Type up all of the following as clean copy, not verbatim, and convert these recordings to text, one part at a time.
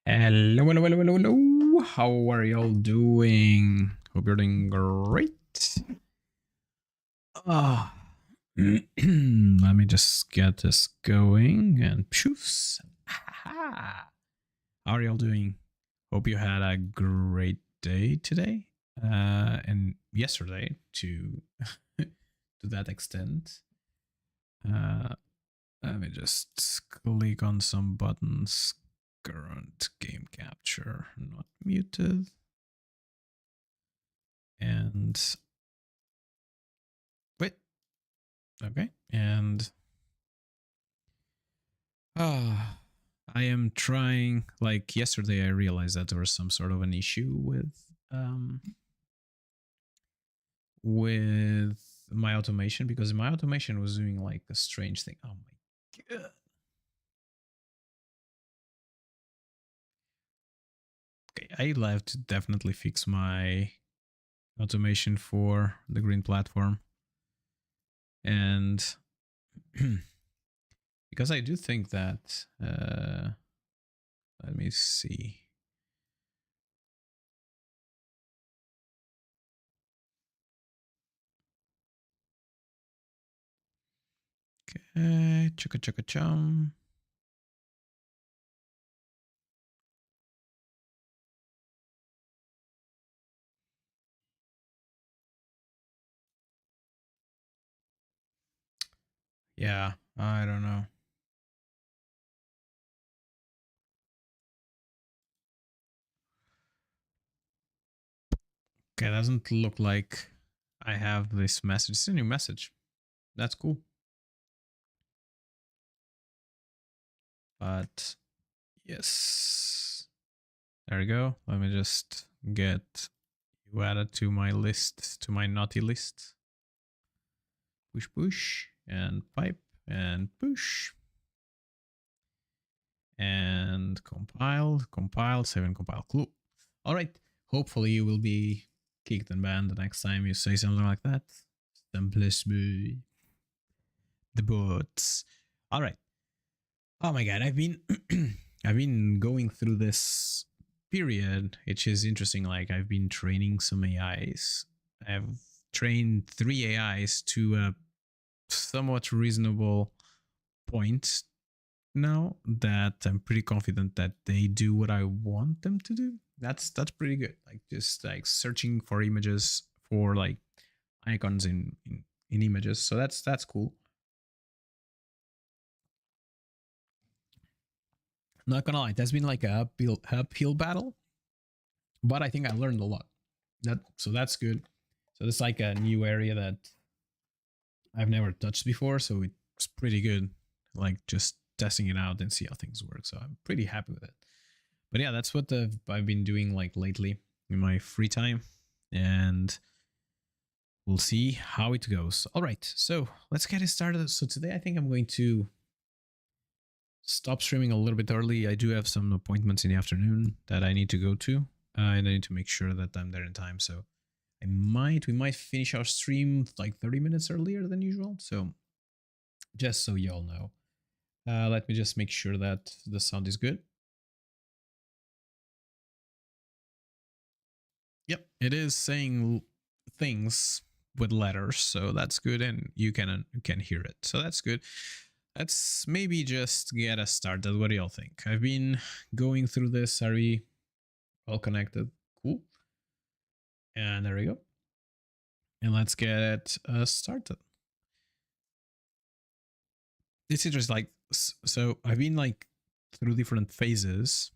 Hello, hello, hello, hello, hello. How are y'all doing? Hope you're doing great. Ah, let me just get this going and poofs. How are y'all doing? Hope you had a great day today and yesterday to to that extent. Uh, Let me just click on some buttons. Current game capture not muted. And wait, okay. And I am trying, like yesterday I realized that there was some sort of an issue with my automation, because my automation was doing like a strange thing. Oh my god. Okay, I'll have to definitely fix my automation for the green platform. And because I do think that let me see. Okay, chugga chugga chum. Yeah, I don't know. Okay, doesn't look like I have this message. It's a new message. That's cool. But yes, there we go. Let me just get you added to my list, to my naughty list. Push, push, and pipe, and push. And compile, save and compile. Cool. All right. Hopefully you will be kicked and banned the next time you say something like that. The bots. All right. Oh my god, I've been I've been going through this period, which is interesting. Like I've been training some AIs. I've trained 3 AIs to a somewhat reasonable point now that I'm pretty confident that they do what I want them to do. That's pretty good. Like just like searching for images for like icons in images. So that's cool. Not gonna lie, that's been like a uphill battle, but I think I learned a lot. That's good. So it's like a new area that I've never touched before, so it's pretty good. Like just testing it out and see how things work. So I'm pretty happy with it. But yeah, that's what I've been doing like lately in my free time, and we'll see how it goes. All right, so let's get it started. So today I think I'm going to stop streaming a little bit early. I do have some appointments in the afternoon that I need to go to, and I need to make sure that I'm there in time. So we might finish our stream like 30 minutes earlier than usual. So just so y'all know, let me just make sure that the sound is good. Yep, it is saying things with letters, so that's good, and you can hear it, so that's good. Let's maybe just get us started. What do y'all think? I've been going through this. Are we all connected? Cool. And there we go. And let's get started. It's interesting. Like, so I've been like through different phases,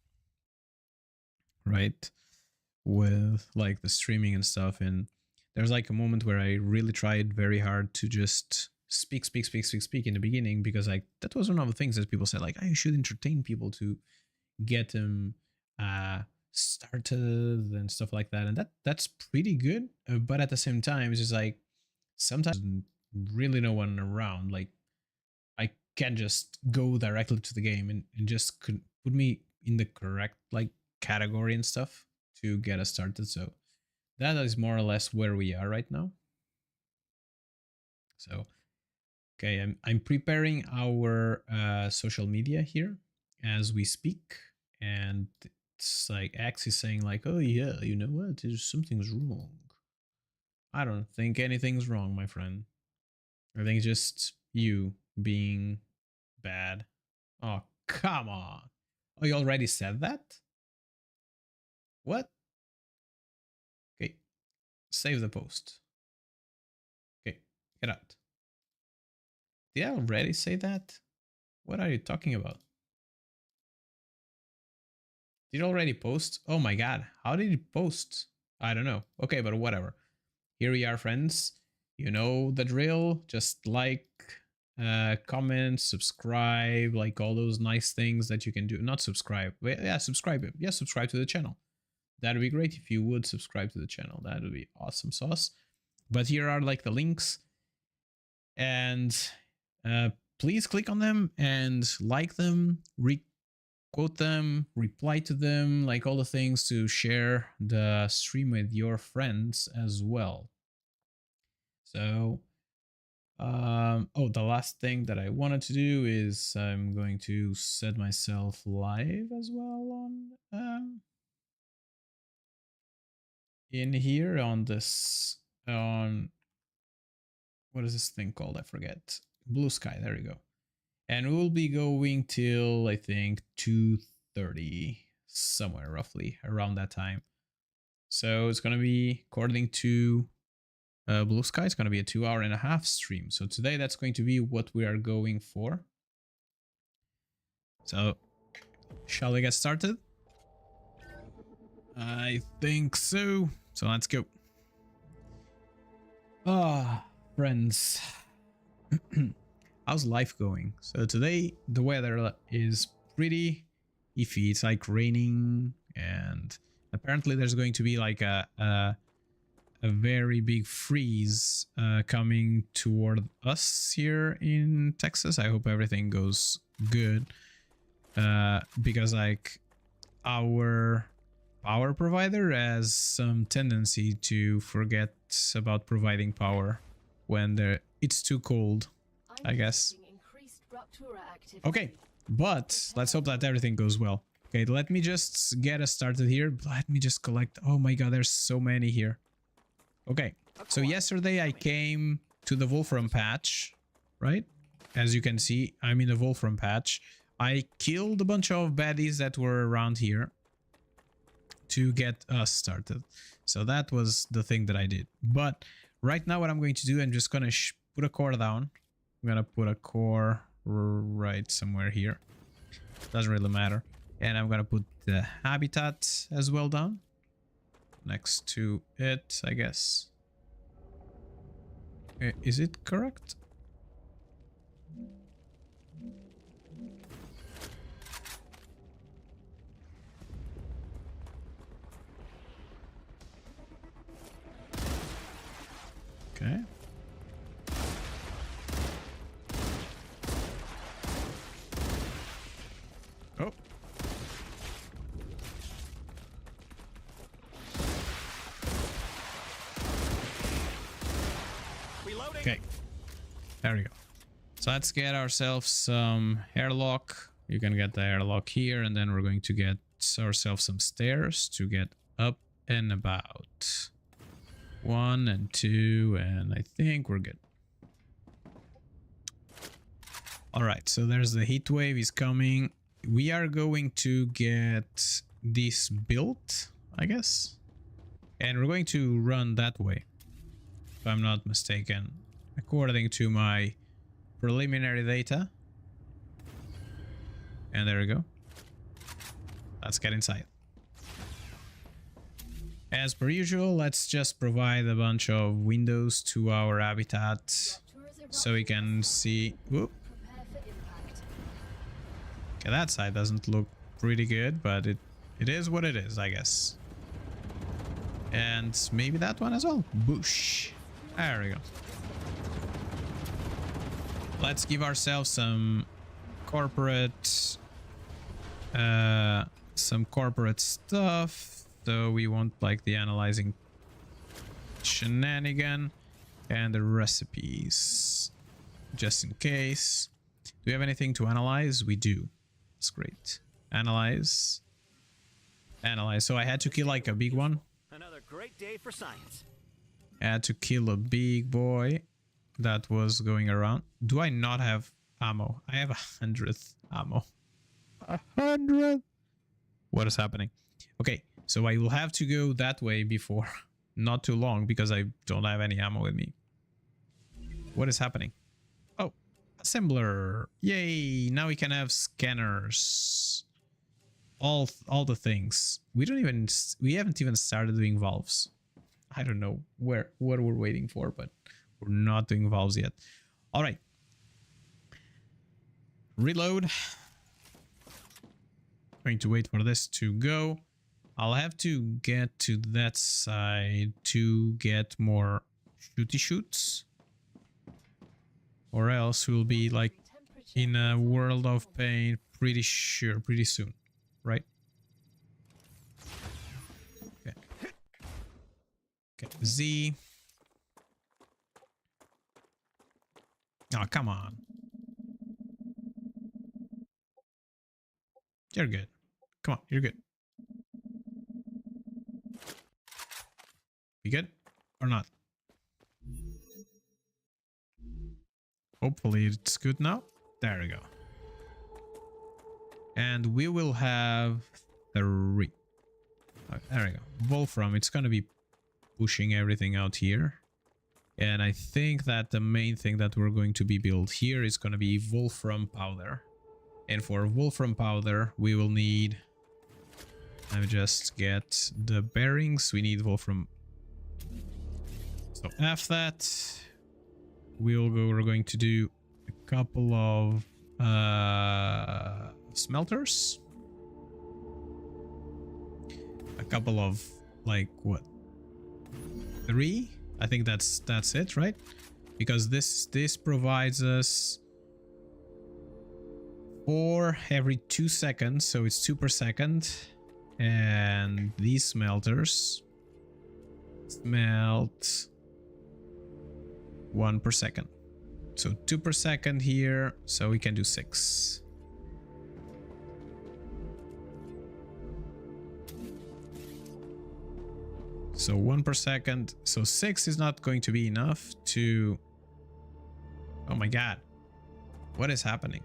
right? With like the streaming and stuff. And there's like a moment where I really tried very hard to just speak in the beginning, because like that was one of the things that people said, like, oh, you should entertain people to get them started and stuff like that. And that's pretty good. But at the same time, it's just like sometimes really no one around. Like I can't just go directly to the game and just put me in the correct like category and stuff to get us started. So that is more or less where we are right now. So okay, I'm preparing our social media here as we speak, and like X is saying like, oh yeah, you know what? There's something's wrong. I don't think anything's wrong, my friend. I think it's just you being bad. Oh, come on. Oh, you already said that? What? Okay. Save the post. Okay. Get out. Did I already say that? What are you talking about? Did you already post? Oh my god. How did you post? I don't know. Okay, but whatever. Here we are, friends. You know the drill. Just like, comment, subscribe, like all those nice things that you can do. Not subscribe. Yeah, subscribe. Yeah, subscribe to the channel. That would be great if you would subscribe to the channel. That would be awesome sauce. But here are like the links. And please click on them and like them, quote them, reply to them, like all the things to share the stream with your friends as well. So, oh, the last thing that I wanted to do is I'm going to set myself live as well on in here on this, on what is this thing called? I forget. Blue Sky. There you go. And we'll be going till I think 2:30, somewhere roughly around that time. So it's gonna be, according to Blue Sky, it's gonna be a 2.5-hour stream. So today that's going to be what we are going for. So shall we get started? I think so. So let's go. Ah, friends. How's life going? So today the weather is pretty iffy. It's like raining, and apparently there's going to be like a very big freeze coming toward us here in Texas. I hope everything goes good, because like our power provider has some tendency to forget about providing power when it's too cold, I guess. Okay, but let's hope that everything goes well. Okay, let me just get us started here. Let me just collect. Oh my god, there's so many here. Okay, so yesterday I came to the Wolfram patch, right? As you can see, I'm in the Wolfram patch. I killed a bunch of baddies that were around here to get us started. So that was the thing that I did. But right now what I'm going to do, I'm just going to put a core down. I'm going to put a core right somewhere here. Doesn't really matter. And I'm going to put the habitat as well down. Next to it, I guess. Is it correct? Okay. Oh. Okay. There we go. So let's get ourselves some airlock. You can get the airlock here, and then we're going to get ourselves some stairs to get up and about. 1 and 2, and I think we're good. All right, so there's the heat wave is coming. We are going to get this built, I guess, and we're going to run that way, if I'm not mistaken, according to my preliminary data. And there we go. Let's get inside. As per usual, let's just provide a bunch of windows to our habitat so we can see. Whoop. Okay, that side doesn't look pretty good, but it is what it is, I guess. And maybe that one as well. Boosh. There we go. Let's give ourselves some corporate stuff. So we want like the analyzing shenanigan and the recipes just in case. Do we have anything to analyze? We do. That's great. Analyze. analyze. So I had to kill like a big one. Another great day for science. I had to kill a big boy that was going around. Do I not have ammo? I have 100 ammo. 100. What is happening? Okay, so I will have to go that way before not too long because I don't have any ammo with me. What is happening? Oh, assembler. Yay, now we can have scanners. All the things. We haven't even started doing valves. I don't know what we're waiting for, but we're not doing valves yet. All right. Reload. Going to wait for this to go. I'll have to get to that side to get more shooty shoots, or else we'll be like in a world of pain pretty soon, right? Okay. Okay, Z. Oh, come on. You're good. Come on, you're good. You good or not? Hopefully it's good now. There we go. And we will have 3. There we go. Wolfram, it's going to be pushing everything out here. And I think that the main thing that we're going to be built here is going to be Wolfram powder. And for Wolfram powder, we will need... Let me just get the bearings. We need Wolfram. So after that, we're going to do a couple of smelters. A couple of, like, what? 3? I think that's it, right? Because this provides us 4 every 2 seconds, so it's 2 per second. And these smelters smelt 1 per second. So 2 per second here, so we can do 6. So 1 per second. So 6 is not going to be enough to... Oh my god. What is happening?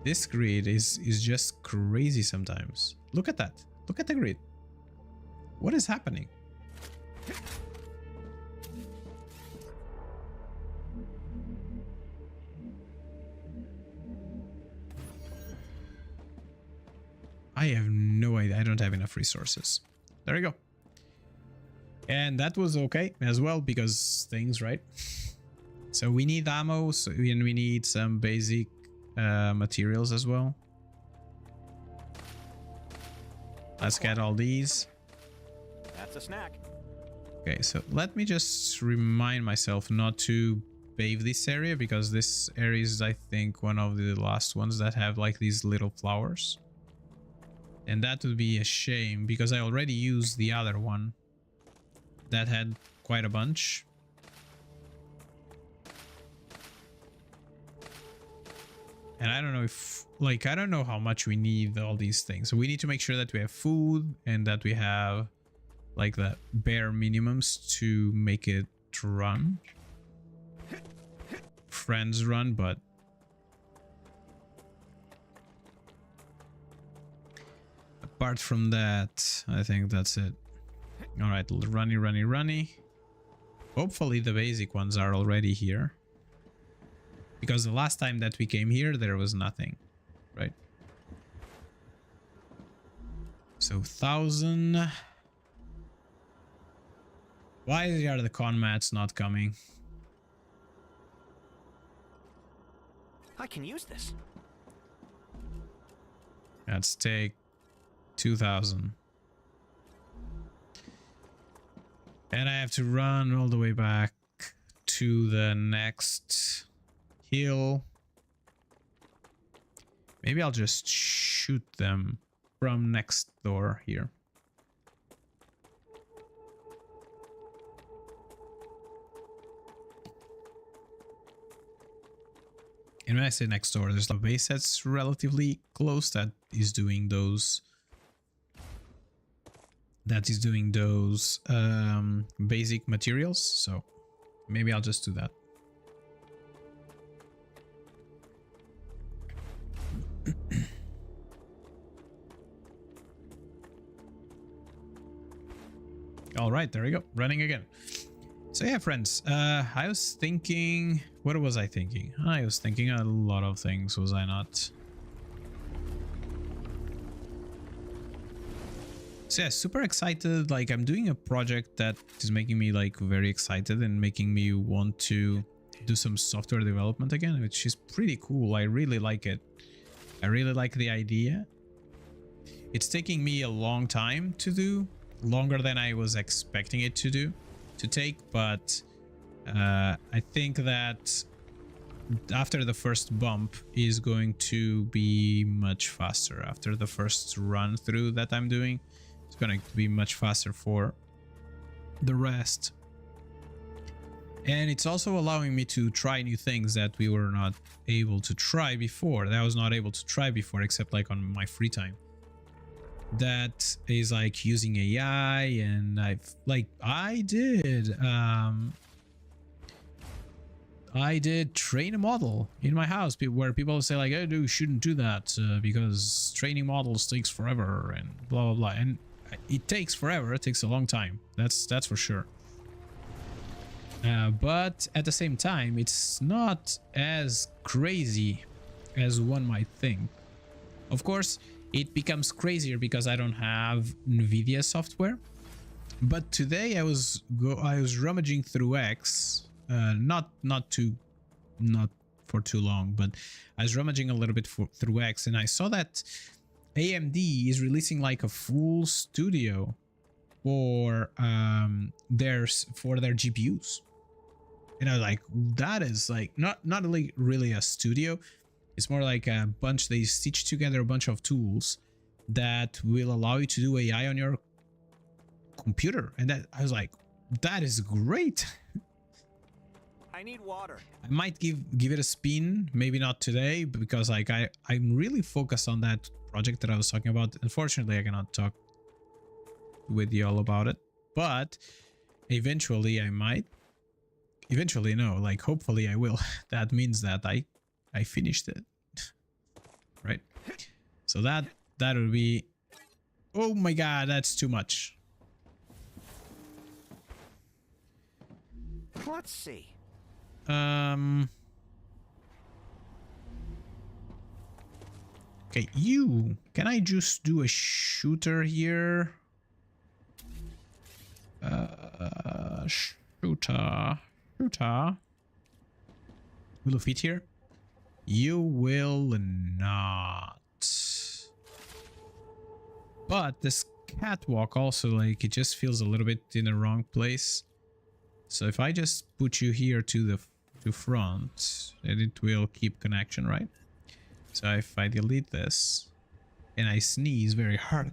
This grid is just crazy sometimes. Look at that. Look at the grid. What is happening? I have no idea. I don't have enough resources. There you go. And that was okay as well because things, right? So we need ammo, so we need some basic materials as well. Let's get all these. That's a snack. Okay, so let me just remind myself not to pave this area because this area is, I think, one of the last ones that have like these little flowers. And that would be a shame because I already used the other one that had quite a bunch. And I don't know if, like, I don't know how much we need all these things. So we need to make sure that we have food and that we have, like, the bare minimums to make it run. Friends run, but... apart from that, I think that's it. Alright, runny. Hopefully the basic ones are already here. Because the last time that we came here, there was nothing, right? So 1,000. Why are the con mats not coming? I can use this. Let's take 2,000. And I have to run all the way back to the next hill. Maybe I'll just shoot them from next door here. And when I say next door, there's a base that's relatively close that is doing those that is doing those basic materials. So maybe I'll just do that. All right, there we go. Running again. So yeah, friends, I was thinking, what was I thinking? I was thinking a lot of things, was I not? So yeah, super excited. Like, I'm doing a project that is making me like very excited and making me want to do some software development again, which is pretty cool. I really like it. I really like the idea. It's taking me a long time to do, longer than I was expecting it to take, but I think that after the first bump is going to be much faster. After the first run through that I'm doing, it's going to be much faster for the rest. And it's also allowing me to try new things that we were not able to try before, that I was not able to try before, except like on my free time. That is like using AI, and I did train a model in my house where people say like, oh, you shouldn't do that because training models takes forever and blah blah blah. And it takes forever. It takes a long time. That's for sure. But at the same time, it's not as crazy as one might think. Of course, it becomes crazier because I don't have NVIDIA software. But today I was rummaging through X, not for too long, but I was rummaging a little bit through X, and I saw that AMD is releasing like a full studio for their GPUs. And I was like, that is like not like really a studio. It's more like a bunch, they stitch together a bunch of tools that will allow you to do AI on your computer. And that, I was like, that is great. I need water. I might give it a spin, maybe not today, because like I'm really focused on that project that I was talking about. Unfortunately, I cannot talk with you all about it, but eventually I might. Eventually, no, like hopefully I will. That means that I finished it. Right? So that would be, oh my god, that's too much. Let's see. Okay, can I just do a shooter here? Shooter. Will you fit here? You will not. But this catwalk also, like, it just feels a little bit in the wrong place. So if I just put you here to the front, and it will keep connection, right? So if I delete this and I sneeze very hard,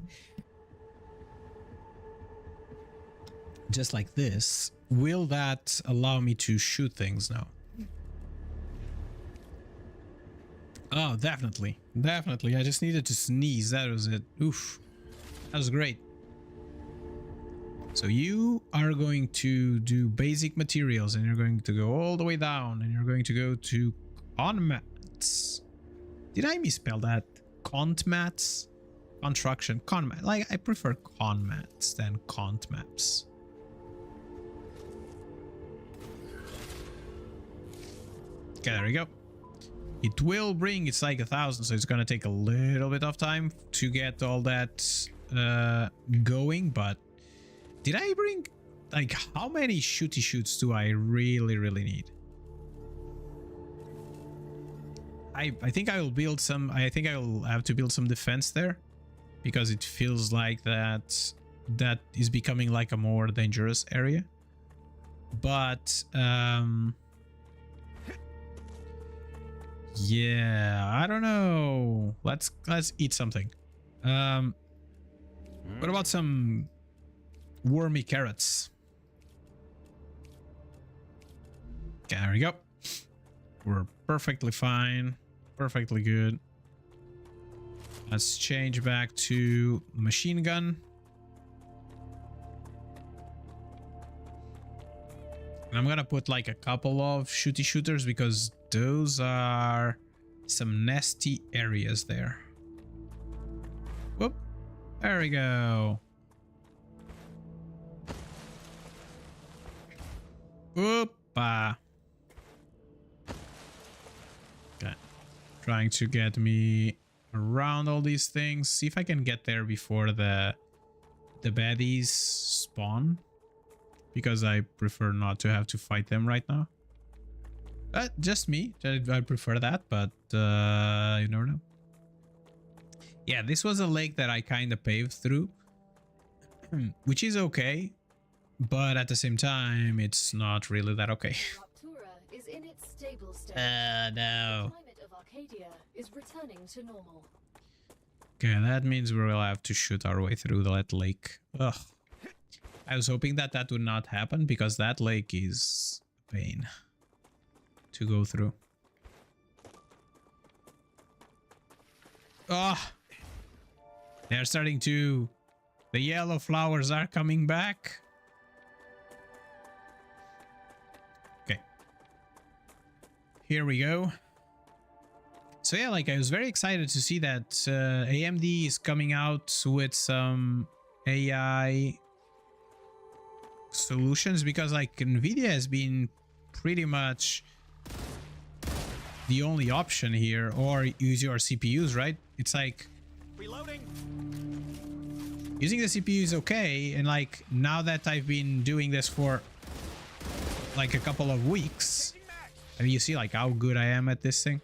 just like this, will that allow me to shoot things now? Oh, definitely. Definitely. I just needed to sneeze. That was it. Oof. That was great. So you are going to do basic materials, and you're going to go all the way down, and you're going to go to conmats. Did I misspell that? Contmats? Construction. Conmat. Like, I prefer conmats than contmaps. Okay, there we go. It will bring, it's like 1,000, so it's gonna take a little bit of time to get all that going, but did I bring, like, how many shooty shoots do I really need? I think I will build some, I think I will have to build some defense there, because it feels like that is becoming like a more dangerous area. But yeah, I don't know. Let's eat something. What about some wormy carrots? Okay, there we go. We're perfectly fine. Perfectly good. Let's change back to machine gun. And I'm gonna put like a couple of shooty shooters because those are some nasty areas there. Whoop. There we go. Whoopa. Okay. Trying to get me around all these things. See if I can get there before the baddies spawn. Because I prefer not to have to fight them right now. Just me. I prefer that, but you never know. Yeah, this was a lake that I kind of paved through. Which is okay. But at the same time, it's not really that okay. RUPTURE is in its stable state. No. The climate of Arcadia is returning to normal. Okay, that means we'll have to shoot our way through that lake. Ugh. I was hoping that that would not happen because that lake is a pain to go through. Oh, they're starting to... The yellow flowers are coming back. Okay. Here we go. So yeah, like I was very excited to see that AMD is coming out with some AI solutions because like Nvidia has been pretty much the only option here, or use your CPUs, right? It's like Reloading. using the CPU is okay, and like now that I've been doing this for like a couple of weeks, and you see like how good I am at this thing.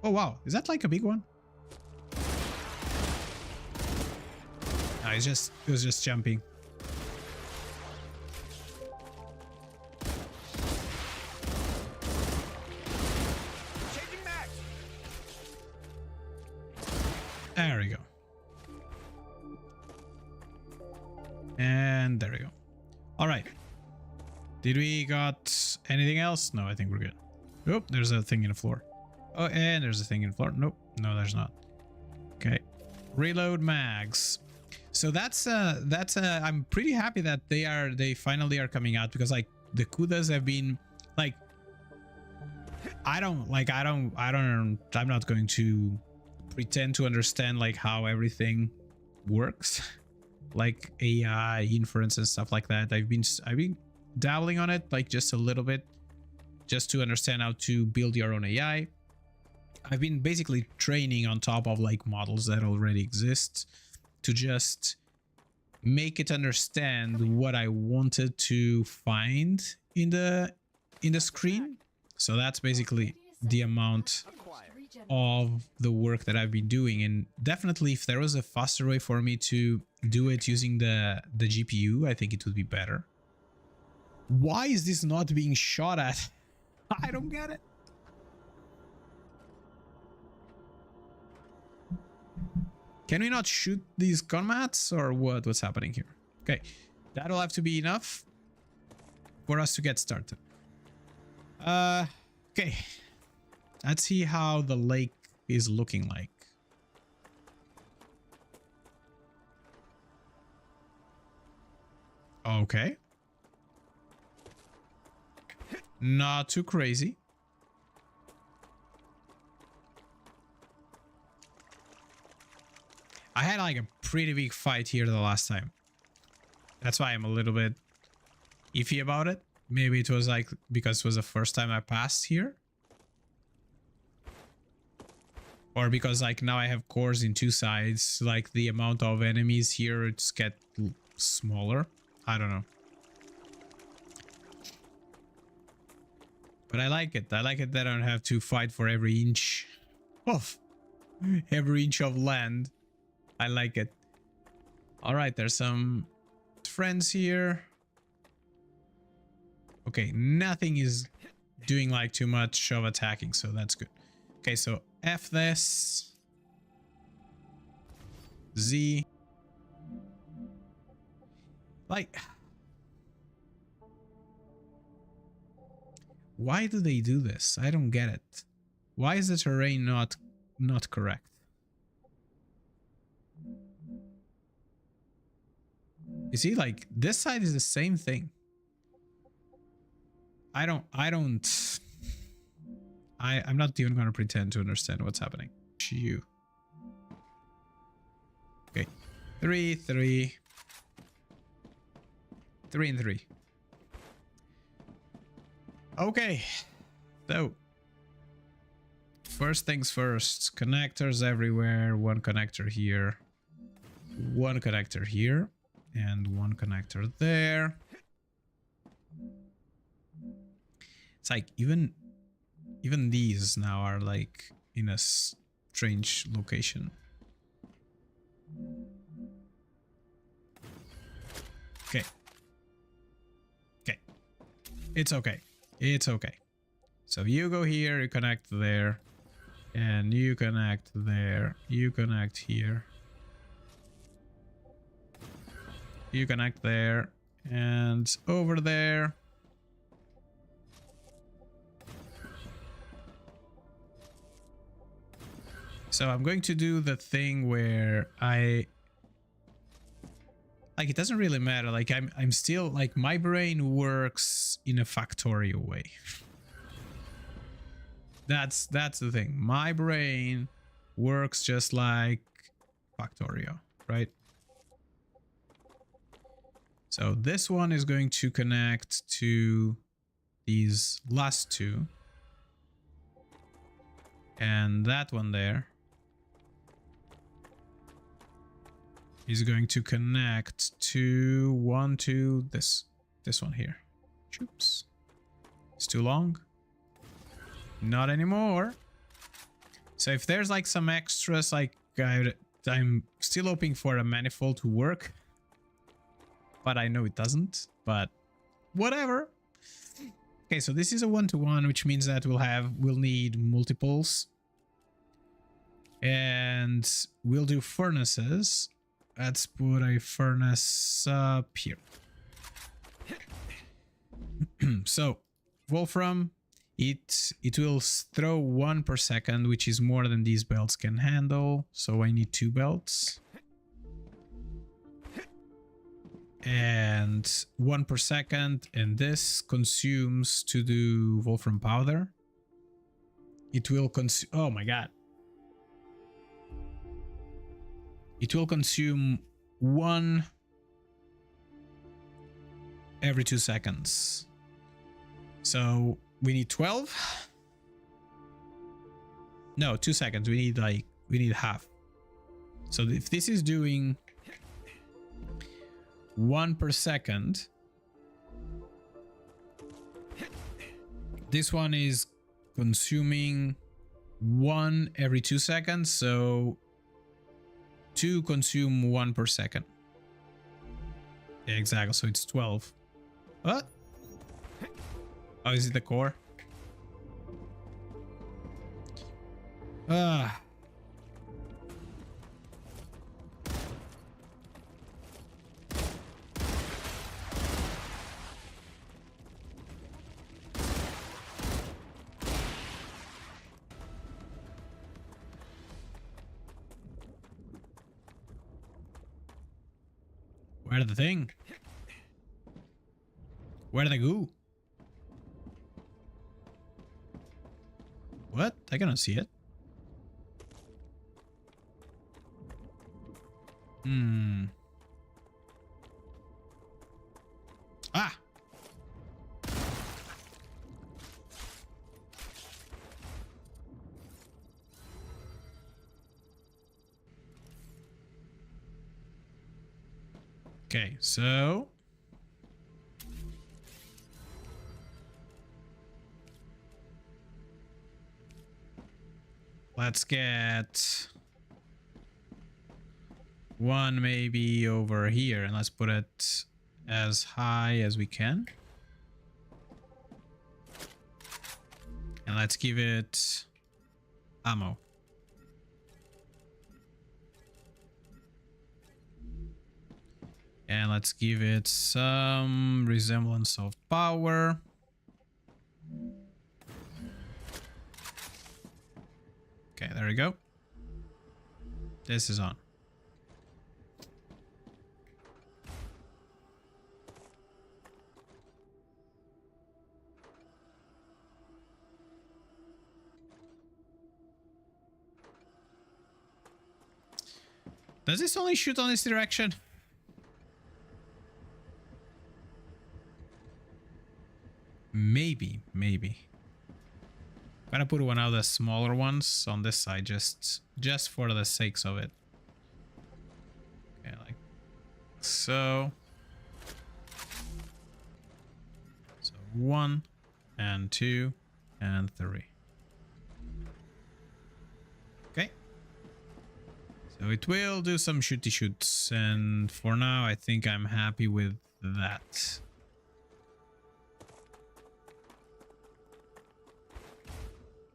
Oh wow, is that like a big one? No, it was just jumping. There we go. And there we go. All right. Did we got anything else? No, I think we're good. Oh, there's a thing in the floor. Oh, and there's a thing in the floor. Nope. No, there's not. Okay. Reload mags. So that's I'm pretty happy that they finally are coming out because like the CUDAs have been like I'm not going to pretend to understand like how everything works, like AI inference and stuff like that. I've been dabbling on it like just a little bit, just to understand how to build your own AI. I've been basically training on top of like models that already exist to just make it understand what I wanted to find in the screen. So that's basically the amount of the work that I've been doing, and definitely if there was a faster way for me to do it using the GPU, I think it would be better. Why is this not being shot at? I don't get it. Can we not shoot these conmats or what? What's happening here? Okay, that'll have to be enough for us to get started. Okay. Let's see how the lake is looking like. Okay. Not too crazy. I had like a pretty big fight here the last time. That's why I'm a little bit iffy about it. Maybe it was like because it was the first time I passed here. Or because like now I have cores in two sides, like the amount of enemies here it's get smaller. I don't know. But I like it. I like it that I don't have to fight for every inch of land. I like it. All right, there's some friends here. Okay, nothing is doing like too much of attacking, so that's good. Okay, so F this. Z. Like, why do they do this? I don't get it. Why is the terrain not correct? You see, like, this side is the same thing. I'm not even gonna pretend to understand what's happening. You. Okay. 3, 3. 3 and 3. Okay. So first things first, connectors everywhere, one connector here, one connector here, and one connector there. It's like even these now are like in a strange location. Okay. Okay. It's okay. It's okay. So you go here, you connect there, and you connect there, you connect here, you connect there, and over there. So I'm going to do the thing where like, it doesn't really matter. Like I'm still like, my brain works in a factorial way. That's the thing. My brain works just like Factorio, right? So this one is going to connect to these last two. And that one there is going to connect to this one here. Oops. It's too long. Not anymore. So if there's like some extras, like I'm still hoping for a manifold to work, but I know it doesn't, but whatever. Okay, so this is a 1-to-1, which means that we'll need multiples, and we'll do furnaces. Let's put a furnace up here. So Wolfram, it will throw 1 per second, which is more than these belts can handle. So I need 2 belts. And 1 per second, and this consumes to do Wolfram powder. It will consume, oh my god. It will consume 1 every 2 seconds. So we need 12. No, 2 seconds. We need half. So if this is doing 1 per second, this one is consuming 1 every 2 seconds. So 2 consume 1 per second. Yeah, exactly. So it's 12. What? Oh, is it the core? Ah. Where the thing? Where did I go? What? I cannot see it. Ah! Okay, so let's get 1 maybe over here, and let's put it as high as we can. And let's give it ammo. And let's give it some resemblance of power. Okay, there we go. This is on. Does this only shoot on this direction? Maybe. I'm gonna put one of the smaller ones on this side just for the sakes of it. Okay, like so. So 1 and 2 and 3. Okay. So it will do some shooty shoots, and for now I think I'm happy with that.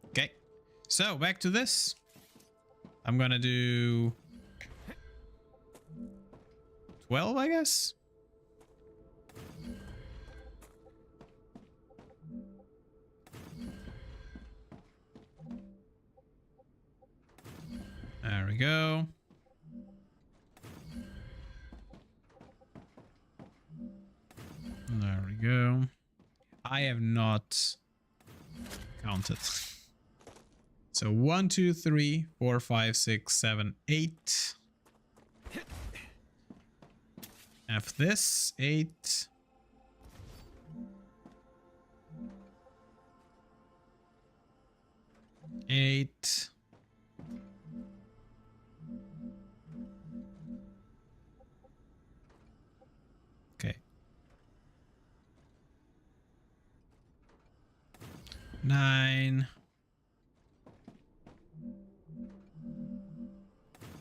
Okay, so back to this. I'm gonna do 12, I guess. There we go. There we go. I have not counted. So 1, 2, 3, 4, 5, 6, 7, 8. F this 8. Eight. Okay. 9.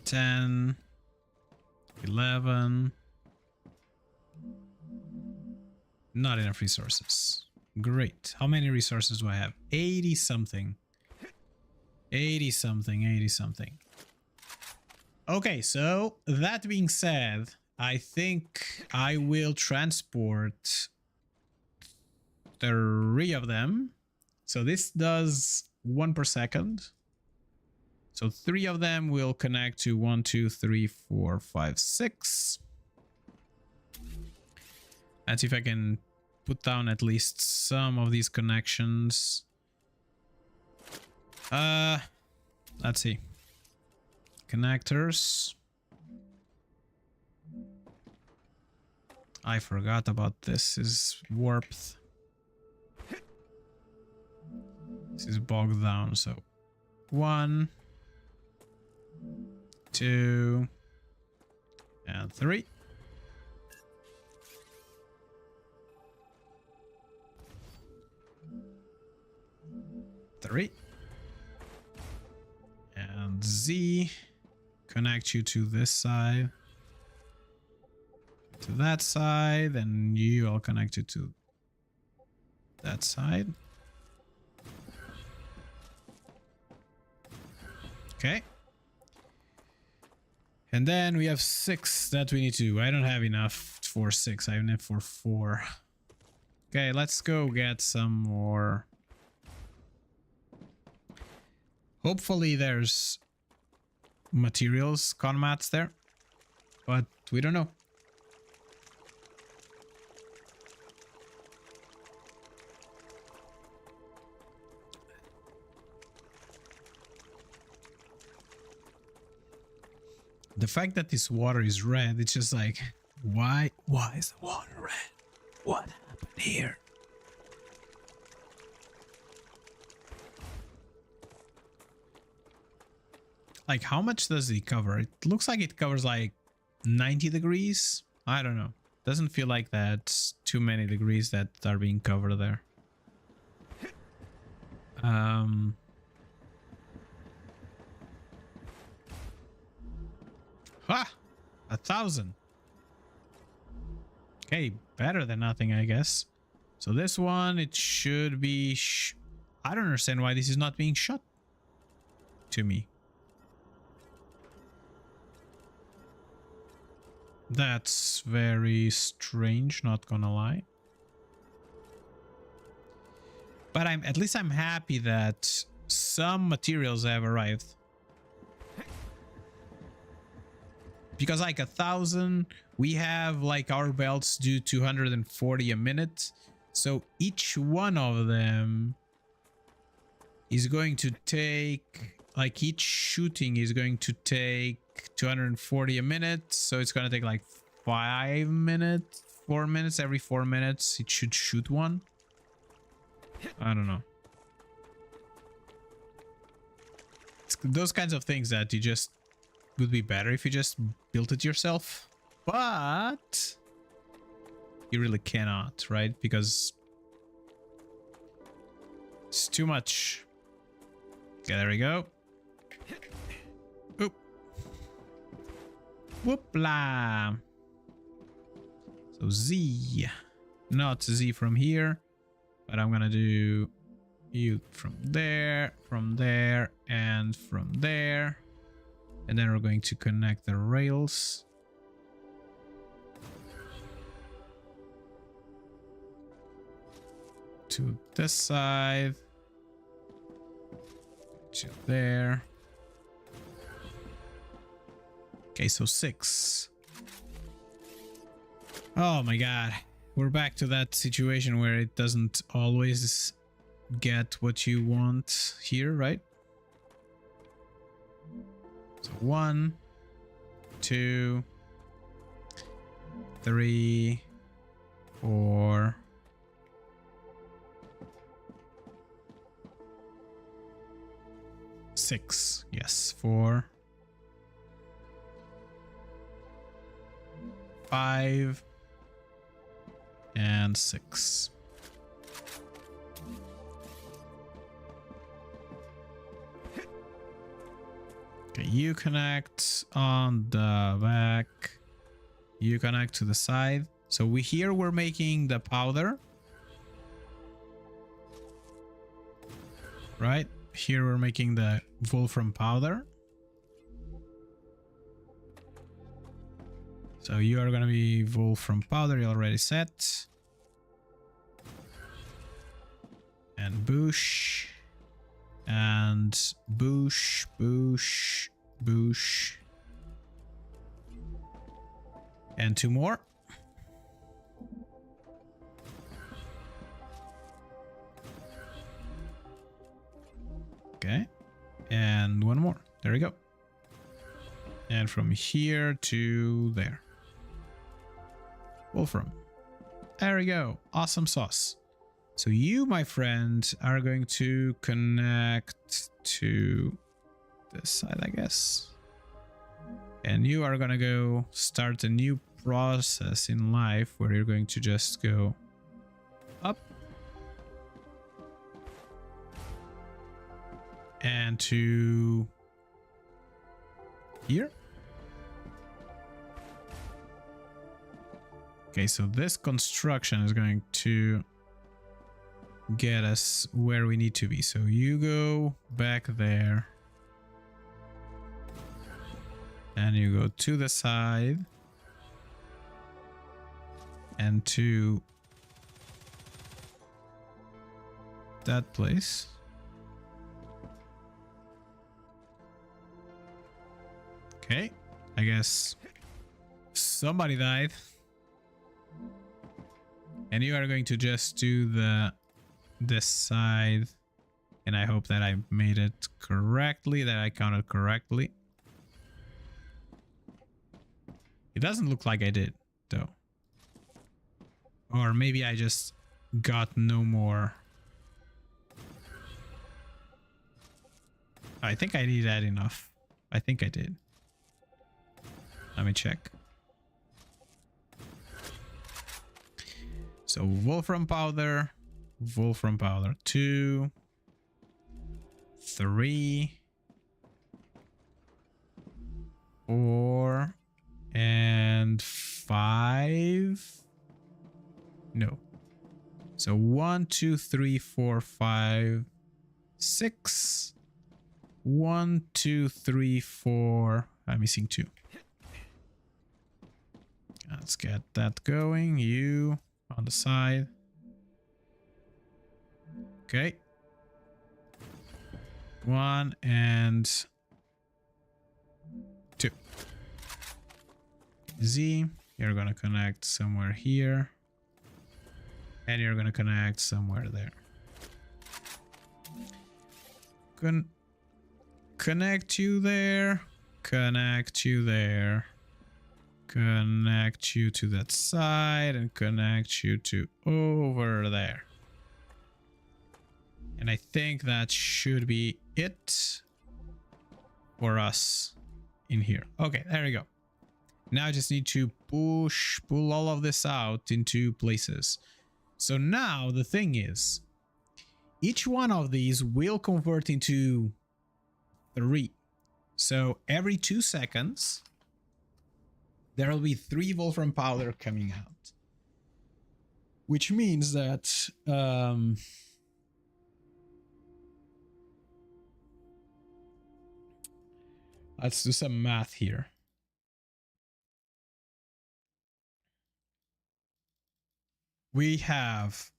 10. 11. Not enough resources. Great. How many resources do I have? 80 something. 80 something, 80 something. Okay, so that being said, I think I will transport 3 of them. So this does 1 per second. So 3 of them will connect to 1, 2, 3, 4, 5, 6. Let's see if I can put down at least some of these connections. Let's see. Connectors. I forgot about this. Is warped. This is bogged down, so 1, 2, and 3. And Z, connect you to this side, to that side, and you all connect you to that side. Okay. And then we have 6 that we need to do. I don't have enough for 6. I have enough for 4. Okay, let's go get some more. Hopefully there's materials, conmats there, but we don't know. The fact that this water is red, it's just like, why is the water red? What happened here? Like, how much does it cover? It looks like it covers like 90 degrees. I don't know. Doesn't feel like that's too many degrees that are being covered there. Ha! 1,000. Okay, better than nothing, I guess. So this one, it should be... I don't understand why this is not being shot to me. That's very strange, not gonna lie. But at least I'm happy that some materials have arrived. Because like 1,000, we have like our belts do 240 a minute. So each one of them is going to take, like each shooting is going to take like 240 a minute, so it's gonna take like 5 minutes, 4 minutes. Every 4 minutes it should shoot one. I don't know. It's those kinds of things that you just would be better if you just built it yourself, but you really cannot, right? Because it's too much. Okay, there we go. Oop. Whoopla. So Z. Not Z from here, but I'm gonna do you from there, and from there. And then we're going to connect the rails. To this side. To there. Okay, so 6. Oh my god. We're back to that situation where it doesn't always get what you want here, right? So 1, 2, 3, 4. 6. Yes, 4, 5, and 6. Okay, you connect on the back. You connect to the side. So we're making the powder. Right? Here we're making the wolfram powder. So you are gonna be wolfram powder, you already set. And bush. And bush, bush, bush. And 2 more. Okay. And 1 more. There we go. And from here to there. Wolfram. There we go. Awesome sauce. So you, my friend, are going to connect to this side, I guess. And you are going to go start a new process in life where you're going to just go up. And to here. Okay, so this construction is going to get us where we need to be. So you go back there. And you go to the side. And to that place. Okay, I guess somebody died. And you are going to just do this side. And I hope that I made it correctly, that I counted correctly. It doesn't look like I did, though. Or maybe I just got no more. I think I did that enough. I think I did. Let me check. So wolfram powder 2, 3, 4, and 5. No. So 1, 2, 3, 4, 5, 6. 1, 2, 3, 4. I'm missing 2. Let's get that going. You on the side. Okay. 1 and 2. Z, you're gonna connect somewhere here. And you're gonna connect somewhere there. Connect you there. connect you there, connect you to that side, and connect you to over there. And I think that should be it for us in here. Okay, there we go. Now I just need to pull all of this out into places. So now the thing is, each one of these will convert into 3. So every 2 seconds, there will be 3 Wolfram powder coming out. Which means that let's do some math here. We have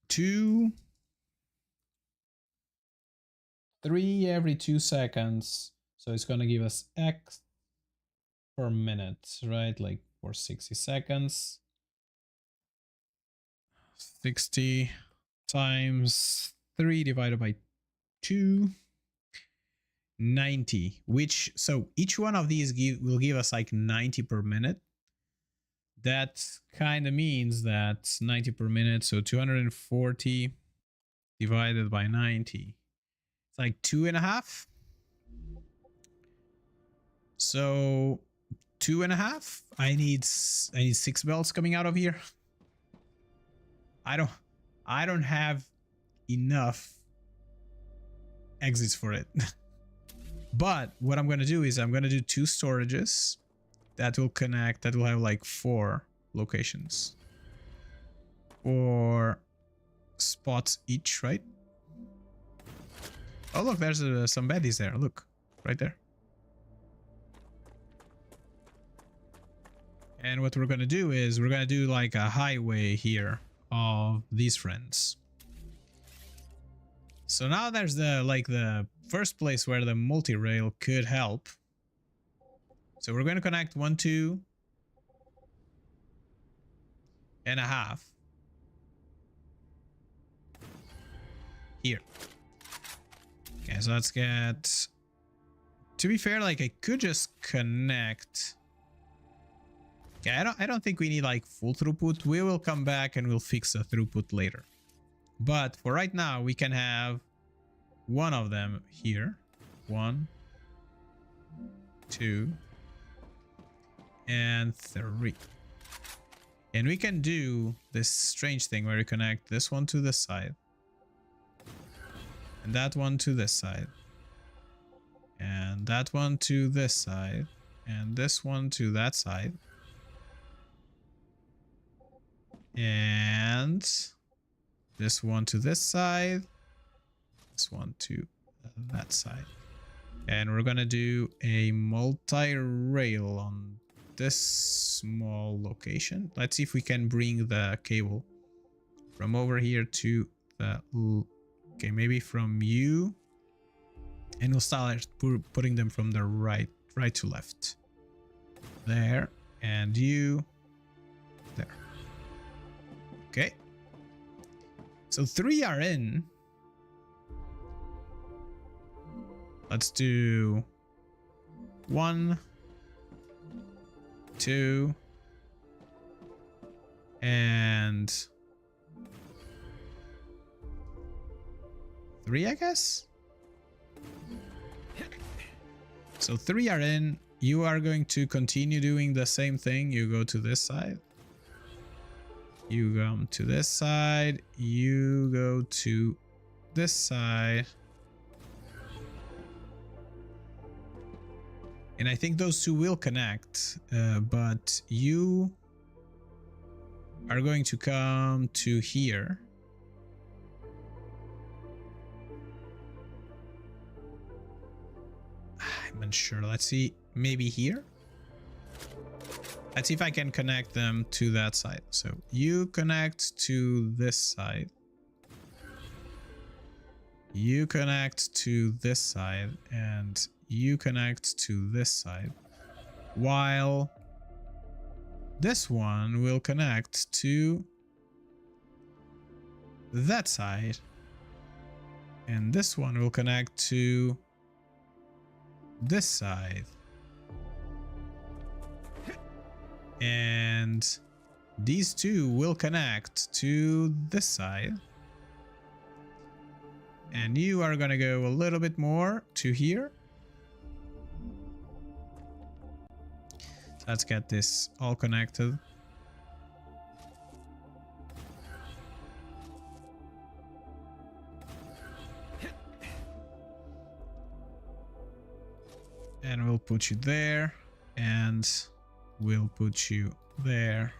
3 every 2 seconds. So it's going to give us X per minute, right? Like for 60 seconds. 60 times 3 divided by 2. 90, which, so each one of these will give us like 90 per minute. That kind of means that 90 per minute, so 240 divided by 90. It's like 2.5. So 2.5. I need 6 belts coming out of here. I don't have enough exits for it. But what I'm going to do is I'm going to do 2 storages that will connect, that will have like 4 locations. 4 spots each, right? Oh, look, there's some baddies there. Look, right there. And what we're going to do is we're going to do like a highway here of these friends. So now there's the first place where the multi-rail could help. So we're going to connect 1, 2 and a half here. Okay, so let's get, to be fair, like I could just connect. Okay, I don't think we need like full throughput. We will come back and we'll fix the throughput later. But for right now, we can have one of them here. 1, 2, and 3. And we can do this strange thing where we connect this one to this side. And that one to this side. And that one to this side. And this one to that side. And this one to this side. This one to that side. And we're gonna do a multi-rail on this small location. Let's see if we can bring the cable from over here to the, okay, maybe from you, and we'll start putting them from the right to left. There, and you there. Okay, so 3 are in. Let's do 1, 2, and 3, I guess. So 3 are in. You are going to continue doing the same thing. You go to this side. You come to this side. You go to this side. And I think those 2 will connect, but you are going to come to here. I'm unsure. Let's see, maybe here. Let's see if I can connect them to that side. So you connect to this side. You connect to this side, and you connect to this side, while this one will connect to that side, and this one will connect to this side, And these two will connect to this side. And you are gonna go a little bit more to here. So let's get this all connected. And we'll put you there. And we'll put you there.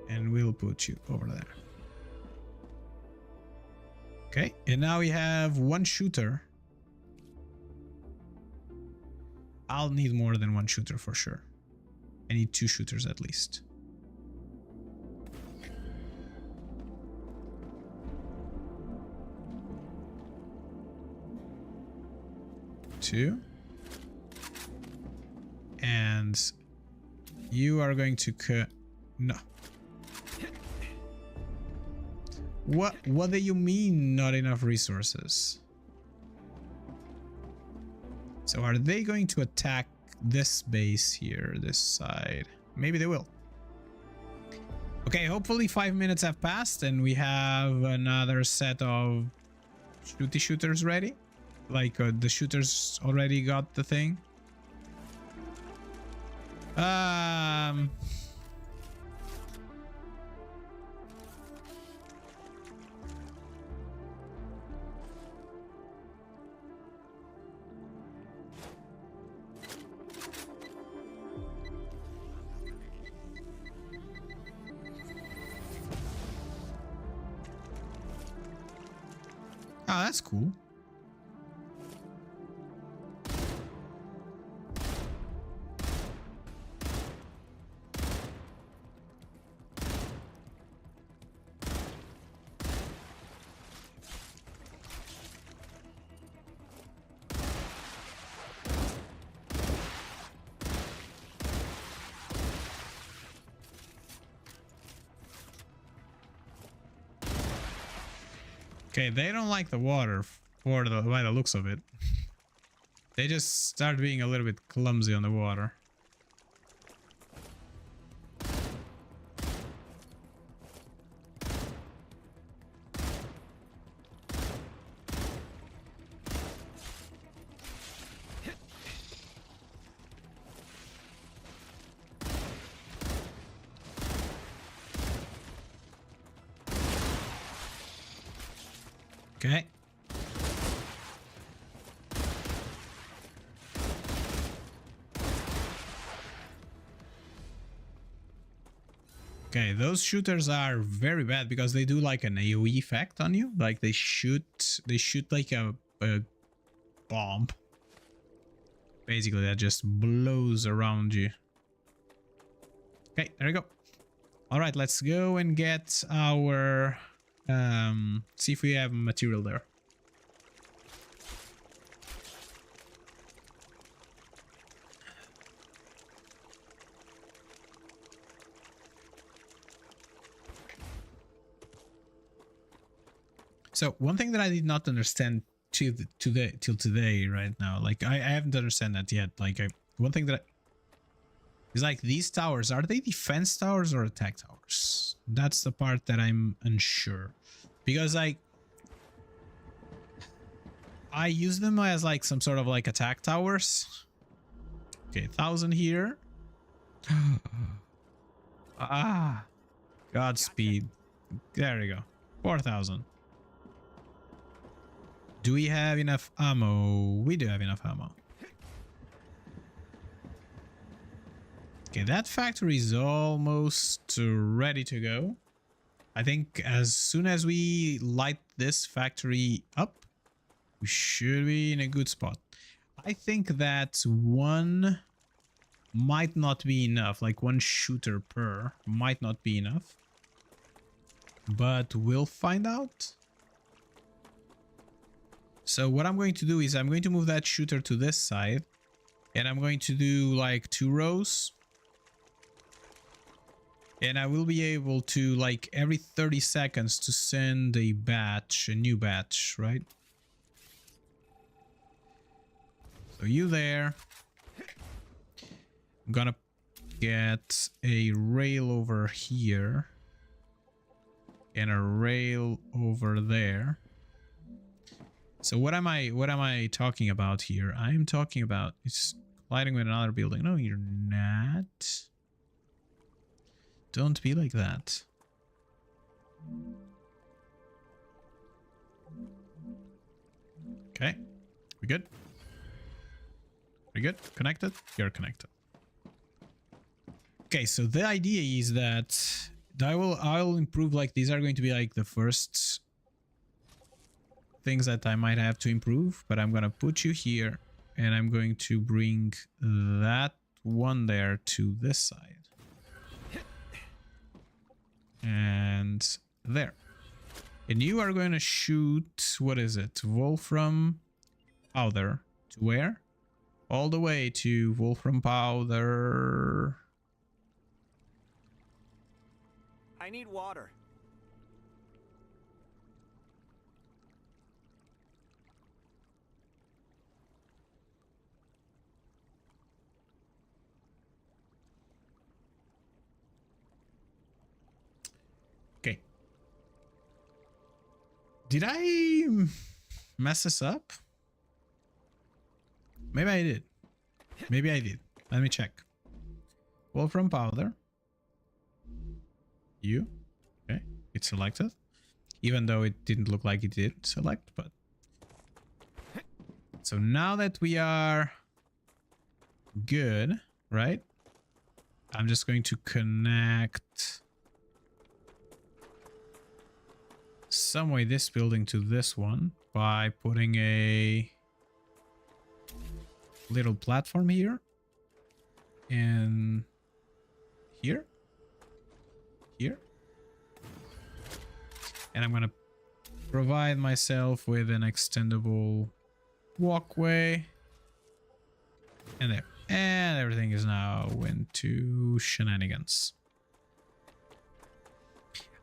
And we'll put you over there. Okay, and now we have one shooter. I'll need more than one shooter for sure. I need 2 shooters at least. Two. And you are going to no. What do you mean not enough resources? So are they going to attack this base here, this side? Maybe they will. Okay, hopefully 5 minutes have passed and we have another set of shooters ready. Like the shooters already got the thing. Oh, that's cool. Okay, they don't like the water by the looks of it. They just start being a little bit clumsy on the water. Okay. Okay, those shooters are very bad because they do like an AoE effect on you. Like they shoot like a bomb. Basically, that just blows around you. Okay, there we go. All right, let's go and get our see if we have material there. So one thing that I did not understand till today right now, like I haven't understand that yet. Like one thing that is like these towers, are they defense towers or attack towers? That's the part that I'm unsure. Because like I use them as like some sort of like attack towers. Okay, 1,000 here. Ah, Godspeed. There we go. 4,000. Do we have enough ammo? We do have enough ammo. Okay, that factory is almost ready to go. I think as soon as we light this factory up, we should be in a good spot. I think that one might not be enough, like one shooter per might not be enough. But we'll find out. So what I'm going to do is I'm going to move that shooter to this side. And I'm going to do like 2 rows. And I will be able to, like, every 30 seconds to send a new batch, right? So you there. I'm gonna get a rail over here and a rail over there. So what am I talking about here? I am talking about it's colliding with another building. No, you're not. Don't be like that. Okay. We good? We good? Connected? You're connected. Okay, so the idea is that I'll improve, like, these are going to be like the first things that I might have to improve, but I'm gonna put you here and I'm going to bring that one there to this side. And there. And you are going to shoot, what is it? Wolfram powder to where? All the way to Wolfram powder. I need water. Okay. Did I mess this up? Maybe I did. Maybe I did. Let me check. Wolfram powder. You. Okay. It's selected. Even though it didn't look like it did select, but. So now that we are good, right? I'm just going to connect some way this building to this one by putting a little platform here and here, and I'm gonna provide myself with an extendable walkway, and there, and everything is now into shenanigans.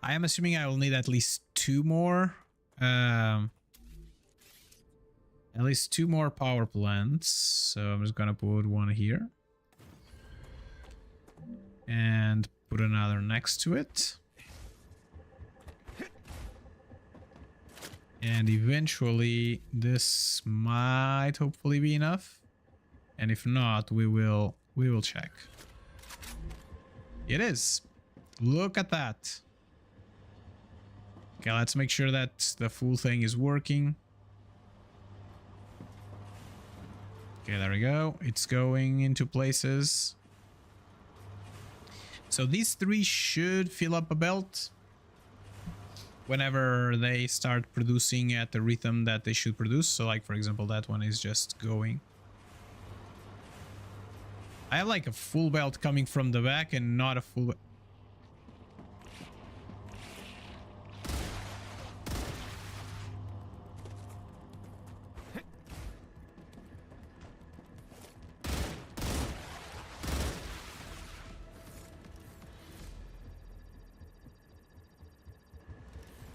I am assuming I will need at least two more power plants. So I'm just gonna put one here and put another next to it. And eventually this might hopefully be enough. And if not, we will check. It is. Look at that. Okay, let's make sure that the full thing is working. Okay, there we go. It's going into places. So these three should fill up a belt whenever they start producing at the rhythm that they should produce. So like, for example, that one is just going. I have like a full belt coming from the back and not a full...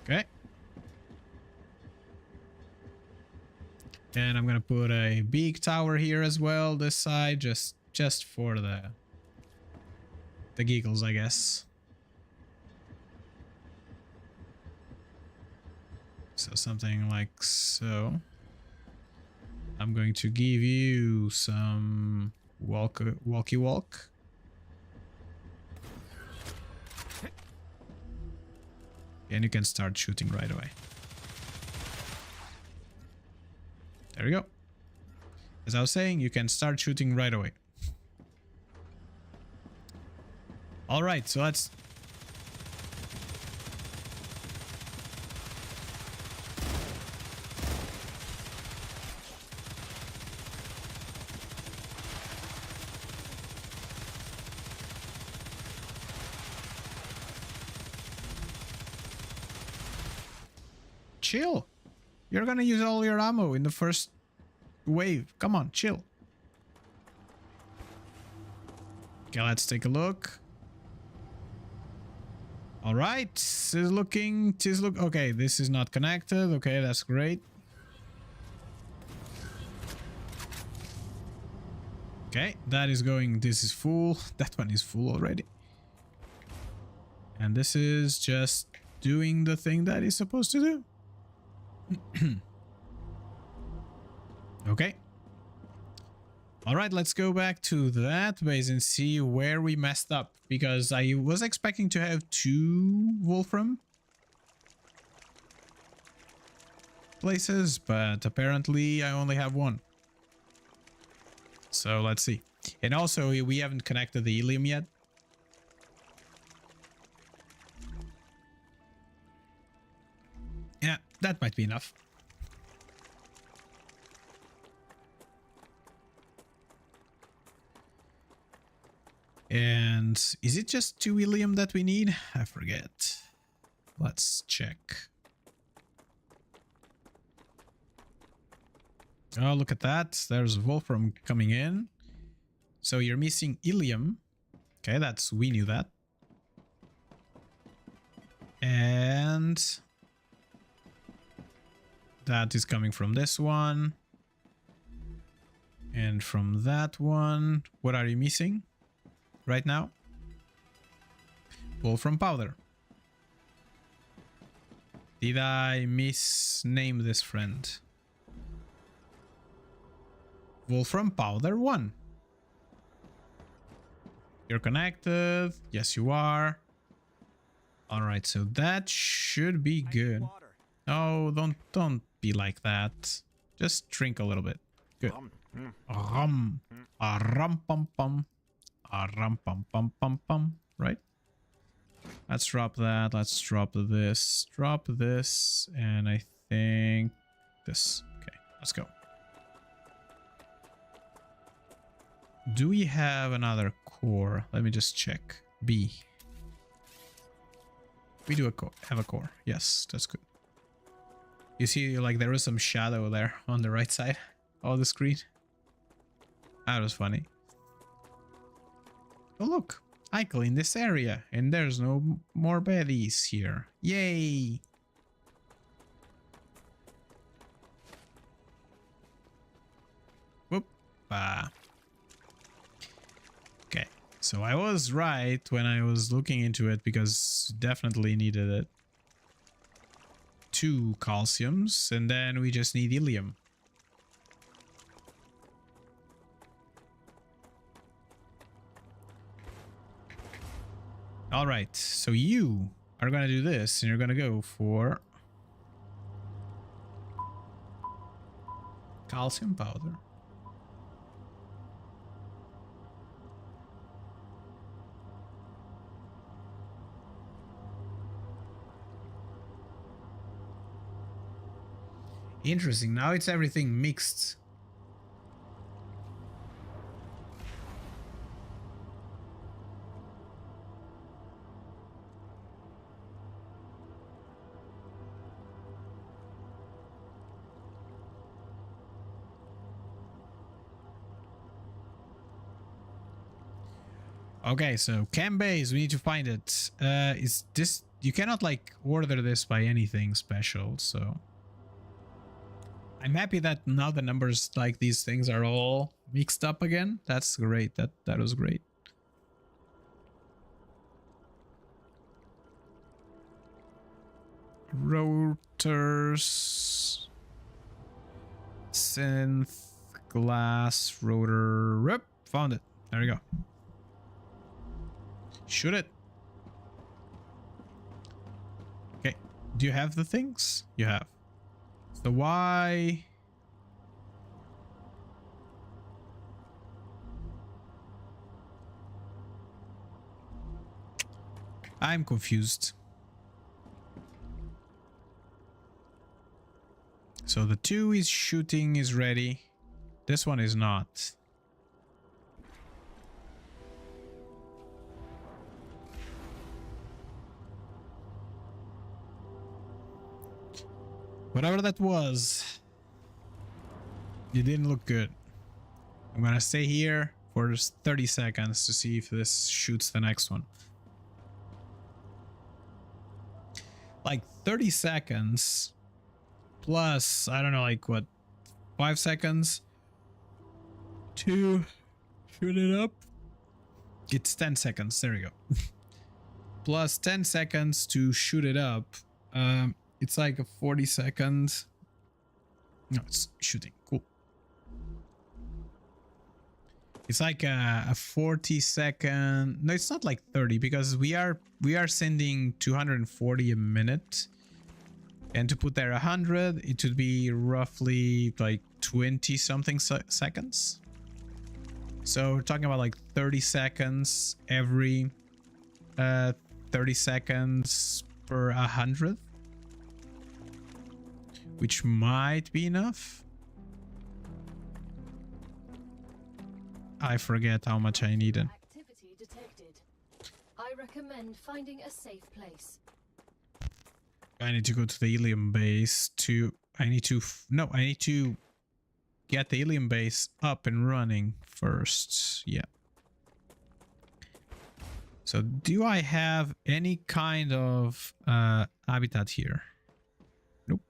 Okay. And I'm gonna put a big tower here as well, this side, just for the giggles, I guess. So something like so. I'm going to give you some walkie walk. And you can start shooting right away. There we go. As I was saying, you can start shooting right away. All right, so let's... Chill. You're gonna use all your ammo in the first wave. Come on, chill. Okay, let's take a look. All right, this is looking. Okay, this is not connected. Okay, that's great. Okay, that is going, this is full. That one is full already. And this is just doing the thing that it's supposed to do. Okay. All right, let's go back to that base and see where we messed up. Because I was expecting to have 2 Wolfram places, but apparently I only have 1. So let's see. And also, we haven't connected the helium yet. Yeah, that might be enough. And is it just 2 helium that we need? I forget. Let's check. Oh, look at that. There's Wolfram coming in. So you're missing helium. Okay, we knew that. And that is coming from this one. And from that one. What are you missing right now? Wolfram powder. Did I misname this friend? Wolfram powder 1. You're connected. Yes, you are. All right, so that should be good. Oh, don't be like that. Just drink a little bit. Good. Rum. Rum pum pum. Rum pum pum pum pum. Right? Let's drop that. Let's drop this. Drop this. And I think this. Okay, let's go. Do we have another core? Let me just check. B. We do have a core. Yes, that's good. You see, like, there is some shadow there on the right side of the screen. That was funny. Oh, look. I cleaned this area, and there's no more baddies here. Yay! Whoop. Okay, so I was right when I was looking into it, because definitely needed it. 2 calciums, and then we just need helium. All right, so you are gonna do this, and you're gonna go for calcium powder. Interesting. Now it's everything mixed. Okay, so cam base, we need to find it. Is this, you cannot like order this by anything special, so I'm happy that now the numbers, like, these things are all mixed up again. That's great. That was great. Rotors, synth, glass, rotor. Rip, found it. There we go. Shoot it. Okay. Do you have the things? You have. So why? I'm confused. So the 2 is shooting, is ready. This one is not. Whatever that was, it didn't look good. I'm gonna stay here for just 30 seconds to see if this shoots the next one. Like 30 seconds plus, I don't know, like what, 5 seconds to Shoot it up. It's 10 seconds. There we go. Plus 10 seconds to shoot it up. It's like a 40 seconds. No, it's shooting. Cool. It's like a 40 second. No, it's not like 30 because we are sending 240 a minute. And to put there 100, it would be roughly like 20 something seconds. So we're talking about like 30 seconds every 30 seconds per 100, which might be enough. I forget how much I needed. Activity detected. I recommend finding a safe place. I need to go to the helium base to... I need to get the helium base up and running first. Yeah. So do I have any kind of habitat here? Nope.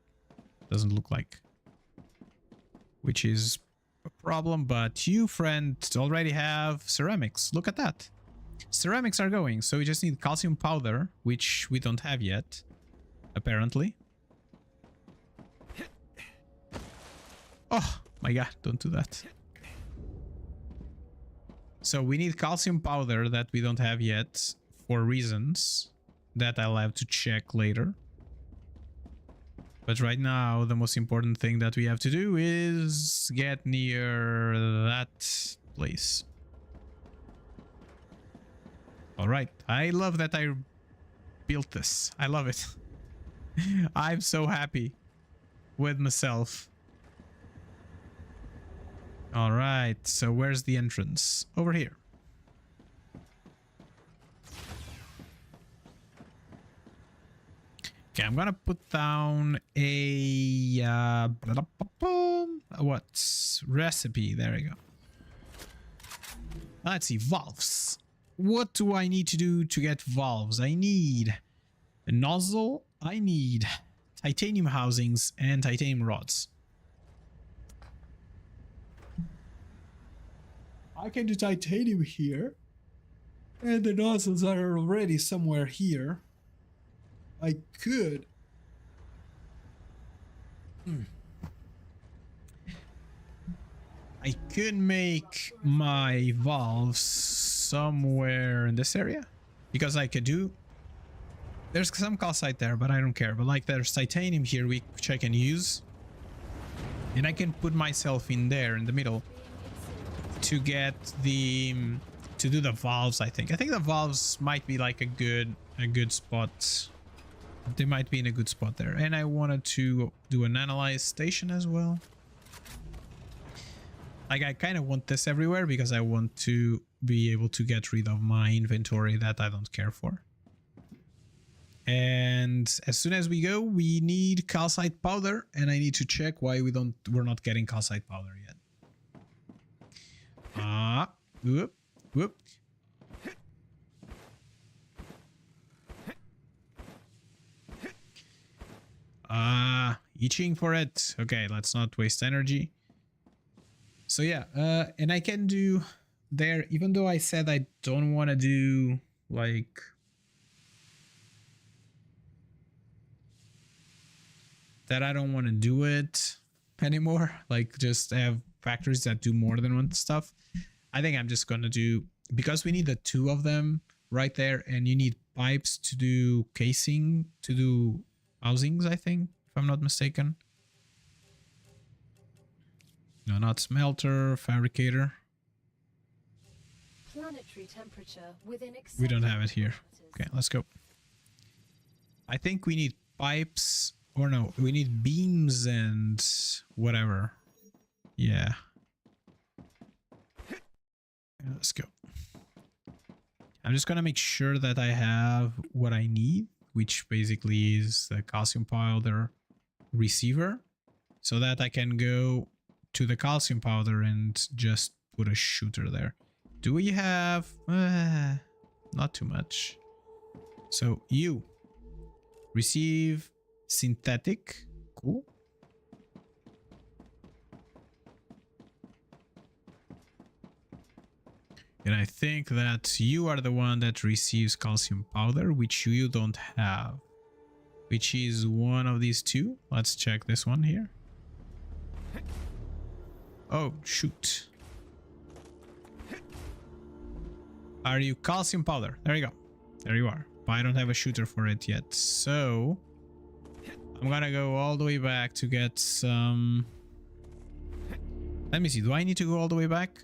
Doesn't look like. Which is a problem, but you, friend, already have ceramics. Look at that. Ceramics are going, so we just need calcium powder, which we don't have yet, apparently. Oh my god, don't do that. So we need calcium powder that we don't have yet for reasons that I'll have to check later. But right now, the most important thing that we have to do is get near that place. All right. I love that I built this. I love it. I'm so happy with myself. All right. So where's the entrance? Over here. Okay, I'm gonna put down a what's recipe? There we go. Let's see, valves. What do I need to do to get valves? I need a nozzle. I need titanium housings and titanium rods. I can do titanium here, and the nozzles are already somewhere here. I could. I could make my valves somewhere in this area, because I could do. There's some calcite there, but I don't care. But like, there's titanium here, which I can use, and I can put myself in there in the middle to get the to do the valves. I think the valves might be like a good spot. They might be in a good spot there. And I wanted to do an analyze station as well. Like, I kind of want this everywhere because I want to be able to get rid of my inventory that I don't care for. And as soon as we go, we need calcite powder, and I need to check why we're not getting calcite powder yet. Whoop. Itching for it. Okay, let's not waste energy. So yeah, and I can do there, even though I said I don't want to do like that, I don't want to do it anymore, like just have factories that do more than one stuff. I think I'm just gonna do, because we need the two of them right there, and you need pipes to do casing, to do housings, I think, if I'm not mistaken. No, not smelter, fabricator. Planetary temperature within We don't have it here. Okay, let's go. I think we need pipes, or no, we need beams and whatever. Yeah. Let's go. I'm just gonna make sure that I have what I need, which basically is the calcium powder receiver, so that I can go to the calcium powder and just put a shooter there. Do we have not too much? So you receive synthetic. Cool. And I think that you are the one that receives calcium powder, which you don't have. Which is one of these two. Let's check this one here. Oh, shoot. Are you calcium powder? There you go. There you are. But I don't have a shooter for it yet. So I'm gonna go all the way back to get some... Let me see. Do I need to go all the way back?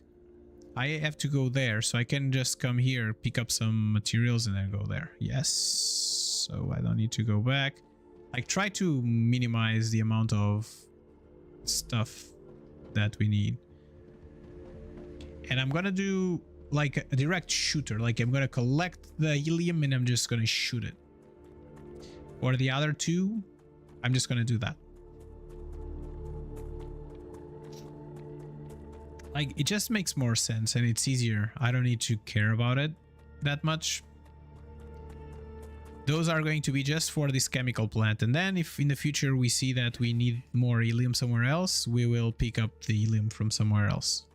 I have to go there, so I can just come here, pick up some materials, and then go there. Yes. So I don't need to go back. I try to minimize the amount of stuff that we need. And I'm gonna do like a direct shooter. Like I'm gonna collect the helium and I'm just gonna shoot it. For the other two, I'm just gonna do that. Like, it just makes more sense and it's easier. I don't need to care about it that much. Those are going to be just for this chemical plant. And then if in the future we see that we need more helium somewhere else, we will pick up the helium from somewhere else.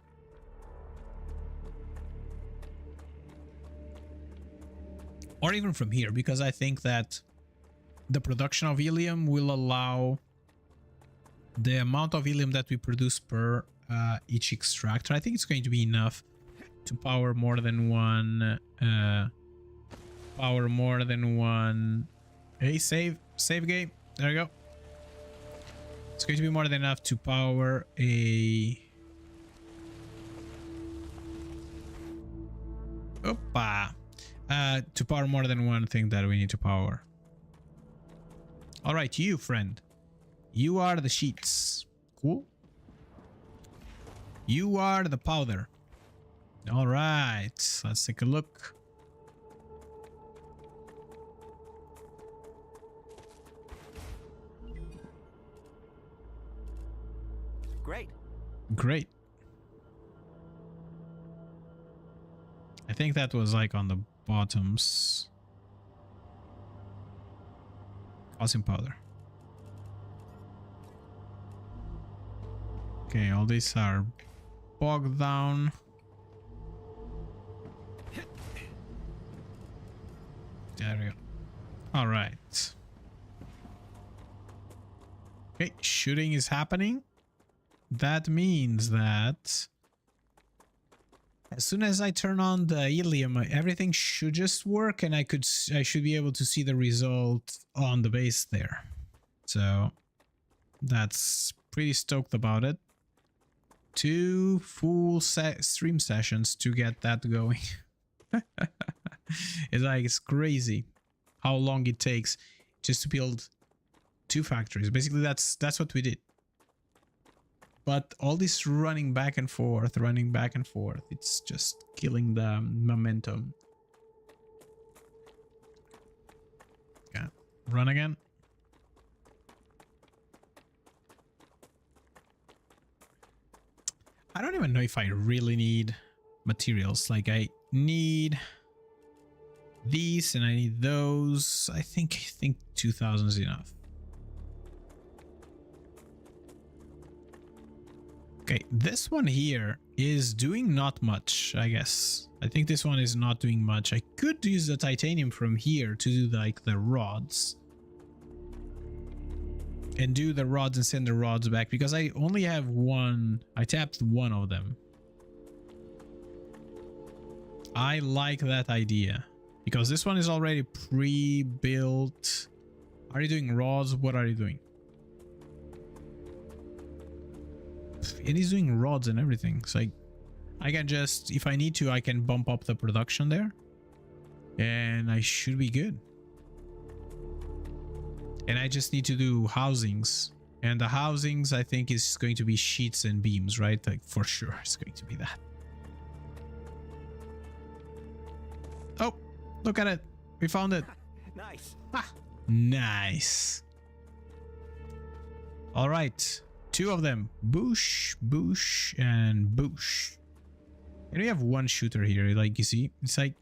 Or even from here, because I think that the production of helium will allow the amount of helium that we produce per each extractor. I think it's going to be enough to power more than one hey, save game. There we go. It's going to be more than enough to power a to power more than one thing that we need to power. All right, you friend, you are the sheets. Cool. You are the powder. All right, let's take a look. Great. Great. I think that was like on the bottoms. Calcium powder. Okay, all these are bogged down. There we go. All right. Okay, shooting is happening. That means that as soon as I turn on the helium, everything should just work, and I should be able to see the result on the base there. So that's pretty stoked about it. 2 full stream sessions to get that going. It's crazy how long it takes just to build 2 factories. Basically, that's what we did. But all this running back and forth, it's just killing the momentum. Yeah, run again. I don't even know if I really need materials. Like, I need these and I need those. I think 2000 is enough. Okay, this one here is doing not much, I guess. I think this one is not doing much. I could use the titanium from here to do like the rods. And do the rods and send the rods back, because I only have one. I tapped one of them. I like that idea because this one is already pre-built. Are you doing rods? What are you doing? It is doing rods and everything. It's like I can just, if I need to, I can bump up the production there and I should be good. And I just need to do housings, and the housings I think is going to be sheets and beams, right? Like for sure it's going to be that. Oh, look at it. We found it. Nice. Ah, nice. All right. 2 of them. Boosh, boosh, and boosh. And we have 1 shooter here. Like, you see, it's like,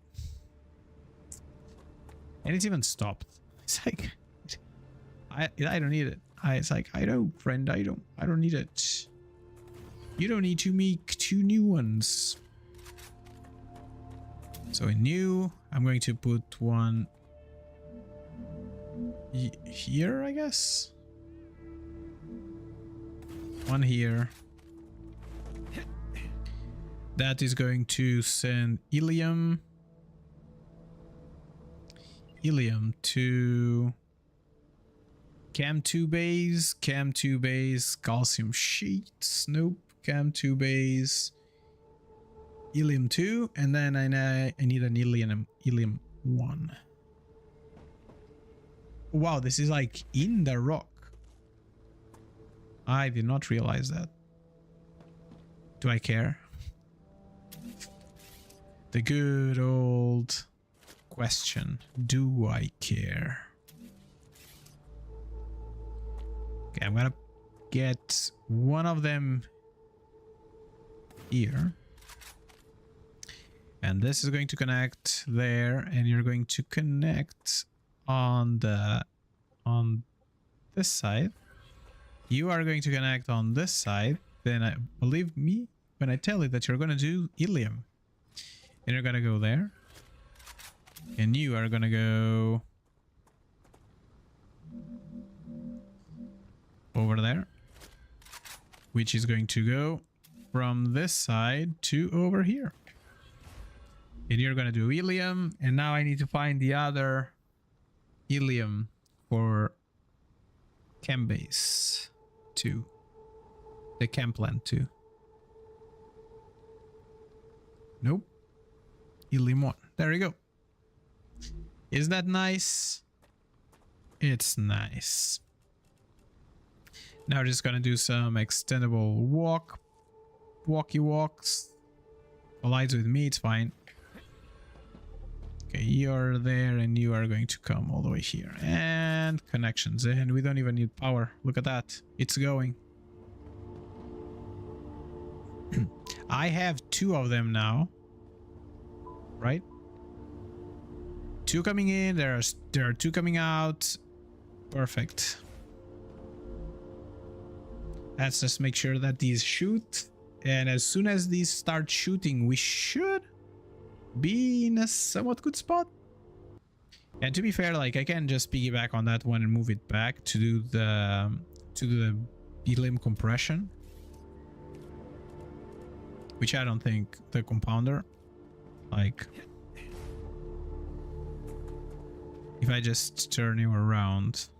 and it's even stopped. It's like, I don't need it. It's like, I don't, friend. I don't need it. You don't need to make 2 new ones. So in new, I'm going to put one here, I guess. One here. That is going to send Ilium to Cam 2 base, calcium sheets, nope, Cam 2 base, Ilium 2, and then I need an Ilium 1. Wow, this is like in the rock. I did not realize that. Do I care? The good old question. Do I care? Okay, I'm gonna get one of them here. And this is going to connect there, and you're going to connect on this side. You are going to connect on this side. Then I believe me when I tell you that you're gonna do Ilium. And you're gonna go there. And you are gonna go over there, which is going to go from this side to over here. And you're gonna do Ilium, and now I need to find the other Ilium for Chem Base 2. The Chem Plant 2. Nope. Ilium 1. There you go. Is that nice? It's nice. Now we're just gonna do some extendable walkie walks. Collides with me, it's fine. Okay, you're there and you are going to come all the way here. And connections. And we don't even need power. Look at that. It's going. I have 2 of them now. Right? 2 coming in. There are 2 coming out. Perfect. Let's just make sure that these shoot. And as soon as these start shooting, we should be in a somewhat good spot. And to be fair, like I can just piggyback on that one and move it back to do the limb compression, which I don't think the compounder, like if I just turn you around,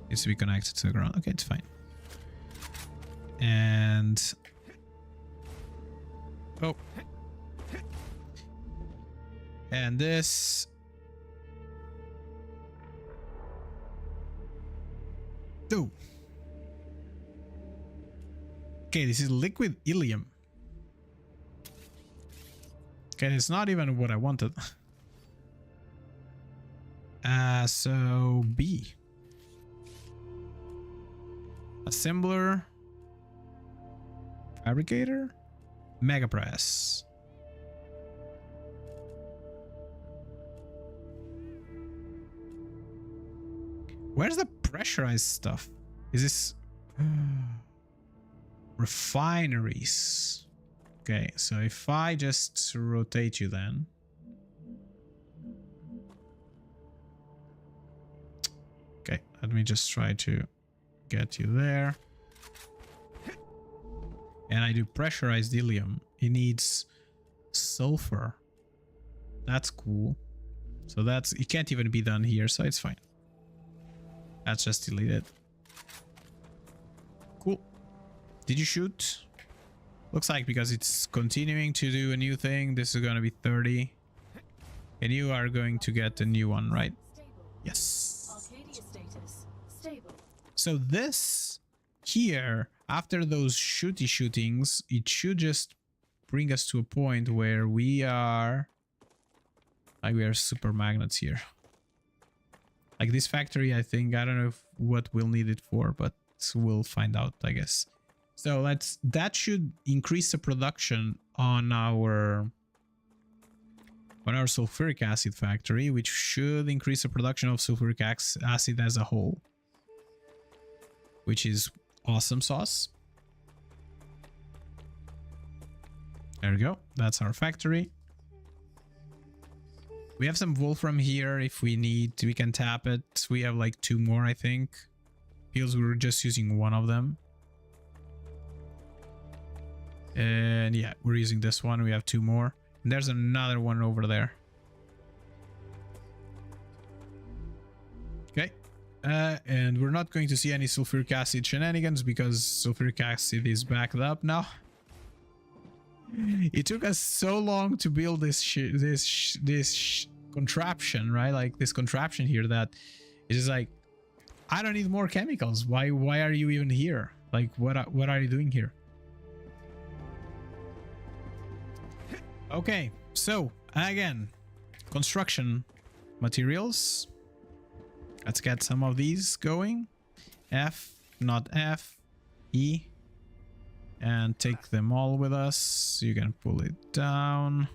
needs to be connected to the ground. Okay, it's fine. And oh. And this. Oh. Okay, this is liquid Ilium. Okay, it's not even what I wanted. So B. Assembler. Fabricator. Mega press. Where's the pressurized stuff? Is this refineries? Okay, so if I just rotate you then. Okay, let me just try to get you there. And I do pressurized helium. It needs sulfur. That's cool. So that's, it can't even be done here, so it's fine. That's just deleted. Cool. Did you shoot? Looks like because it's continuing to do a new thing, this is going to be 30. And you are going to get a new one, right? Stable. Yes. Arcadia status. Stable. So this here, after those shootings, it should just bring us to a point where we are... like we are super magnets here. Like this factory, I think, I don't know what we'll need it for, but we'll find out, I guess. So that should increase the production on our sulfuric acid factory, which should increase the production of sulfuric acid as a whole, which is awesome sauce. There we go. That's our factory. We have some wolfram here. If we need, we can tap it. We have like 2 more, I think. Feels we were just using 1 of them. And yeah, we're using this one. We have 2 more. And there's another one over there. Okay. And we're not going to see any sulfuric acid shenanigans because sulfuric acid is backed up now. It took us so long to build this contraption, right? Like this contraption here that it is like, I don't need more chemicals. Why are you even here? Like what are you doing here? Okay, so again, construction materials. Let's get some of these going. F, not F, E. And take them all with us. You can pull it down.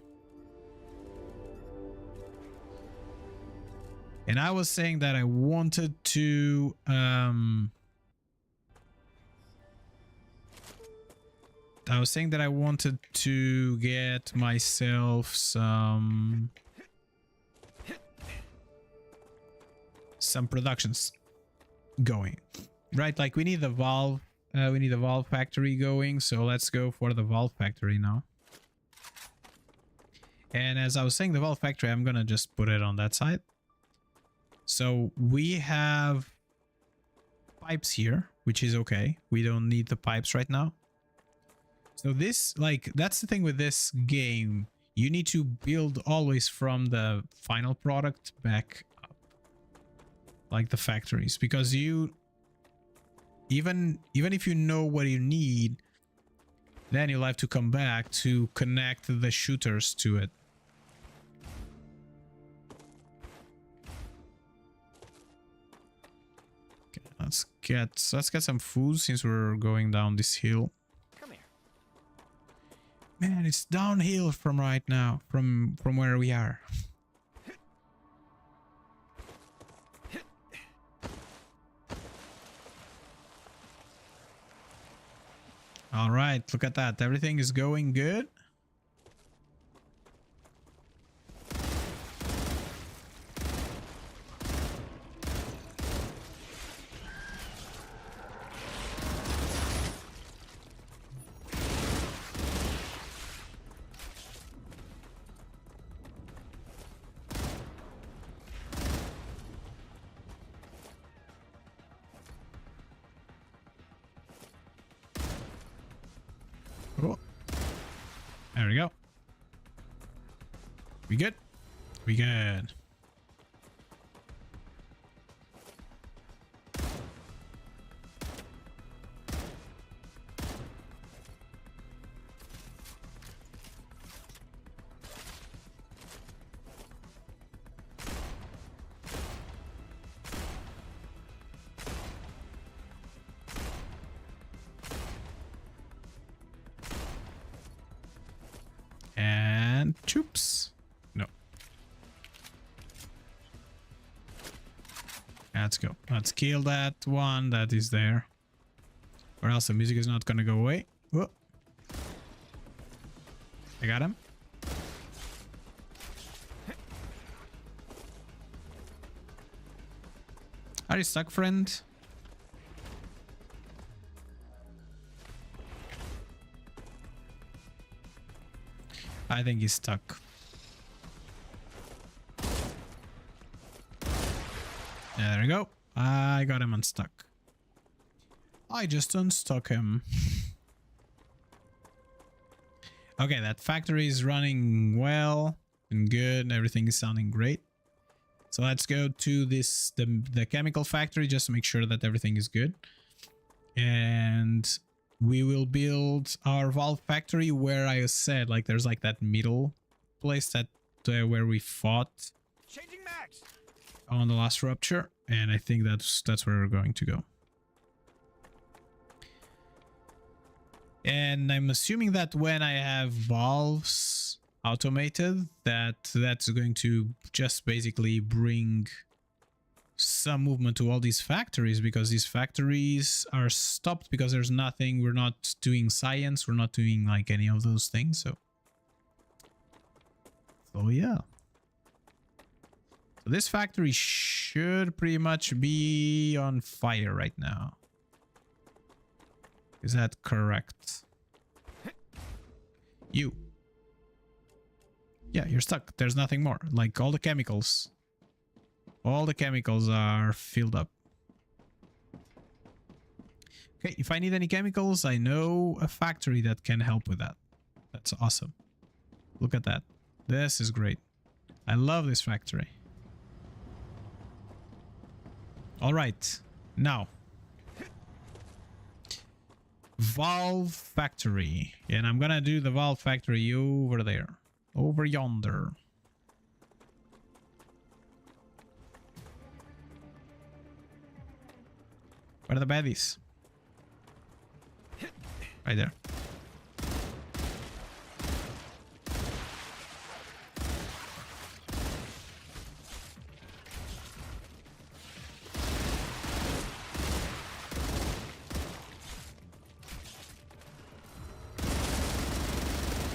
And I was saying that I wanted to get myself some productions going, right? Like we need the valve. We need a valve factory going, so let's go for the valve factory now. And as I was saying, the valve factory, I'm gonna just put it on that side. So we have pipes here, which is okay. We don't need the pipes right now. So this, like, that's the thing with this game. You need to build always from the final product back up, like the factories, because you... Even if you know what you need, then you'll have to come back to connect the shooters to it. Okay, let's get some food since we're going down this hill. Come here. Man, it's downhill from right now, from where we are. All right, look at that. Everything is going good. Oh. There we go. We good? We good. And troops. No. Let's go. Let's kill that one that is there. Or else the music is not gonna go away. Whoa. I got him. Are you stuck, friend? I think he's stuck. There we go. I got him unstuck. I just unstuck him. Okay, that factory is running well and good. Everything is sounding great. So let's go to this the chemical factory just to make sure that everything is good. And we will build our valve factory where I said, like, there's like that middle place that where we fought Changing mags. on the last rupture, and I think that's where we're going to go. And I'm assuming that when I have valves automated, that's going to just basically bring some movement to all these factories, because these factories are stopped because there's nothing. We're not doing science, we're not doing like any of those things. So yeah. So this factory should pretty much be on fire right now. Is that correct? You. Yeah, you're stuck. There's nothing more. Like all the chemicals. All the chemicals are filled up. Okay, if I need any chemicals, I know a factory that can help with that. That's awesome. Look at that. This is great. I love this factory. All right, now. Valve factory. And I'm gonna do the valve factory over there. Over yonder. Where are the baddies? Right there.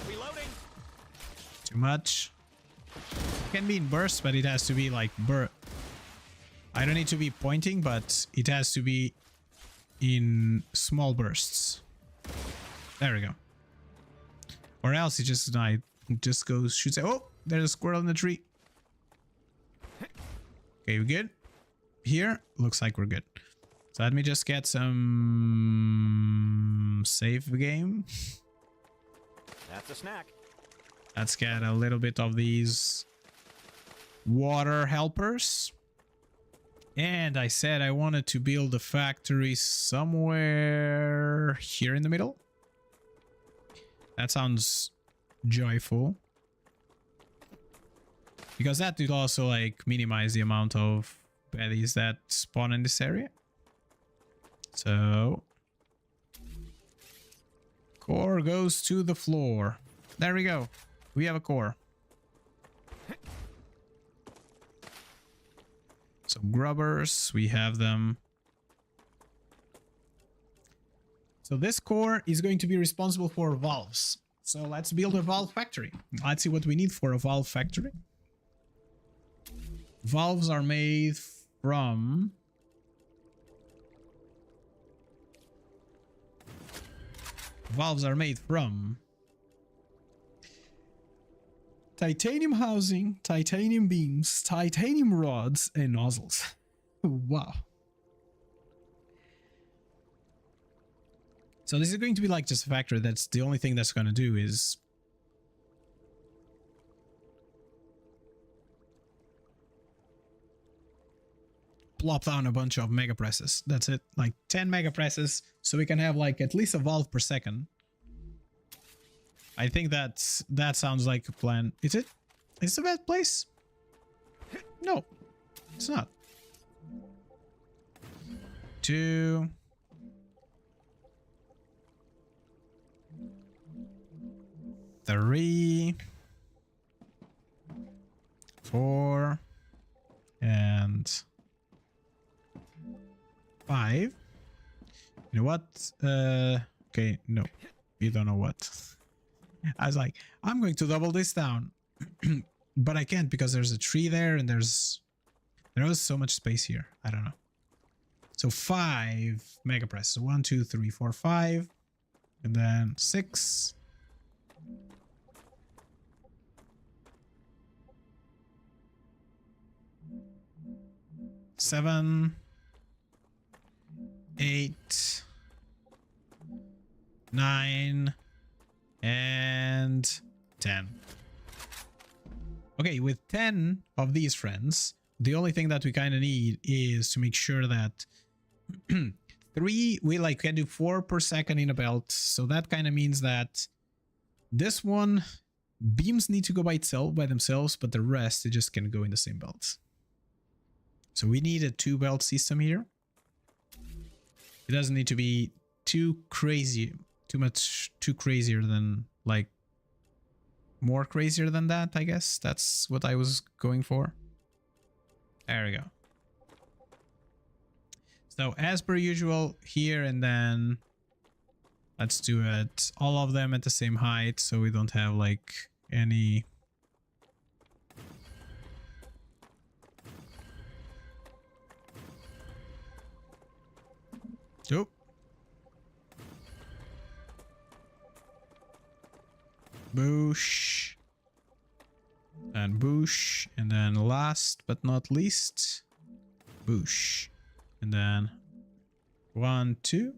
Reloading. Too much. It can be in bursts, but it has to be like I don't need to be pointing, but it has to be in small bursts. There we go. Or else it just goes shoots. Oh, there's a squirrel in the tree. Okay, we good? Here looks like we're good. So let me just get some save game. That's a snack. Let's get a little bit of these water helpers. And I said I wanted to build a factory somewhere here in the middle. That sounds joyful. Because that would also like minimize the amount of baddies that spawn in this area. So core goes to the floor. There we go. We have a core. So grubbers, we have them. So this core is going to be responsible for valves. So let's build a valve factory. Let's see what we need for a valve factory. Valves are made from titanium housing, titanium beams, titanium rods, and nozzles. Wow. So this is going to be like just a factory. That's the only thing that's going to do is plop down a bunch of mega presses. That's it. Like 10 mega presses. So we can have like at least a valve per second. I think that sounds like a plan. Is it? Is it a bad place? No, it's not. 2. 3. 4. And 5. You know what? Okay, no. You don't know what. I was like, I'm going to double this down. But I can't because there's a tree there and there is so much space here. I don't know. So 5 mega presses. 1, 2, 3, 4, 5. And then 6. 7. 8. 9. And 10. Okay, with 10 of these friends, the only thing that we kind of need is to make sure that 3, we like can do 4 per second in a belt. So that kind of means that this one, beams need to go by themselves, but the rest, they just can go in the same belt. So we need a 2 belt system here. It doesn't need to be too crazier than like more crazier than that, I guess. That's what I was going for. There we go. So as per usual here, and then let's do it all of them at the same height so we don't have like any Oh. Boosh. And boosh. And then last but not least, boosh. And then 1, 2.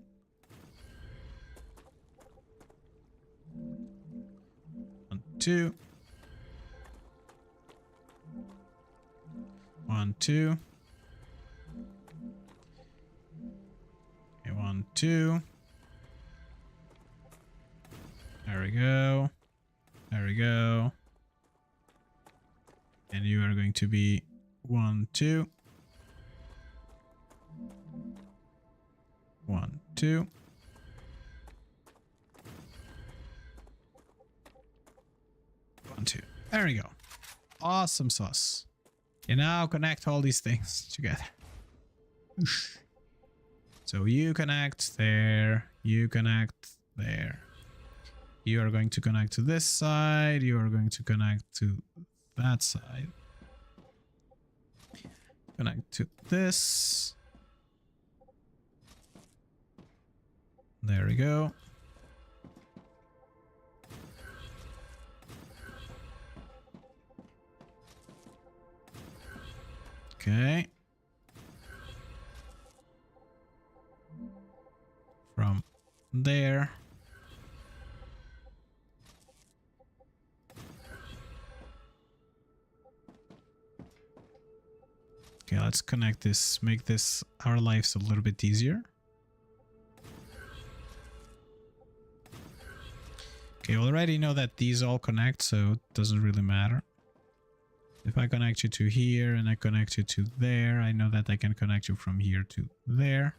1, 2. 1, 2. Okay, 1, 2. There we go. There we go. And you are going to be 1, 2. 1, 2. 1, 2. There we go. Awesome sauce. You now connect all these things together. Oosh. So you connect there. You connect there. You are going to connect to this side. You are going to connect to that side. Connect to this. There we go. Okay. From there. Okay, let's connect this, make this our lives a little bit easier. Okay, already know that these all connect, so it doesn't really matter. If I connect you to here and I connect you to there, I know that I can connect you from here to there.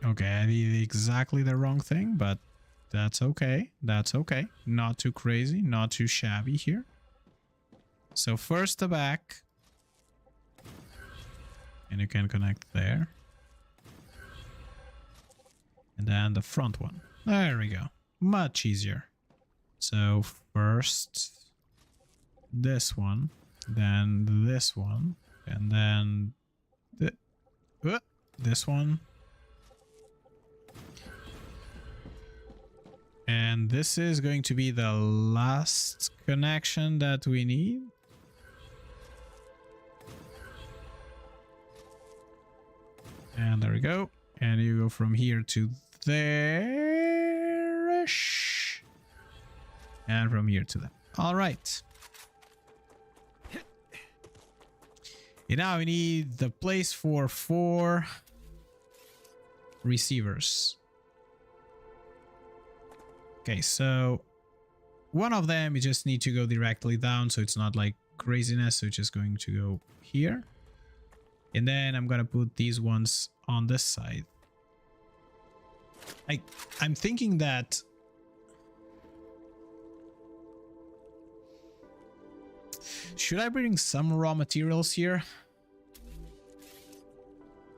Okay, I did exactly the wrong thing, but that's okay. That's okay. Not too crazy, not too shabby here. So first the back. And you can connect there. And then the front one. There we go. Much easier. So first this then this one, and then this one. And this is going to be the last connection that we need. And there we go. And you go from here to there-ish. And from here to there. All right. And now we need the place for 4 receivers. Okay, so one of them you just need to go directly down, so it's not like craziness. So it's just going to go here. And then I'm gonna put these ones on this side. I'm thinking that should I bring some raw materials here?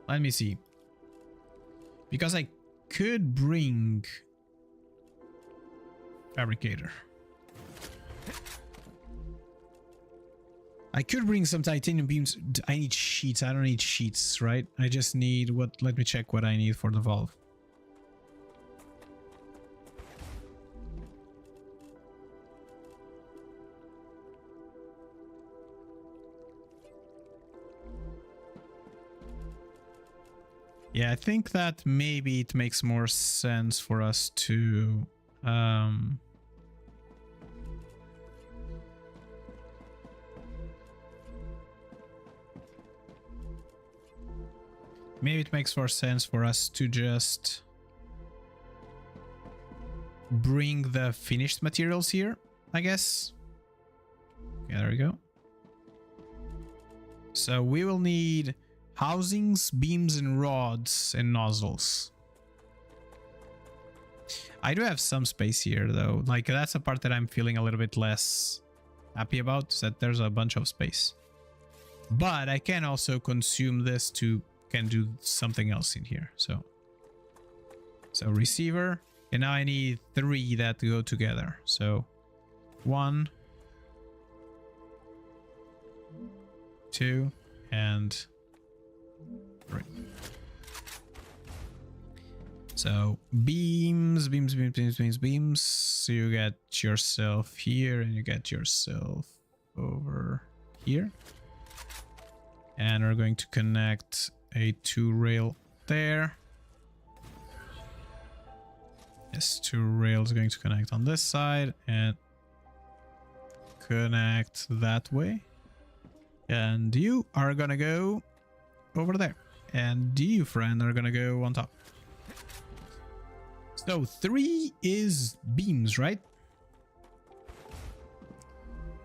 Let me see. Because I could bring fabricator. I could bring some titanium beams. I need sheets. I don't need sheets, right? I just need what? Let me check what I need for the valve. Yeah, I think that maybe it makes more sense for us to maybe it makes more sense for us to just bring the finished materials here, I guess. Okay, there we go. So we will need housings, beams, and rods, and nozzles. I do have some space here, though. Like, that's a part that I'm feeling a little bit less happy about, is that there's a bunch of space. But I can also consume this to can do something else in here. So receiver, and now I need 3 that go together. So 1, 2, and 3. So beams, beams, beams, beams, beams, beams. So you get yourself here and you get yourself over here. And we're going to connect a 2 rail there. This 2 rail is going to connect on this side and connect that way. And you are gonna go over there. And you, friend, are gonna go on top. So 3 is beams, right?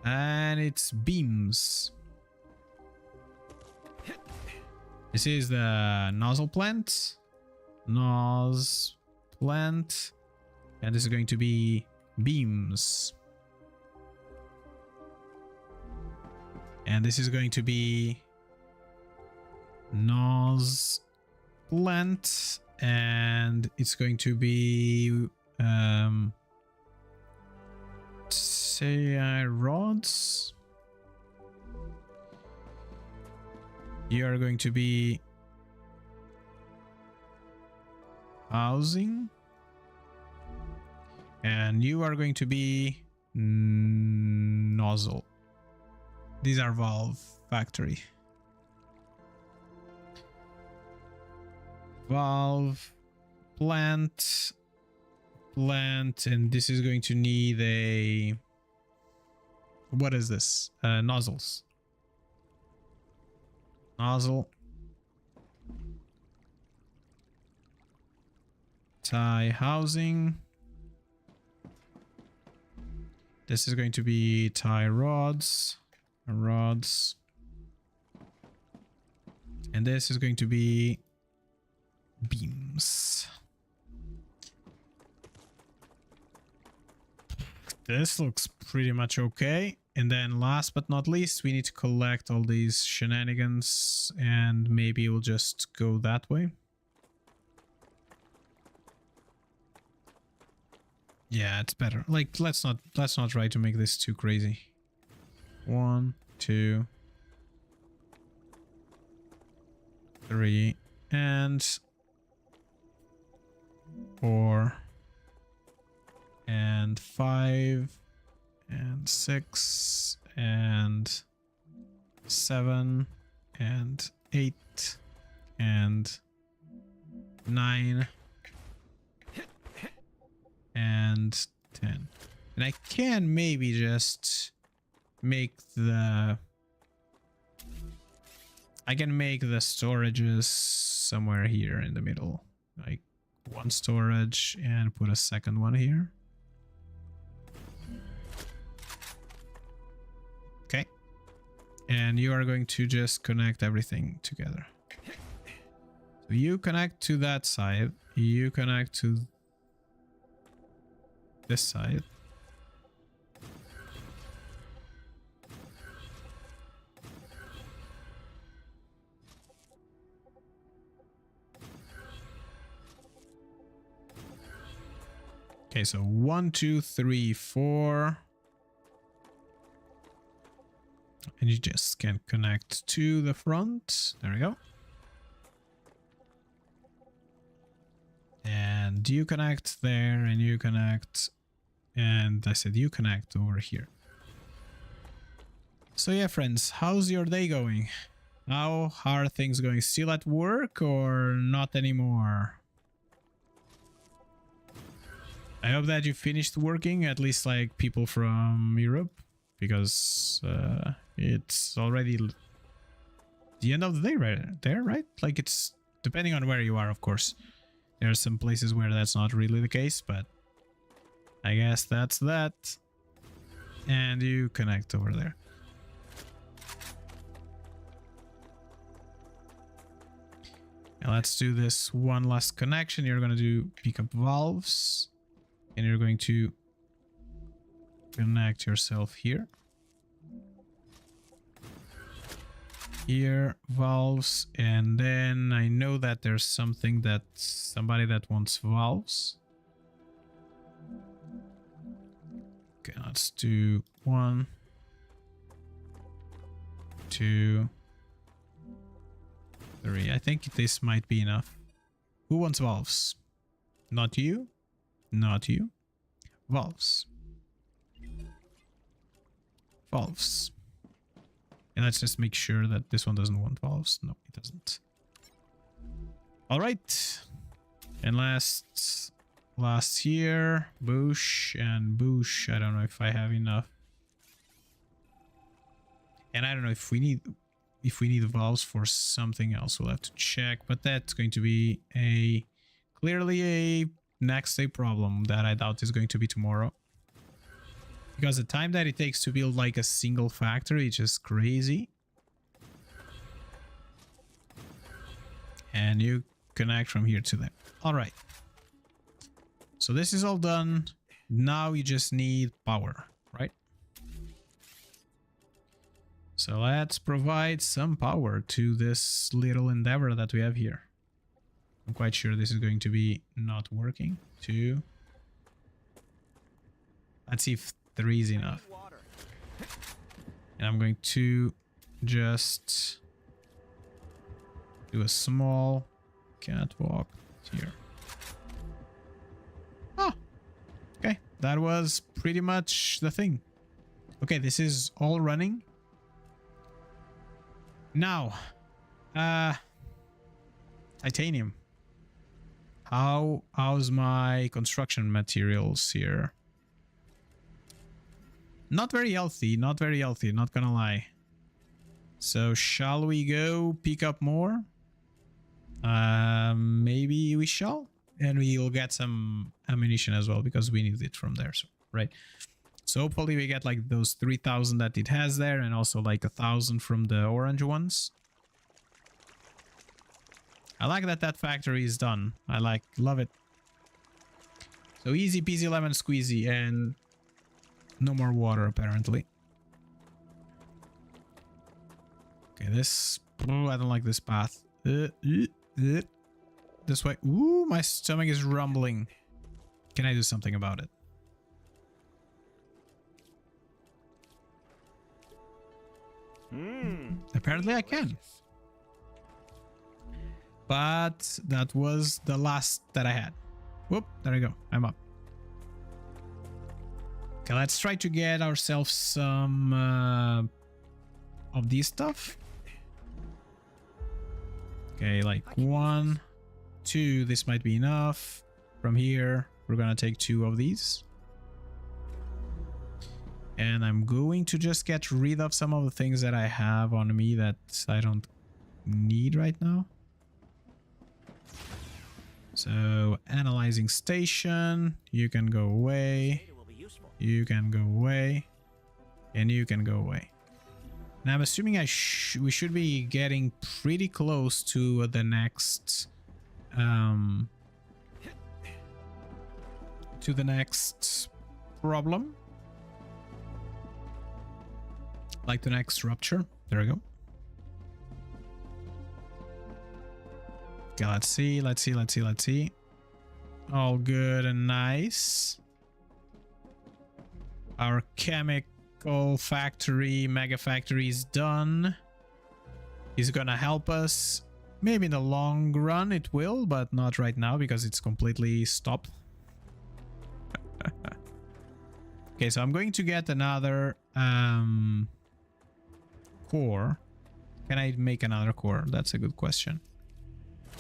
And it's beams. This is the nozzle plant. Nozzle plant. And this is going to be beams. And this is going to be nozzle plant. And it's going to be say rods. You are going to be housing, and you are going to be nozzle. These are valve factory. Valve, plant, and this is going to need a, what is this? Nozzles. Nozzle. Tie housing. This is going to be tie rods. Rods. And this is going to be beams. This looks pretty much okay. And then last but not least, we need to collect all these shenanigans, and maybe we'll just go that way. Yeah, it's better. Like, let's not try to make this too crazy. 1, 2, 3, and 4, and 5, and 6, and 7, and 8, and 9, and 10. And I can maybe just make the... I can make the storages somewhere here in the middle. Like one storage and put a second one here. Okay. And you are going to just connect everything together. So you connect to that side. You connect to this side. Okay, so 1, 2, 3, 4. And you just can connect to the front. There we go. And you connect there, and you connect. And I said you connect over here. So yeah, friends, how's your day going? How are things going? Still at work or not anymore? I hope that you finished working, at least like people from Europe, because it's already the end of the day right there, right? Like, it's depending on where you are, of course. There are some places where that's not really the case, but I guess that's that. And you connect over there. Now let's do this one last connection. You're going to do pick up valves. And you're going to connect yourself here. Here, valves, and then I know that there's somebody that wants valves. Okay, let's do 1, 2, 3. I think this might be enough. Who wants valves? Not you. Not you. Valves. Valves. And let's just make sure that this one doesn't want valves. No, it doesn't. All right. And last year, bush and bush. I don't know if I have enough. And I don't know if we need valves for something else. We'll have to check, but that's going to be clearly a next day problem that I doubt is going to be tomorrow. Because the time that it takes to build like a single factory is just crazy. And you connect from here to there. All right. So this is all done. Now you just need power, right? So let's provide some power to this little endeavor that we have here. I'm quite sure this is going to be not working. 2. Let's see if 3 is enough. And I'm going to just do a small catwalk here. Oh, okay. That was pretty much the thing. Okay, this is all running. Now, titanium. How's my construction materials here? Not very healthy, not gonna lie. So shall we go pick up more? Maybe we shall. And we'll get some ammunition as well because we need it from there, so, right? So hopefully we get like those 3,000 that it has there and also like 1,000 from the orange ones. I like that factory is done. Love it. So easy peasy lemon squeezy and no more water apparently. Okay, this, I don't like this path. This way. Ooh, my stomach is rumbling. Can I do something about it? Apparently I can. But that was the last that I had. Whoop, there we go. I'm up. Okay, let's try to get ourselves some of this stuff. Okay, like 1, 2, this might be enough. From here, we're gonna take 2 of these. And I'm going to just get rid of some of the things that I have on me that I don't need right now. So, analyzing station, you can go away. You can go away. And you can go away. Now I'm assuming we should be getting pretty close to the next problem. Like the next rupture. There we go. Okay, let's see. All good and nice. Our chemical factory, mega factory is done. He's gonna help us. Maybe in the long run it will, but not right now because it's completely stopped. Okay, so I'm going to get another core. Can I make another core? That's a good question.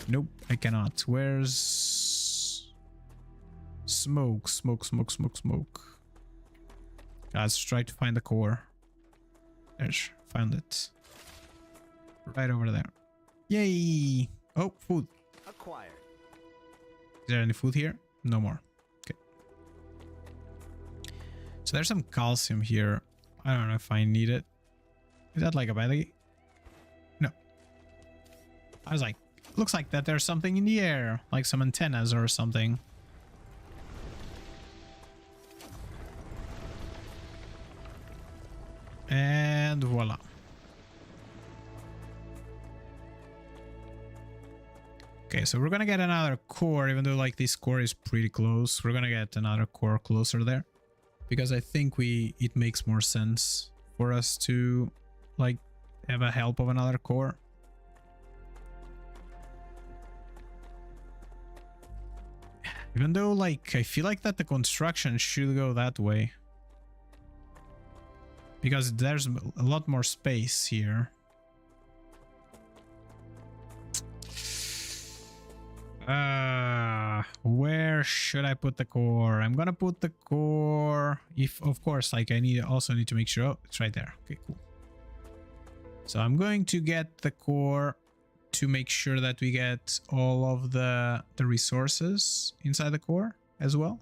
Nope, I cannot. Where's smoke? Smoke. Let's try to find the core. There's, found it. Right over there. Yay! Oh, food. Acquired. Is there any food here? No more. Okay. So there's some calcium here. I don't know if I need it. Is that like a belly? No. I was like, looks like that there's something in the air, like some antennas or something. And voila. Okay, so we're gonna get another core, even though like this core is pretty close. We're gonna get another core closer there. Because I think it makes more sense for us to like have a help of another core. Even though, like, I feel like that the construction should go that way. Because there's a lot more space here. Where should I put the core? I'm gonna put the core. If, of course, like, I also need to make sure. Oh, it's right there. Okay, cool. So I'm going to get the core to make sure that we get all of the resources inside the core as well.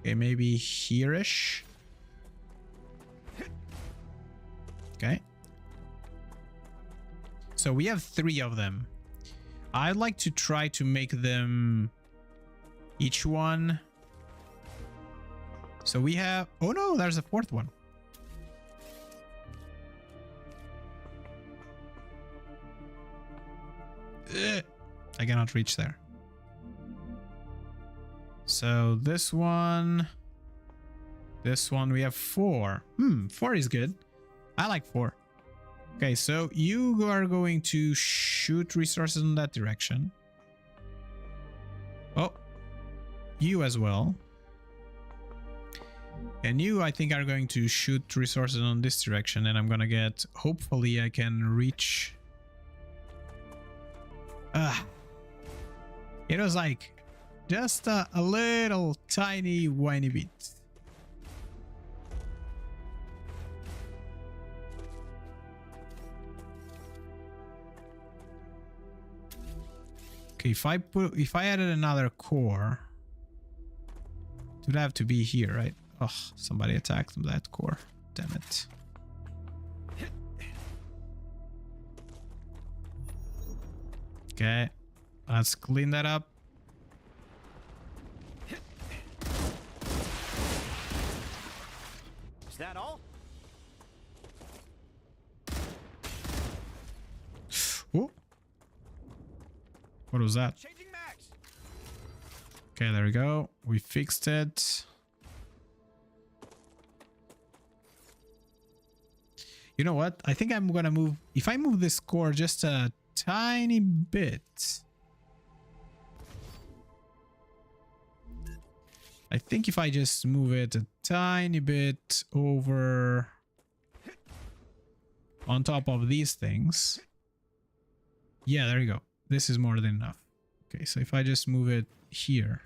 Okay, maybe here-ish. Okay. So we have 3 of them. I'd like to try to make them each one. So we have... Oh no, there's a 4th one. Ugh, I cannot reach there. So this one we have 4. 4 is good. I like 4. Okay, so you are going to shoot resources in that direction. Oh, you as well. And you, I think, are going to shoot resources on this direction, and I'm gonna get... Hopefully I can reach... It was like just a little tiny whiny bit. Okay, if I added another core, it would have to be here, right? Oh, somebody attacked that core. Damn it. Okay, let's clean that up. Is that all? Whoa. What was that? Changing mags. Okay, there we go. We fixed it. You know what? I think I'm gonna move... If I move this core just a tiny bit... I think if I just move it a tiny bit over... on top of these things... Yeah, there you go. This is more than enough. Okay, so if I just move it here...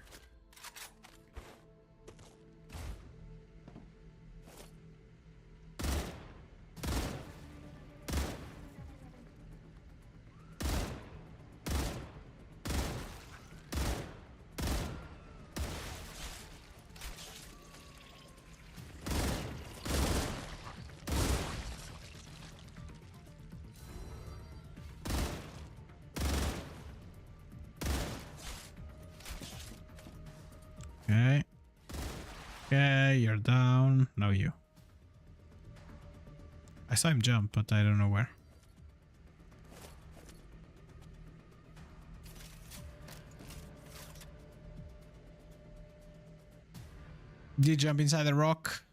Okay. Okay, you're down. No, you. I saw him jump, but I don't know where. Did he jump inside the rock?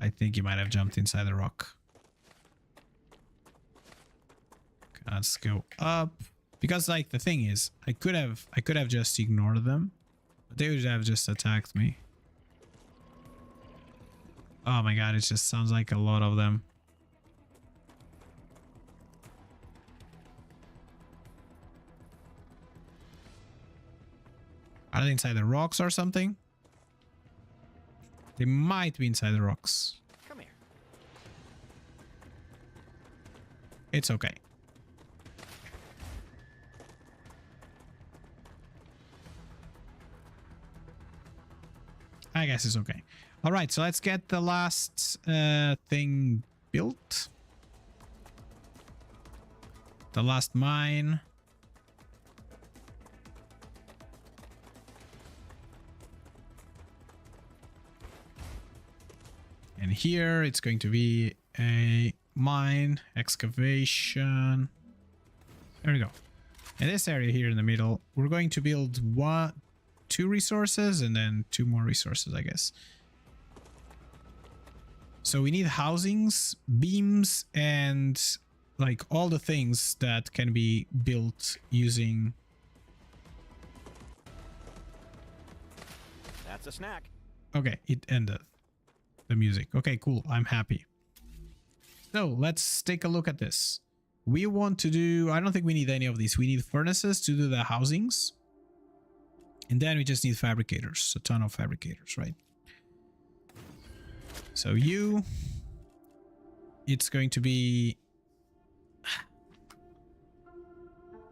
I think he might have jumped inside the rock. Okay, let's go up. Because, like, the thing is, I could have just ignored them. They would have just attacked me. Oh my god, it just sounds like a lot of them. Are they inside the rocks or something? They might be inside the rocks. Come here. It's okay. I guess it's okay. All right, so let's get the last thing built. The last mine. And here it's going to be a mine excavation. There we go. In this area here in the middle, we're going to build 2 resources and then 2 more resources, I guess. So we need housings, beams, and like all the things that can be built using That's a snack. Okay, it ended the music. Okay, cool. I'm happy. So let's take a look at this. We want to do, I don't think we need any of these. We need furnaces to do the housings. And then we just need fabricators, a ton of fabricators, right? So it's going to be,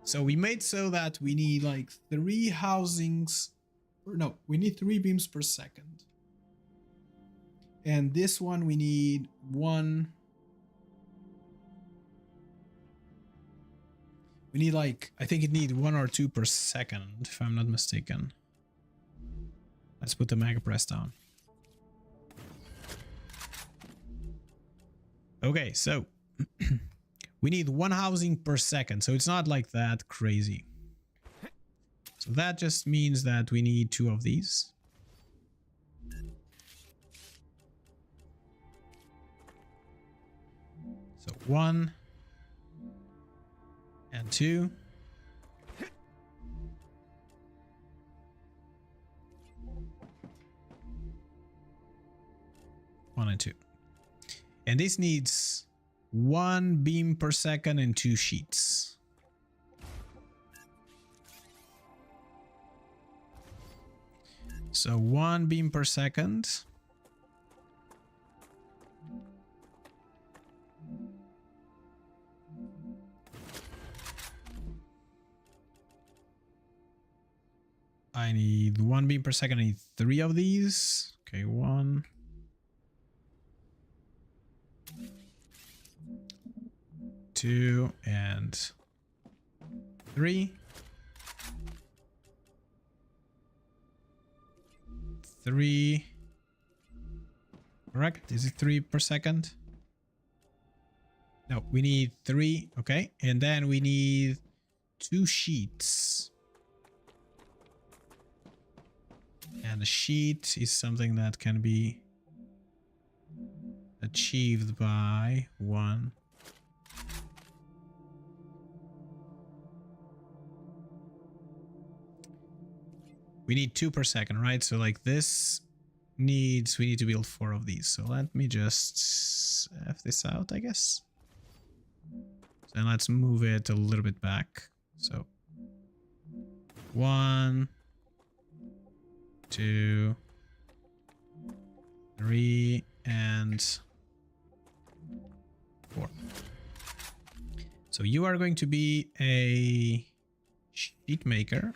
so we made so that we need like 3 housings, or no, we need 3 beams per second. And this one we need 1. We need like, I think it needs 1 or 2 per second, if I'm not mistaken. Let's put the mega press down. Okay, so we need 1 housing per second, so it's not like that crazy. So that just means that we need 2 of these. So 1 and 2. One and 2. And this needs 1 beam per second and 2 sheets. So 1 beam per second. I need 1 beam per second. I need 3 of these. Okay, 1. 2 and 3. 3. Correct? Is it 3 per second? No, we need 3. Okay, and then we need 2 sheets. And a sheet is something that can be achieved by 1. We need 2 per second, right? So like this needs, we need to build 4 of these. So let me just F this out, I guess. And let's move it a little bit back. So 1, 2, 3, and 4. So you are going to be a sheet maker.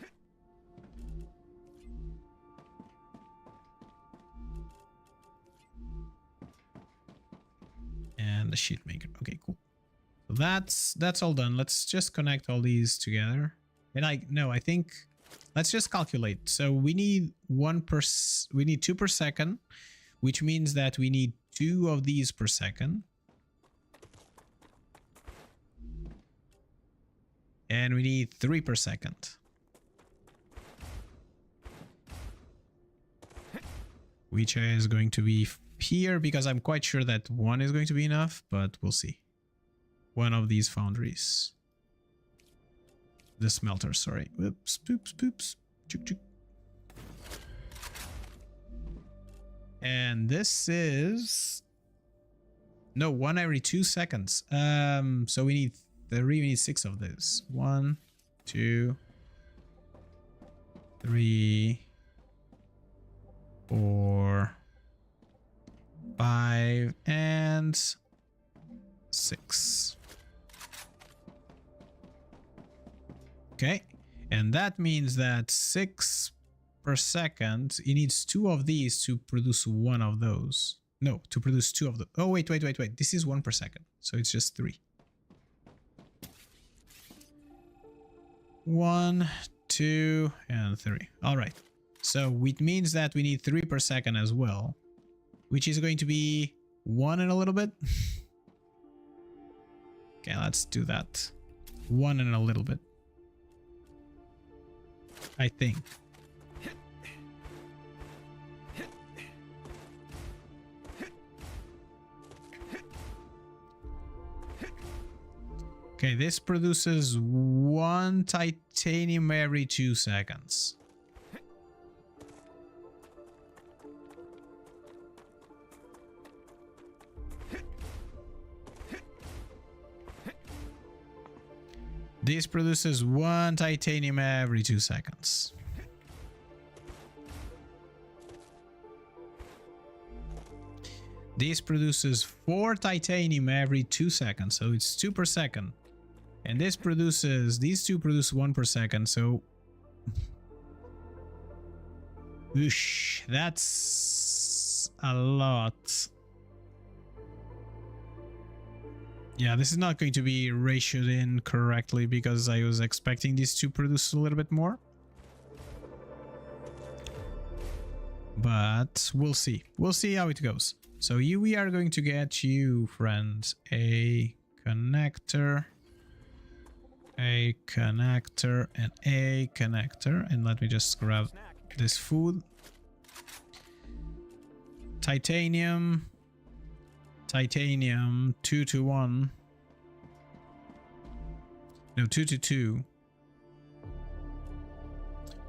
And the sheet maker. Okay, cool. So that's all done. Let's just connect all these together. And I think let's just calculate. So we need 2 per second, which means that we need 2 of these per second. And we need 3 per second. Which is going to be here, because I'm quite sure that 1 is going to be enough, but we'll see. 1 of these foundries. The smelter, sorry. Whoops, poops, poops. Chook, chook. And this is... No, 1 every 2 seconds. So we need 3, we need 6 of this. 1, 2, 3, 4, 5, and 6. Okay, and that means that 6 per second, it needs 2 of these to produce 1 of those. No, to produce 2 of the... Oh, wait. This is 1 per second, so it's just 3. 1, 2, and 3. All right. So it means that we need 3 per second as well, which is going to be 1 in a little bit. Okay, let's do that. 1 in a little bit. I think. Okay, this produces 1 titanium every 2 seconds. This produces 1 titanium every 2 seconds. This produces 4 titanium every 2 seconds, so it's 2 per second. And this produces, these two produce 1 per second, so... Whoosh, that's a lot. Yeah, this is not going to be ratioed in correctly because I was expecting these to produce a little bit more. But we'll see. We'll see how it goes. So we are going to get you, friends, a connector, and a connector. And let me just grab this food. Titanium 2 to 1. No, 2 to 2.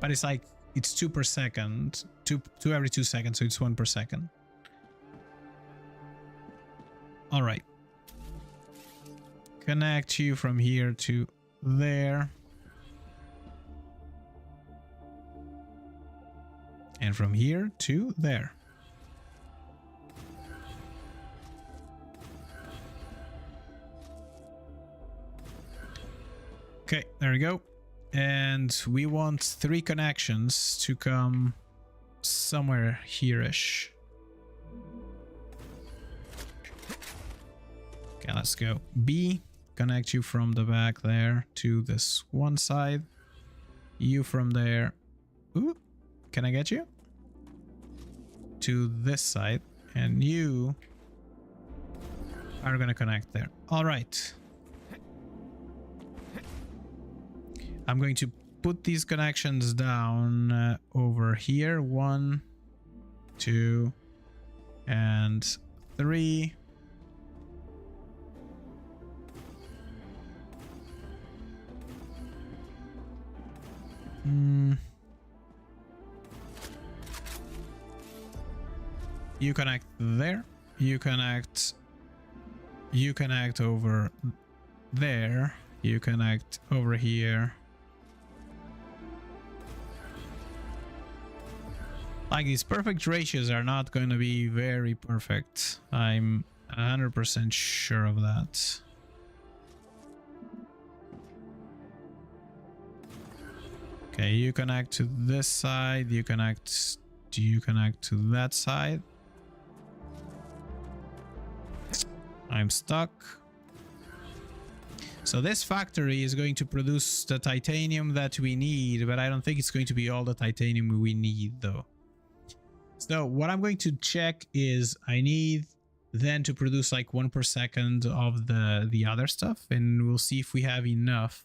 But it's like, it's 2 per second. 2 every 2 seconds, so it's 1 per second. All right. Connect you from here to there. And from here to there. Okay, there we go. And we want 3 connections to come somewhere here-ish. Okay, let's go. B, connect you from the back there to this one side. You from there. Ooh, can I get you? To this side. And you are gonna connect there. All right. I'm going to put these connections down over here. 1, 2, and 3. You connect there. You connect over there. You connect over here. Like, these perfect ratios are not going to be very perfect. I'm 100% sure of that. Okay, you connect to this side, you connect to that side. I'm stuck. So this factory is going to produce the titanium that we need, but I don't think it's going to be all the titanium we need though. So what I'm going to check is I need then to produce like 1 per second of the other stuff, and we'll see if we have enough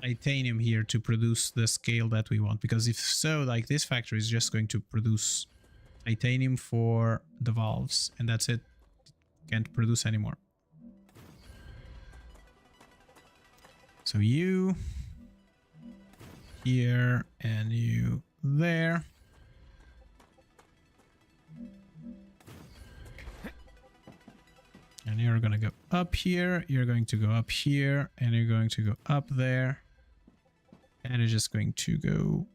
titanium here to produce the scale that we want, because if so, like, this factory is just going to produce titanium for the valves and that's it. Can't produce anymore. So you here and you there. And you're going to go up here, you're going to go up here, and you're going to go up there. And you're just going to go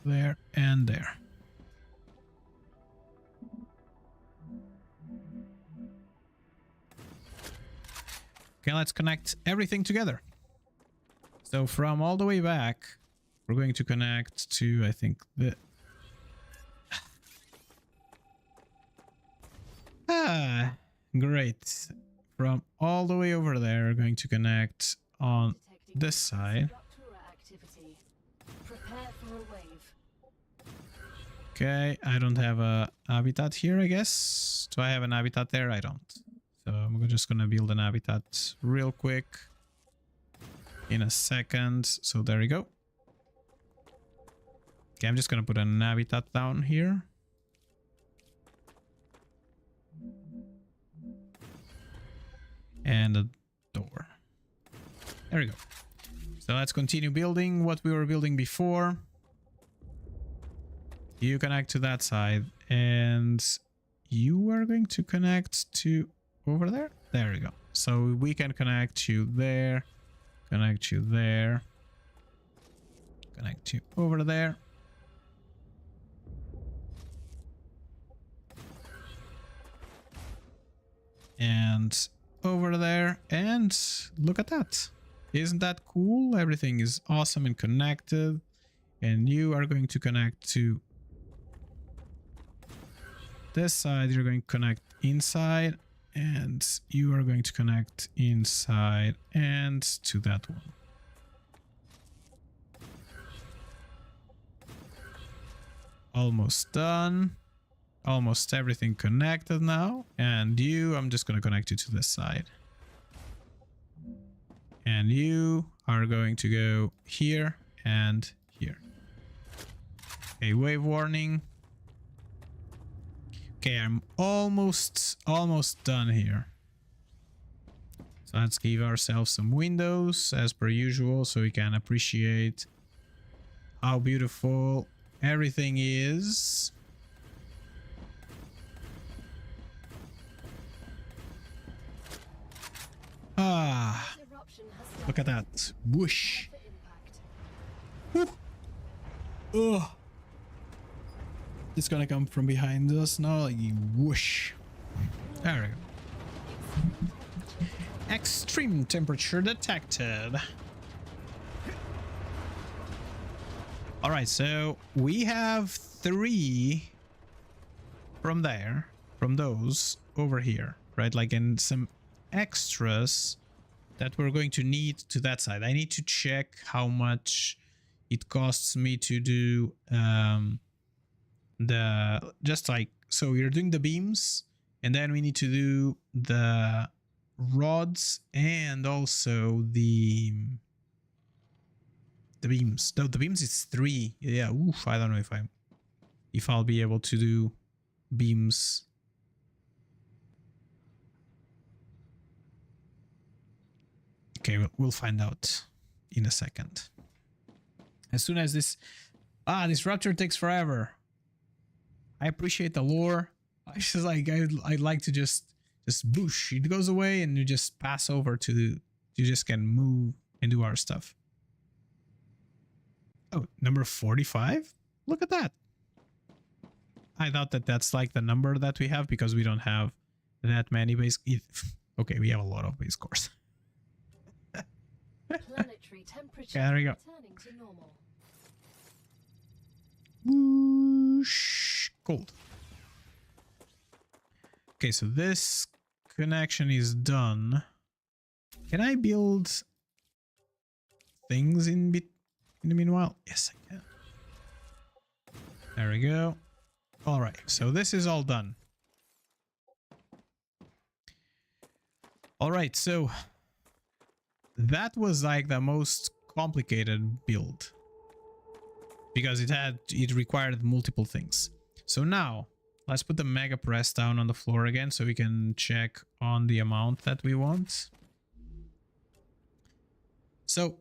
there and there. Okay, let's connect everything together. So from all the way back, we're going to connect to, I think, the... Great. From all the way over there, we're going to connect on this side. Okay, I don't have a habitat here, I guess. Do I have an habitat there? I don't. So I'm just gonna build an habitat real quick in a second. So there we go. Okay, I'm just gonna put an habitat down here. And a door. There we go. So let's continue building what we were building before. You connect to that side, and you are going to connect to over there. There we go. So we can connect you there, connect you there, connect you over there. And over there, and look at that. Isn't that cool? Everything is awesome and connected. And you are going to connect to this side. You're going to connect inside, and you are going to connect inside and to that one. Almost done. Almost everything connected now. And you, I'm just going to connect you to this side. And you are going to go here and here. Okay, wave warning. Okay, I'm almost done here. So let's give ourselves some windows as per usual so we can appreciate how beautiful everything is. Ah, look at that. Whoosh. Whoop. Ugh. It's gonna come from behind us now, like whoosh. There we go. Extreme temperature detected. Alright, so we have 3 from there, from those over here, right? Like in some extras that we're going to need to that side. I need to check how much it costs me to do just like so we're doing the beams, and then we need to do the rods and also the beams. No, the beams is 3. Yeah, oof, I don't know if I'll be able to do beams. Okay, we'll find out in a second. As soon as this RUPTURE takes forever. I appreciate the lore. I just like I'd like to just boosh. It goes away and you just pass over to you just can move and do our stuff. Oh, number 45? Look at that. I thought that that's like the number that we have because we don't have that many base. Okay, we have a lot of base cores. Planetary temperature there we go. returning to normal. Whoosh. Cold. Okay, so this connection is done. Can I build things in the meanwhile? Yes, I can. There we go. All right, so this is all done. All right, so that was like the most complicated build because it required multiple things. So now let's put the mega press down on the floor again so we can check on the amount that we want. So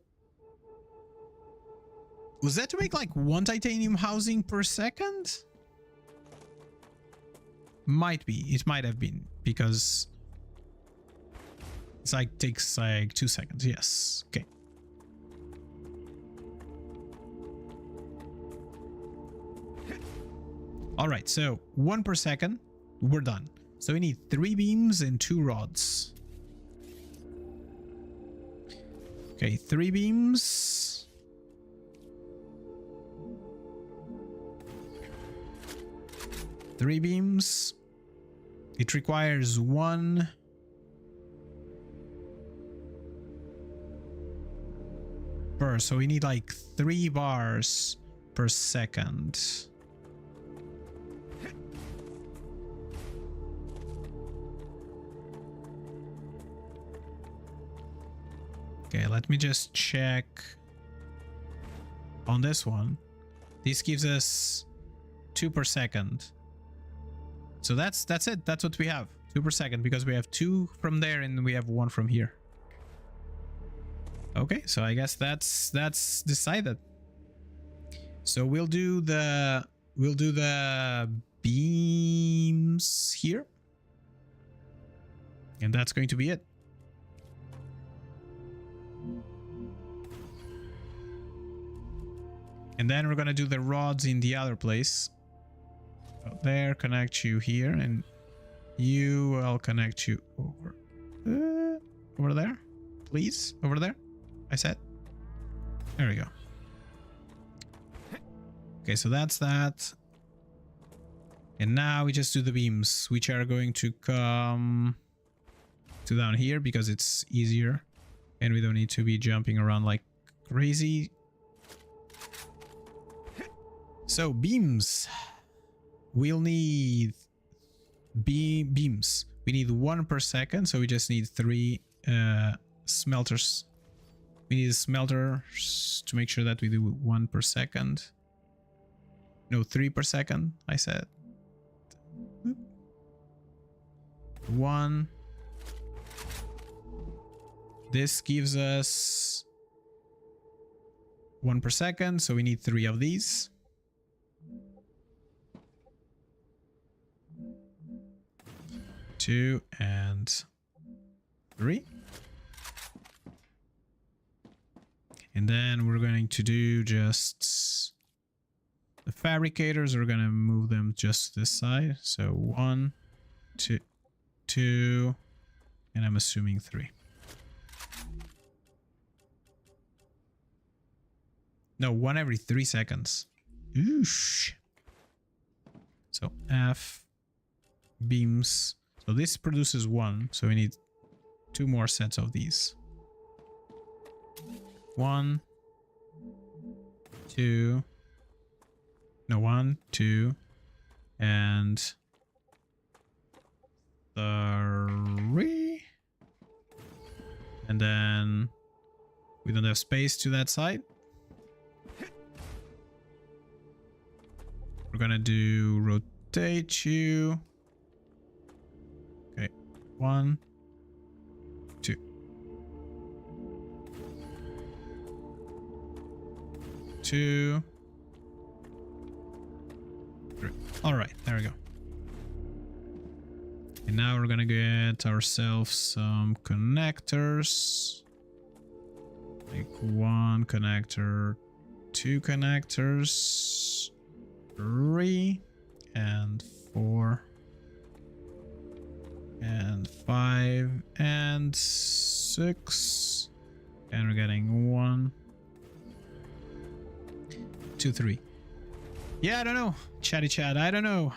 was that to make like 1 titanium housing per second? Might be. It might have been because it's like takes like 2 seconds. Yes. Okay. All right. So 1 per second. We're done. So we need 3 beams and 2 rods. Okay. 3 beams. Three beams. It requires 1 per, so we need like 3 bars per second. Okay, let me just check on this one. This gives us 2 per second. So that's it. That's what we have. 2 per second because we have 2 from there and we have 1 from here. Okay, so I guess that's decided. So we'll do the beams here. And that's going to be it. And then we're gonna do the rods in the other place. So there, connect you here, and you, I'll connect you over there, please, over there. I said. There we go. Okay, so that's that. And now we just do the beams, which are going to come to down here because it's easier, and we don't need to be jumping around like crazy. So beams, we'll need beams. We need 1 per second, so we just need 3 smelters. We need smelters to make sure that we do 1 per second. No, 3 per second, I said. 1. This gives us 1 per second, so we need 3 of these. 2 and 3. And then we're going to do just the fabricators. We're going to move them just this side. So 1, 2, and I'm assuming 3. No, 1 every 3 seconds. Oosh. So F beams. So this produces 1, so we need 2 more sets of these. 1, 2, no, 1, 2, and 3. And then we don't have space to that side. We're gonna do rotate you. Okay, 1, 2. 2, 3. All right, there we go. And now we're gonna get ourselves some connectors. Like 1 connector, 2 connectors, 3 and 4 and 5 and 6, and we're getting 1, 2, 3. Yeah, I don't know, chatty chat, I don't know.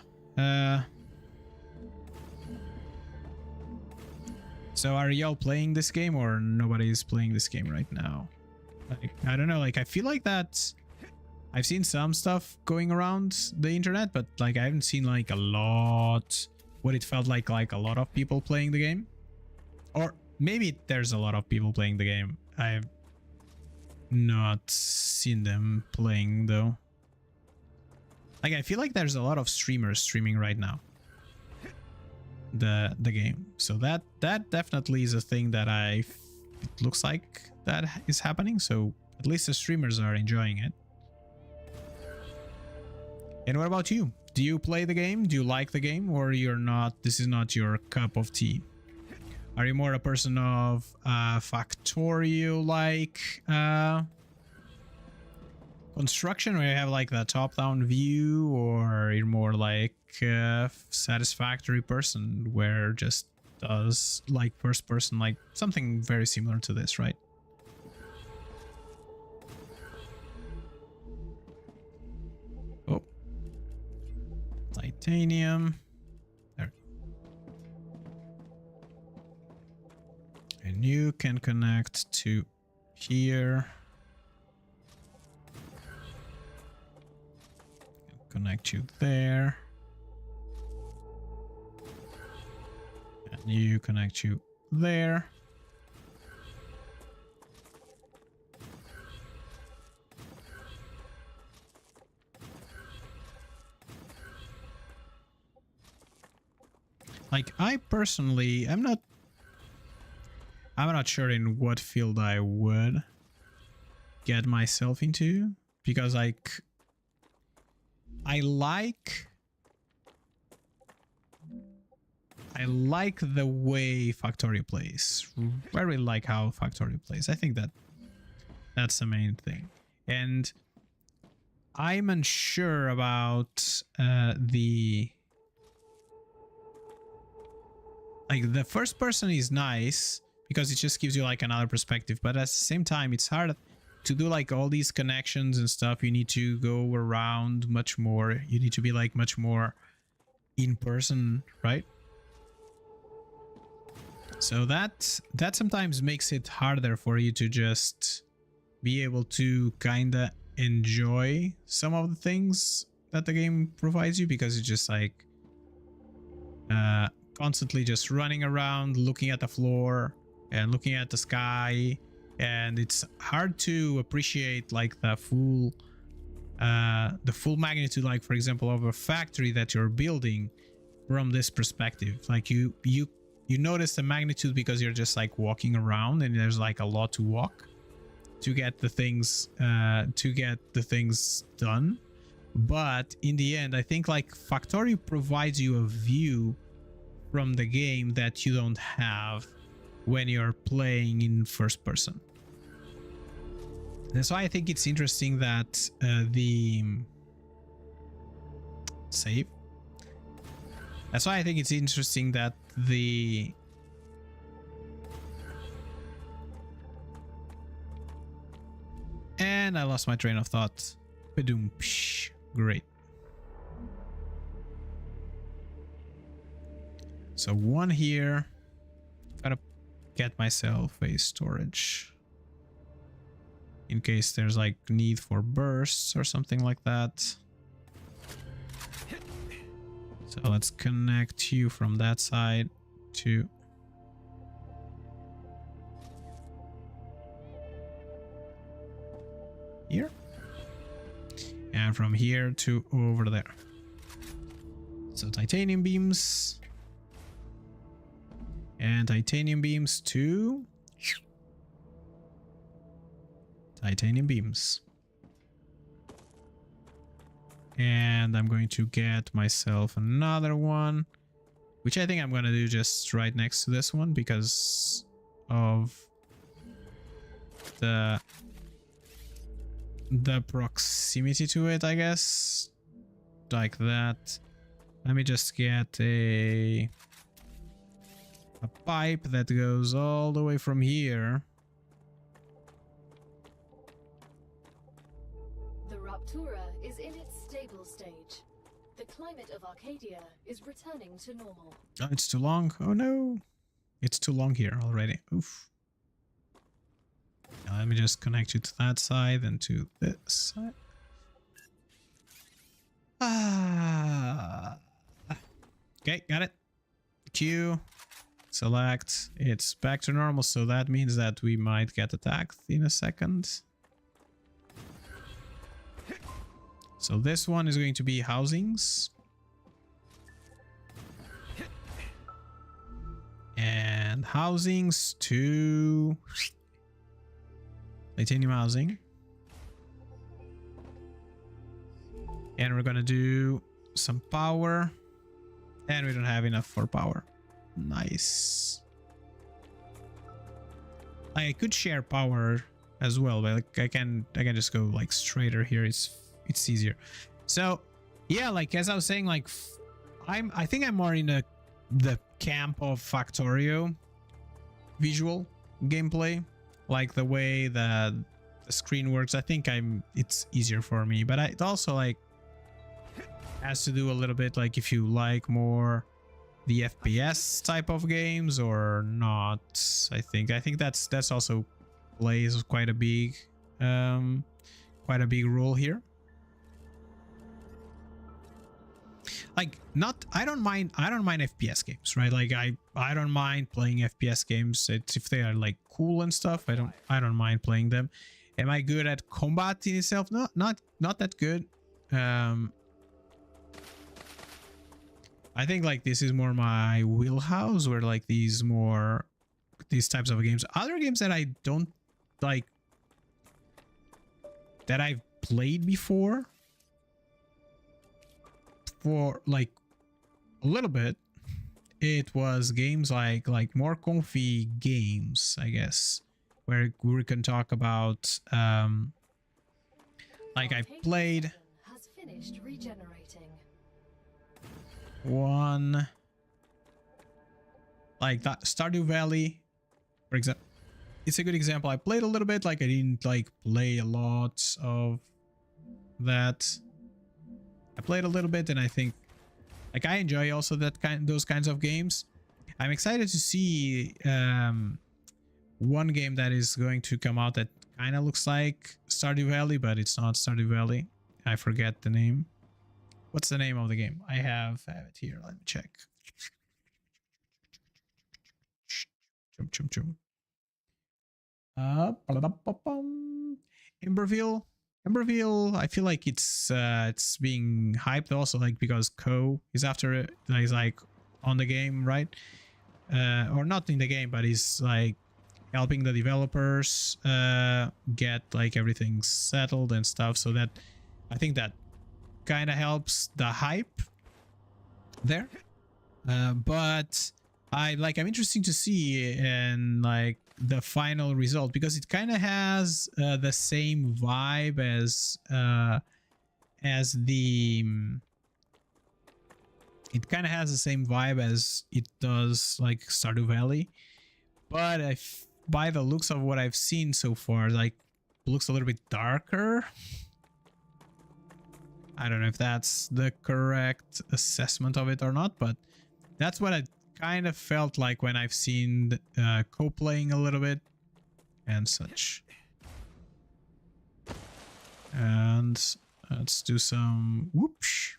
So are y'all playing this game, or nobody's playing this game right now? Like, I don't know, like I feel like that I've seen some stuff going around the internet, but like I haven't seen like a lot, what it felt like a lot of people playing the game. Or maybe there's a lot of people playing the game. I've not seen them playing though. Like I feel like there's a lot of streamers streaming right now the game. So that definitely is a thing that it looks like that is happening. So at least the streamers are enjoying it. And what about you? Do you play the game? Do you like the game? Or you're not, this is not your cup of tea? Are you more a person of Factorio like construction, where you have like the top-down view, or you're more like a Satisfactory person where just does like first person, like something very similar to this, right? Oh, titanium. There. And you can connect to here. Connect you there. And you connect you there. Like I personally, I'm not sure in what field I would get myself into, because like I like the way Factorio plays. I really like how Factorio plays. I think that that's the main thing. And I'm unsure about the first person is nice because it just gives you like another perspective, but at the same time it's hard to do like all these connections and stuff. You need to go around much more. You need to be like much more in person, right? So that sometimes makes it harder for you to just be able to kind of enjoy some of the things that the game provides you, because it's just like constantly just running around, looking at the floor and looking at the sky, and it's hard to appreciate like the full magnitude, like for example of a factory that you're building from this perspective. Like you notice the magnitude because you're just like walking around and there's like a lot to walk to get the things done. But in the end, I think like Factorio provides you a view from the game that you don't have when you're playing in first person. That's why I think it's interesting that That's why I think it's interesting that And I lost my train of thought. Badoom, psh, great. So one here. Gotta get myself a storage in case there's like need for bursts or something like that. So let's connect you from that side to here, and from here to over there. So titanium beams and titanium beams to titanium beams. And I'm going to get myself another one, which I think I'm going to do just right next to this one because of the proximity to it, I guess. Like that. Let me just get a pipe that goes all the way from here. The RUPTURE is in its stable stage. The climate of Arcadia is returning to normal. Oh, it's too long. Oh no. It's too long here already. Oof. Now let me just connect you to that side and to this side. Okay, got it. Q. Select. It's back to normal, so that means that we might get attacked in a second. So this one is going to be housings. And housings to titanium housing. And we're gonna do some power. And we don't have enough for power. Nice. I could share power as well, but like I can just go like straighter here. It's easier. So yeah, like as I was saying, like I think I'm more in the camp of Factorio visual gameplay, like the way the screen works. I think it's easier for me, but it also like has to do a little bit like if you like more the FPS type of games or not. I think that's also plays quite a big role here. Like I don't mind FPS games, right? Like I don't mind playing FPS games. It's if they are like cool and stuff. I don't mind playing them. Am I good at combat in itself? No, not that good. I think like this is more my wheelhouse, where like these types of games. Other games that I don't like, that I've played before for like a little bit, it was games like more comfy games, I guess, where we can talk about like I Arcadia played 7 has finished regenerating. one like that Stardew Valley, for example. It's a good example. I played a little bit, like I didn't like play a lot of that. I played a little bit, and I think like I enjoy also those kinds of games. I'm excited to see one game that is going to come out that kind of looks like Stardew Valley, but it's not Stardew Valley. I forget the name. What's the name of the game? I have it here. Let me check. Chum chum chum. Emberville. Emberville, I feel like it's being hyped also, like because Co is after it. He's like on the game, right? Or not in the game, but he's like helping the developers get like everything settled and stuff. So that I think that kind of helps the hype there. But I'm interested to see and like the final result, because it kind of has the same vibe as it kind of has the same vibe as it does like Stardew Valley, but by the looks of what I've seen so far, like it looks a little bit darker. I don't know if that's the correct assessment of it or not, but that's what I kind of felt like when I've seen co-playing a little bit and such. And let's do some whoops.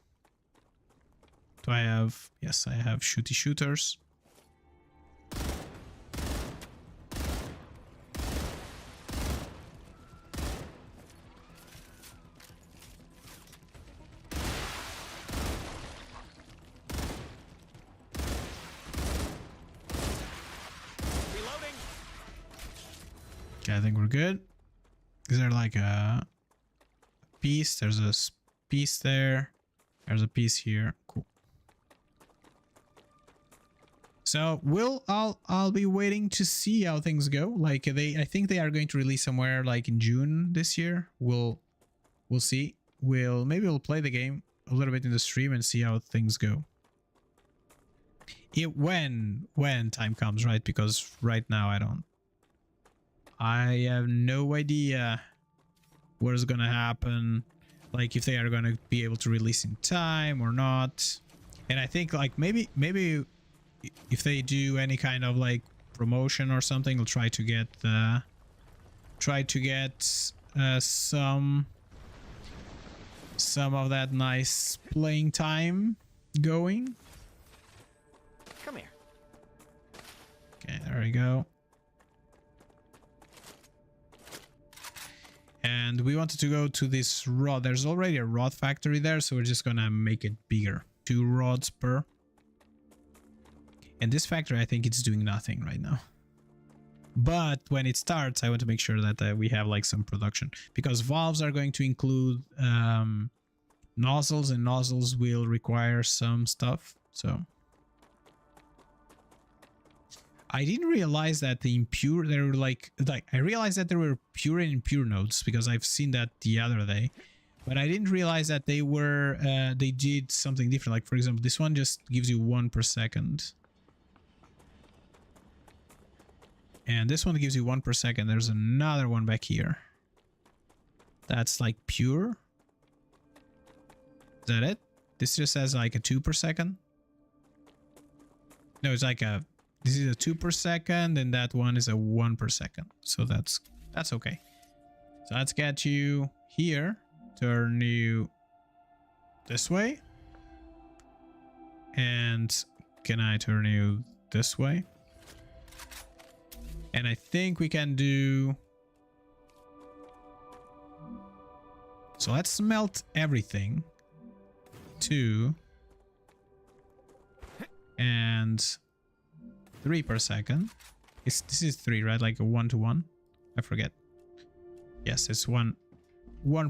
Do I have? Yes, I have shooty shooters. Okay, I think we're good. Is there like a piece? There's a piece there. There's a piece here. Cool. So I'll be waiting to see how things go. Like I think they are going to release somewhere like in June this year. We'll see. Maybe we'll play the game a little bit in the stream and see how things go. When time comes, right? Because right now I have no idea what is gonna happen, like if they are gonna be able to release in time or not. And I think like maybe if they do any kind of like promotion or something, we'll try to get some of that nice playing time going. Come here. Okay, there we go. And we wanted to go to this rod. There's already a rod factory there, so we're just gonna make it bigger. 2 rods per. And this factory, I think it's doing nothing right now. But when it starts, I want to make sure that we have like some production, because valves are going to include nozzles, and nozzles will require some stuff. So I didn't realize that the impure, there were like I realized that there were pure and impure nodes because I've seen that the other day, but I didn't realize that they were they did something different. Like for example, this one just gives you 1 per second, and this one gives you 1 per second. There's another one back here that's like pure. Is that it? This just has like a 2 per second. No, it's like a, this is a 2 per second, and that one is a 1 per second. So that's okay. So let's get you here, turn you this way, and can I turn you this way? And I think we can do, so let's smelt everything. 2 and 3 per second. This is 3, right? Like a 1 to 1. I forget. Yes, it's 1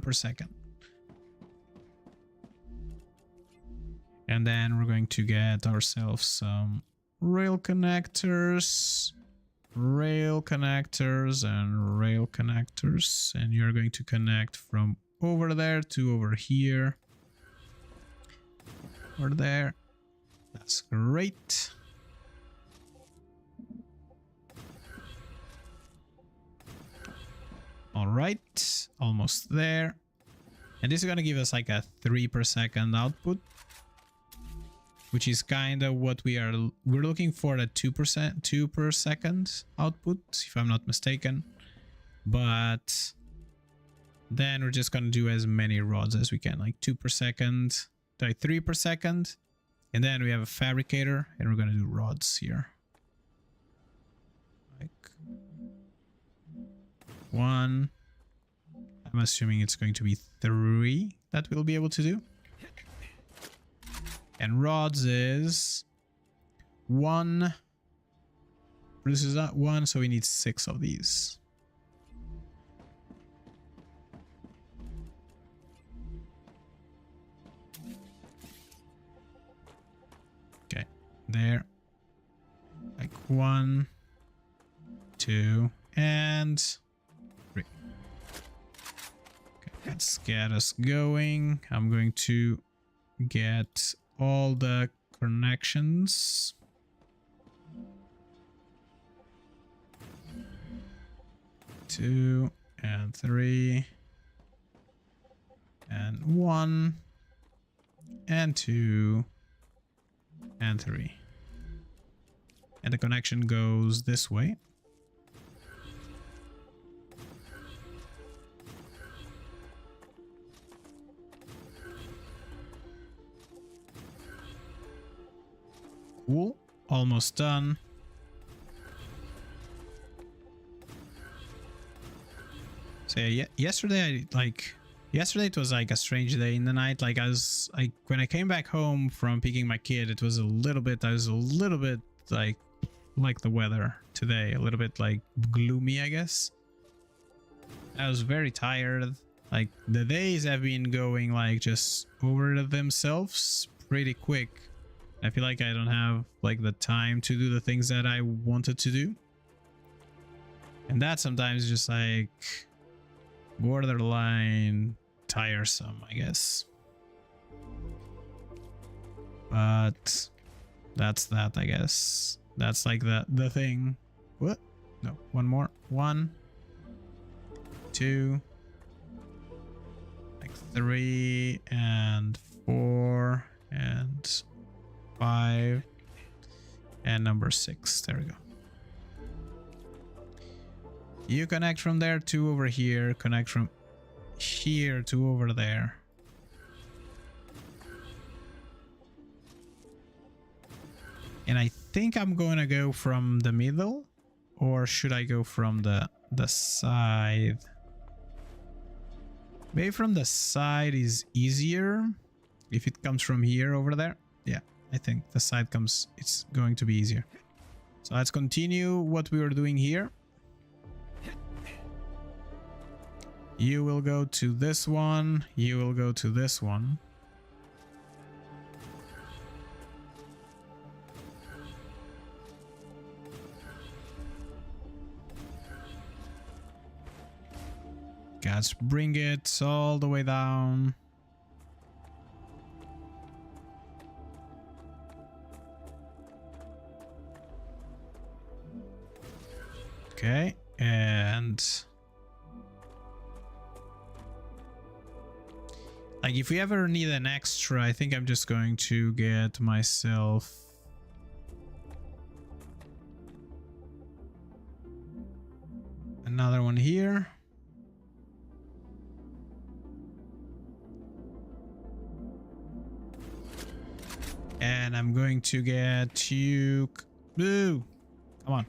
per second. And then we're going to get ourselves some rail connectors, rail connectors, and rail connectors. And you're going to connect from over there to over here. Over there. That's great. All right, almost there. And this is going to give us like a 3 per second output, which is kind of what we're looking for, a 2%, 2 per second output, if I'm not mistaken. But then we're just going to do as many rods as we can, like 2 per second, like 3 per second. And then we have a fabricator, and we're going to do rods here. Like 1. I'm assuming it's going to be 3 that we'll be able to do. And rods is 1. This is not 1, so we need 6 of these. Okay, there. Like 1, 2, and 3. Okay, let's get us going. I'm going to get all the connections. Two and 3 and 1 and 2 and 3. And the connection goes this way. Cool, almost done. So yeah, yesterday it was like a strange day in the night. Like when I came back home from picking my kid, it was I was a little bit like the weather today, a little bit like gloomy, I guess. I was very tired. Like the days have been going like just over themselves pretty quick. I feel like I don't have like the time to do the things that I wanted to do. And that sometimes just like borderline tiresome, I guess. But that's that, I guess. That's like the thing. What? No, one more. 1, 2, like 3 and 4 and 5 and number 6. There we go. You connect from there to over here, connect from here to over there. And I think I'm going to go from the middle, or should I go from the side? Maybe from the side is easier if it comes from here over there. Yeah, I think the side comes, it's going to be easier. So let's continue what we were doing here. You will go to this one. You will go to this one. Let's bring it all the way down. Okay, and like if we ever need an extra, I think I'm just going to get myself another one here. And I'm going to get you... Boo! Come on.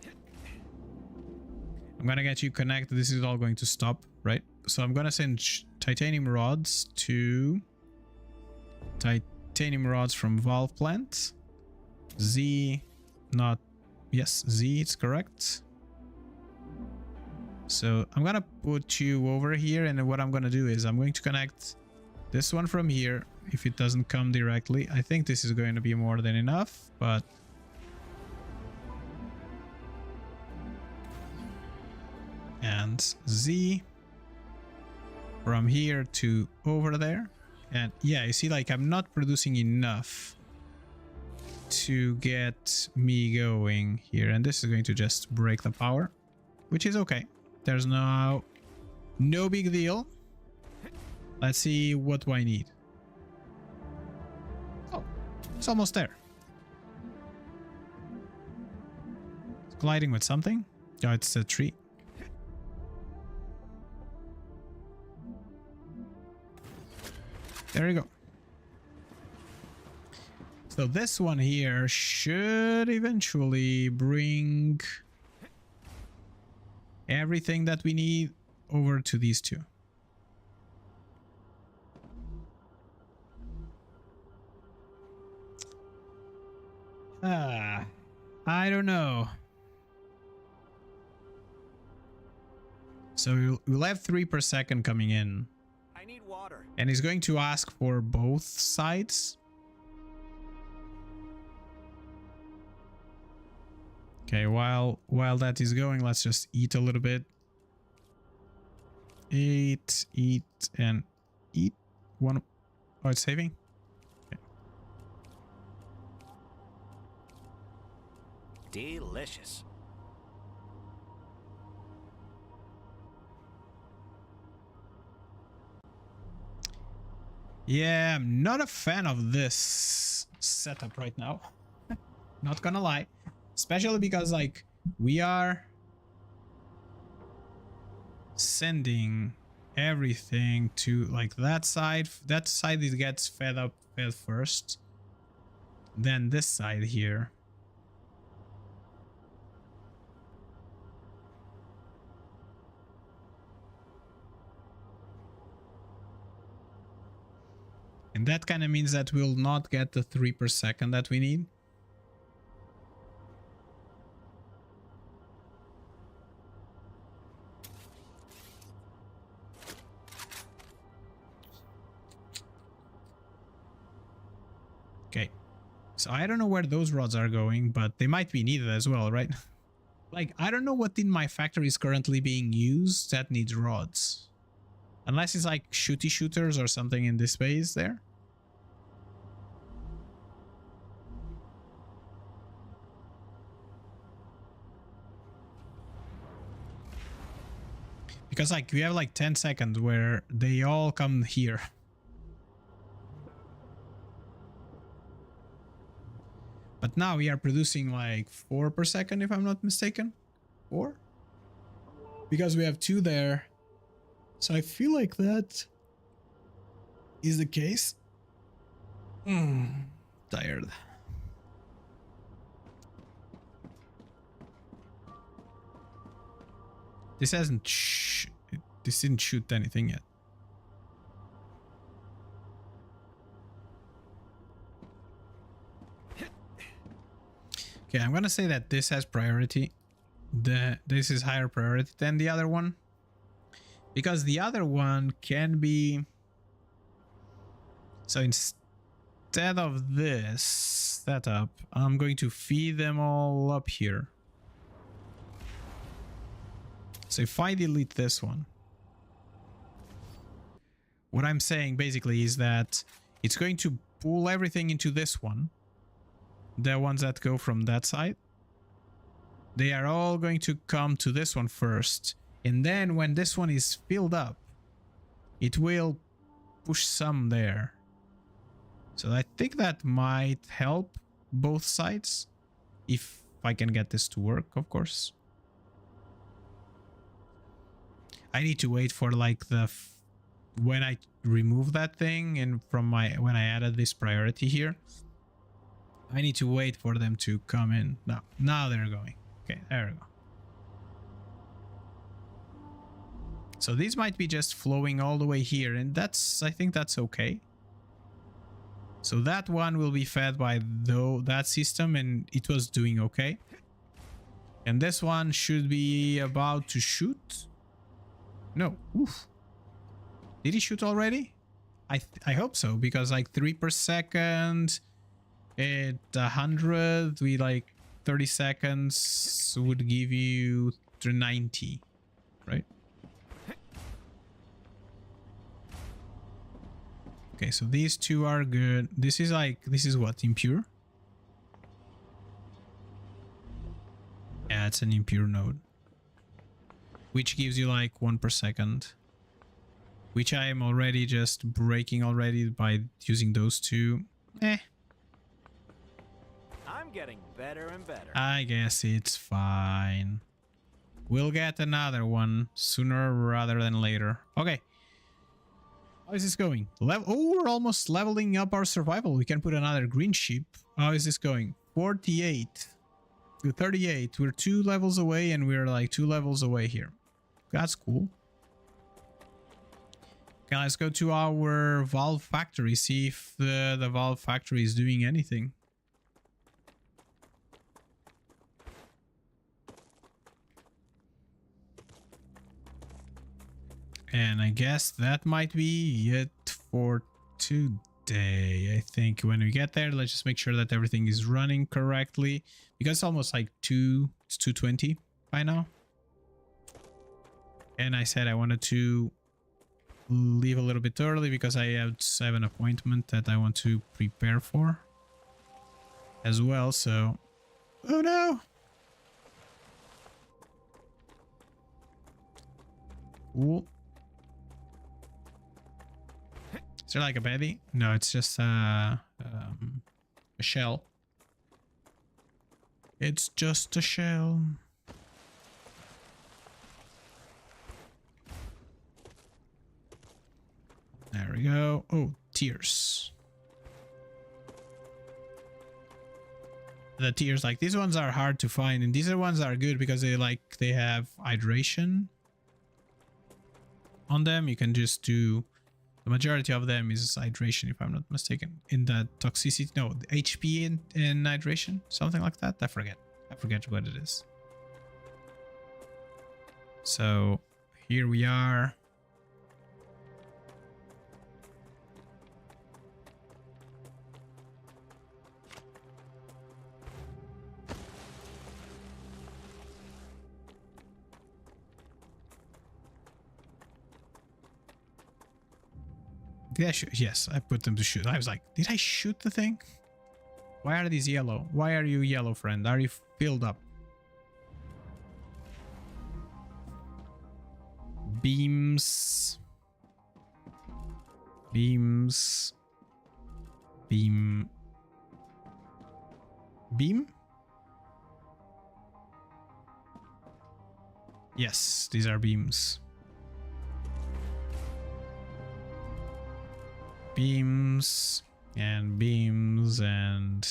I'm gonna get you connected. This is all going to stop, right? So I'm gonna send titanium rods to... Titanium rods from valve plant. Z... Not... Yes, Z, it's correct. So I'm gonna put you over here, and what I'm gonna do is I'm going to connect this one from here. If it doesn't come directly, I think this is going to be more than enough, but and Z from here to over there. And yeah, you see, like, I'm not producing enough to get me going here, and this is going to just break the power, which is okay. There's no big deal. Let's see, what do I need? Oh, it's almost there. It's colliding with something. Oh, it's a tree. There you go. So this one here should eventually bring everything that we need over to these two. I don't know. So we'll have 3 per second coming in. I need water. And he's going to ask for both sides. Okay, while that is going, let's just eat a little bit. Eat, and eat. One. Oh, it's saving? Okay. Delicious. Yeah, I'm not a fan of this setup right now. Not gonna lie. Especially because, like, we are sending everything to, like, that side. That side it gets fed first. Then this side here. And that kind of means that we'll not get the 3 per second that we need. Okay, so I don't know where those rods are going, but they might be needed as well, right? Like, I don't know what in my factory is currently being used that needs rods. Unless it's like shooty shooters or something in this base there. Because, like, we have like 10 seconds where they all come here. But now we are producing like 4 per second, if I'm not mistaken. 4? Because we have 2 there. So I feel like that is the case. Tired. This hasn't this didn't shoot anything yet. Okay, I'm gonna say that this has priority. This is higher priority than the other one. Because the other one can be... So instead of this setup, I'm going to feed them all up here. So if I delete this one, what I'm saying basically is that it's going to pull everything into this one. The ones that go from that side. They are all going to come to this one first. And then when this one is filled up, it will push some there. So I think that might help both sides. If I can get this to work, of course. I need to wait for like when I remove that thing and from when I added this priority here. I need to wait for them to come in. Now they're going. Okay, there we go. So these might be just flowing all the way here, and I think that's okay. So that one will be fed by that system, and it was doing okay. And this one should be about to shoot. No, oof. Did he shoot already? I hope so, because like 3 per second at 100, we like 30 seconds would give you 90, right? Okay, so these two are good. This is like, this is what, impure? Yeah, it's an impure node. Which gives you like 1 per second. Which I am already just breaking already by using those two. Eh. I'm getting better and better. I guess it's fine. We'll get another one sooner rather than later. Okay. How is this going? Oh, we're almost leveling up our survival. We can put another green sheep. How is this going? 48 to 38. We're 2 levels away and we're like 2 levels away here. That's cool. Okay, let's go to our valve factory. See if the valve factory is doing anything. And I guess that might be it for today. I think when we get there, let's just make sure that everything is running correctly. Because it's almost like it's 2:20 by now. And I said I wanted to leave a little bit early because I have an appointment that I want to prepare for as well. So, oh no. Cool. Is there like a baby? No, it's just a shell. It's just a shell. There we go. Oh, tears. The tears, like these ones are hard to find, and these are ones that are good because they have hydration on them. You can just do, the majority of them is hydration, if I'm not mistaken. In the toxicity, no, the HP in hydration, something like that. I forget what it is. So here we are. Did I shoot? Yes, I put them to shoot. I was like, did I shoot the thing? Why are these yellow? Why are you yellow, friend? Are you filled up? Beams. Beams. Beam. Beam? Yes, these are beams. Beams and beams and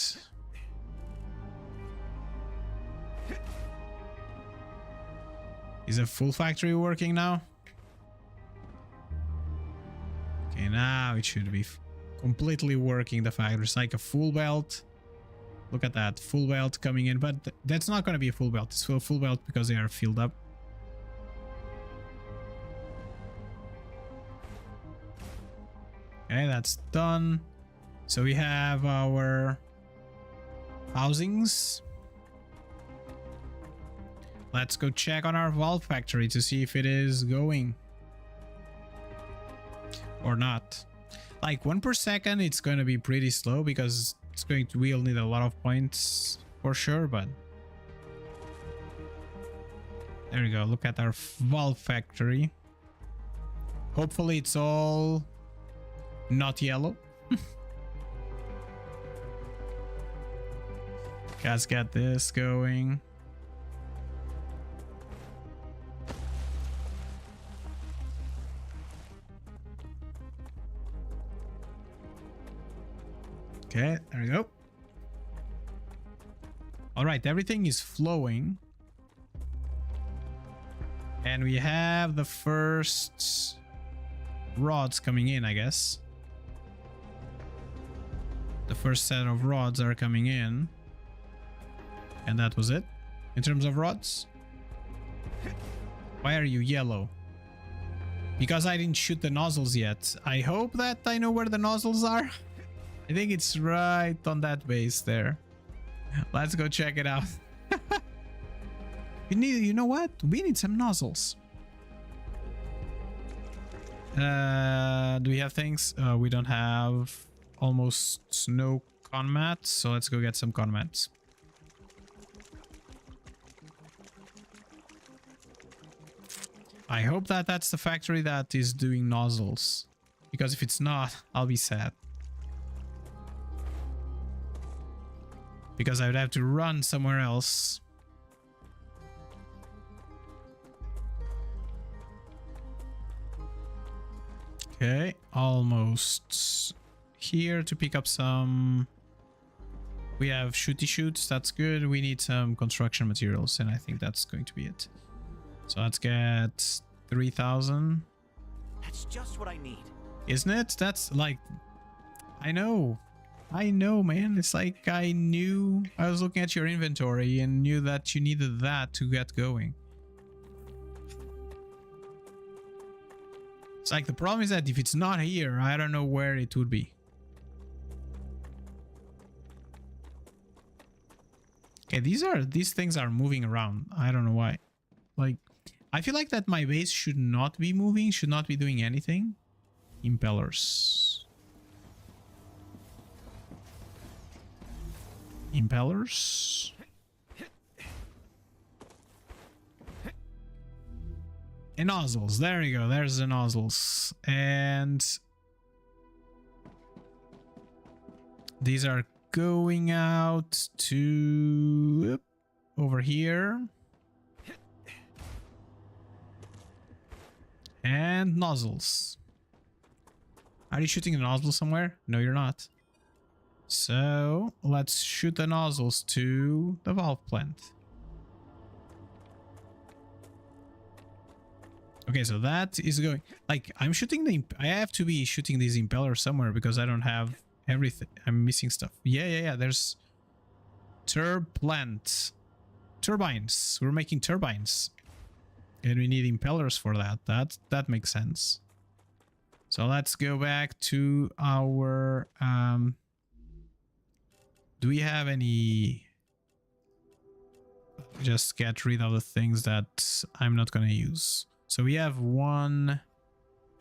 is a full factory working now? Okay, now it should be completely working. The factory, it's like a full belt. Look at that, full belt coming in, but that's not going to be a full belt. It's a full belt because they are filled up. Okay, that's done. So we have our housings. Let's go check on our valve factory to see if it is going or not. Like 1 per second, it's going to be pretty slow because we'll need a lot of points for sure, but there we go. Look at our valve factory. Hopefully it's all not yellow. Let's get this going. Okay, there we go. All right, everything is flowing. And we have the first rods coming in, I guess. The first set of rods are coming in. And that was it in terms of rods. Why are you yellow? Because I didn't shoot the nozzles yet. I hope that I know where the nozzles are. I think it's right on that base there. Let's go check it out. You know what? We need some nozzles. Do we have things? We don't have almost no con mats, so let's go get some con mats. I hope that that's the factory that is doing nozzles, because if it's not, I'll be sad. Because I would have to run somewhere else. Okay, almost here to pick up some. We have shooty shoots, that's good. We need some construction materials, and I think that's going to be it. So let's get 3,000. That's just what I need. Isn't it? That's like, I know, man. It's like I knew. I was looking at your inventory and knew that you needed that to get going. It's like the problem is that if it's not here, I don't know where it would be. Okay, these things are moving around. I don't know why. Like, I feel like that my base should not be moving, should not be doing anything. Impellers. Impellers. And nozzles. There you go. There's the nozzles. And these are going out to over here. And nozzles. Are you shooting the nozzle somewhere? No, you're not. So let's shoot the nozzles to the valve plant. Okay, so that is going, like, I'm shooting the, I have to be shooting these impellers somewhere because I don't have everything. I'm missing stuff. Yeah. There's plant. Turbines. We're making turbines. And we need impellers for that. That makes sense. So let's go back to our, do we have any, just get rid of the things that I'm not going to use. So we have one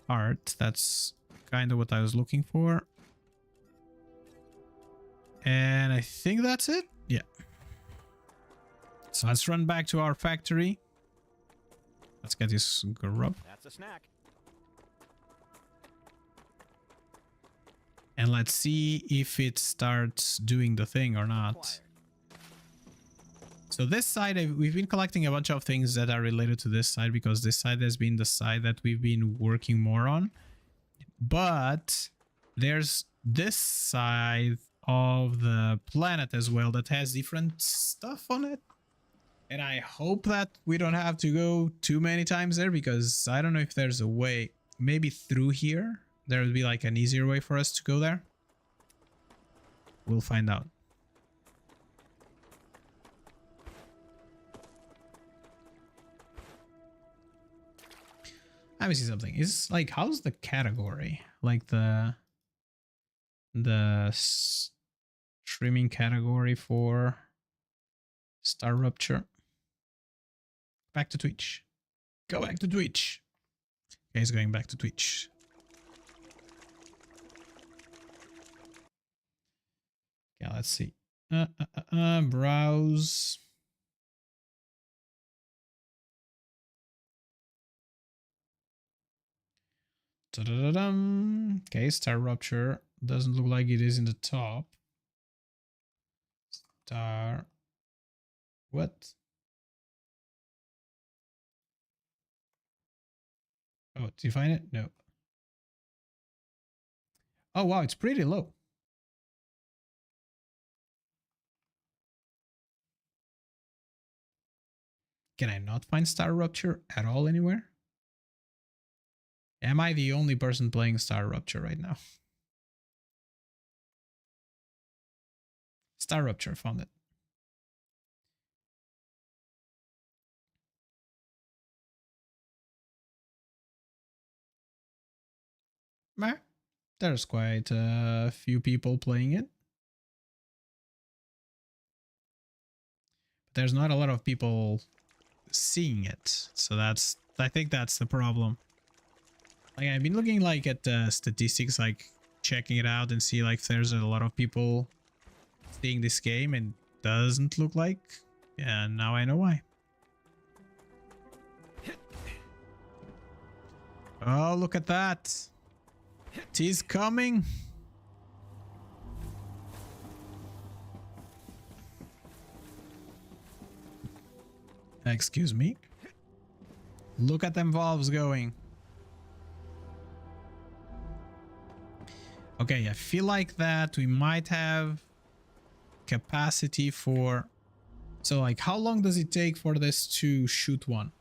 part. That's kind of what I was looking for. And I think that's it. Yeah. So let's run back to our factory. Let's get this grub. That's a snack. And let's see if it starts doing the thing or not. So this side, we've been collecting a bunch of things that are related to this side because this side has been the side that we've been working more on. But there's this side of the planet as well that has different stuff on it. And I hope that we don't have to go too many times there because I don't know if there's a way, maybe through here, there would be like an easier way for us to go there. We'll find out. Let me see something. Is like, how's the category? Like the streaming category for Star Rupture. Back to Twitch. Go back to Twitch. Okay, he's going back to Twitch. Yeah, let's see. Browse. Da-da-da-dum. Okay, Star Rupture doesn't look like it is in the top. Star. What? Oh, did you find it? No. Oh, wow, it's pretty low. Can I not find Star Rupture at all anywhere? Am I the only person playing Star Rupture right now? Star Rupture, found it. There's quite a few people playing it. But there's not a lot of people seeing it. So I think that's the problem. Like I've been looking like at statistics, like checking it out and see like if there's a lot of people seeing this game, and doesn't look like. Yeah, now I know why. Oh, look at that. He's coming. Excuse me. Look at them valves going. Okay, I feel like that we might have capacity for... So like how long does it take for this to shoot one?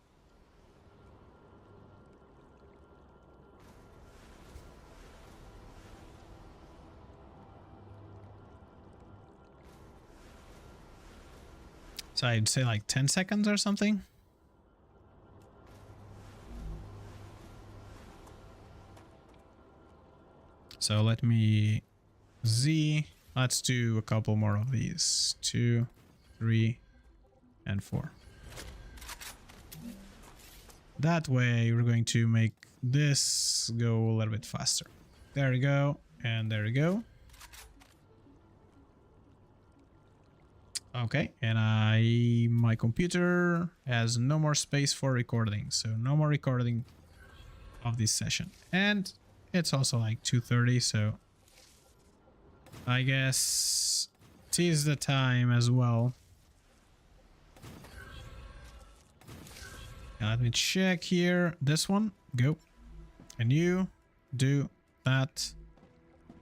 So I'd say like 10 seconds or something. So let me Z. Let's do a couple more of these. 2, 3, and 4. That way we're going to make this go a little bit faster. There we go. And there we go. Okay, and my computer has no more space for recording, so no more recording of this session. And it's also like 2:30, so I guess it is the time as well. And let me check here. This one, go. And you do that.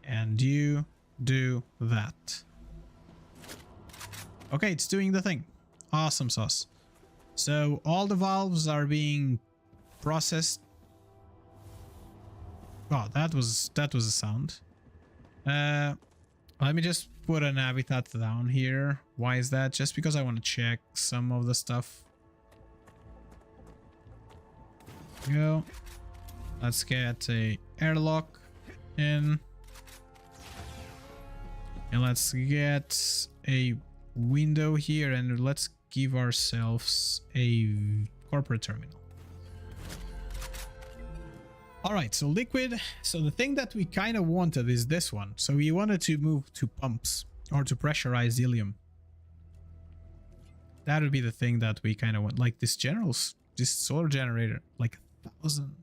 And you do that. Okay, it's doing the thing. Awesome sauce. So all the valves are being processed. Oh, that was a sound. Let me just put an habitat down here. Why is that? Just because I want to check some of the stuff. Go. Let's get a airlock in. And let's get a window here, and let's give ourselves a corporate terminal. All right, so liquid. So the thing that we kind of wanted is this one. So we wanted to move to pumps or to pressurized helium. That would be the thing that we kind of want, like this solar generator, like 1,000.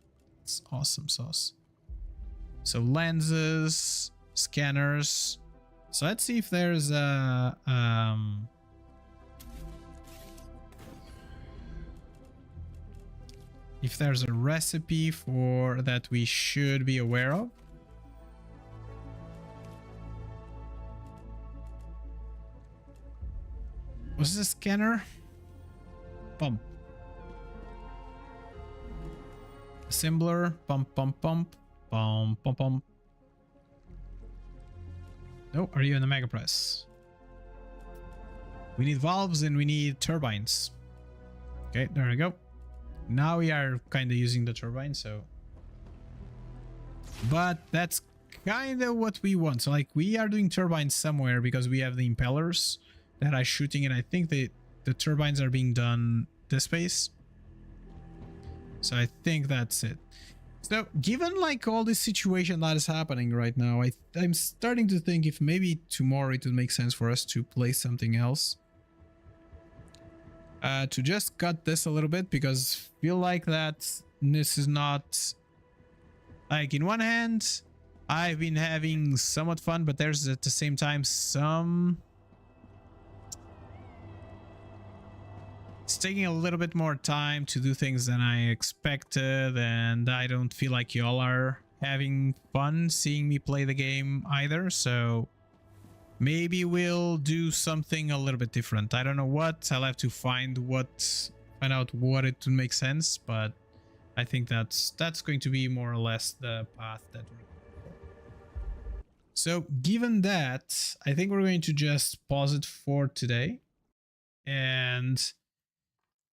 It's awesome sauce. So lenses, scanners. So let's see if there's a recipe for that we should be aware of. Was this a scanner? Pump. Assembler. Pump, pump, pump. Pump, pump, pump. No, are you in the mega press? We need valves and we need turbines. Okay, there we go. Now we are kind of using the turbine, so... But that's kind of what we want. So like we are doing turbines somewhere because we have the impellers that are shooting, and I think the turbines are being done this space. So I think that's it. So given like all this situation that is happening right now, I'm starting to think if maybe tomorrow it would make sense for us to play something else. To just cut this a little bit, because I feel like that this is not... Like in one hand, I've been having somewhat fun, but there's at the same time some... It's taking a little bit more time to do things than I expected, and I don't feel like y'all are having fun seeing me play the game either, so maybe we'll do something a little bit different. I don't know what. I'll have to find out what it would make sense, but I think that's going to be more or less the path that we're going for. So given that, I think we're going to just pause it for today and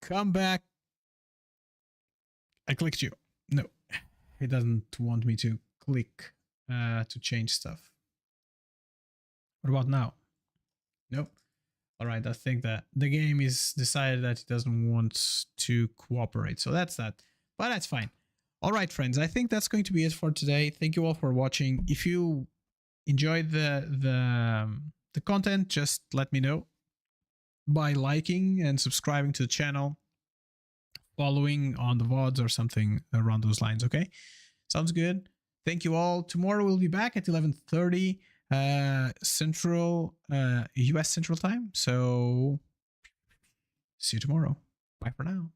come back. I clicked you. No, it doesn't want me to click to change stuff. What about now? Nope. All right, I think that the game is decided that it doesn't want to cooperate. So that's that. But that's fine. All right, friends, I think that's going to be it for today. Thank you all for watching. If you enjoyed the content, just let me know by liking and subscribing to the channel, following on the VODs or something around those lines. Okay, sounds good. Thank you all. Tomorrow we'll be back at 11:30 Central, US Central Time. So see you tomorrow. Bye for now.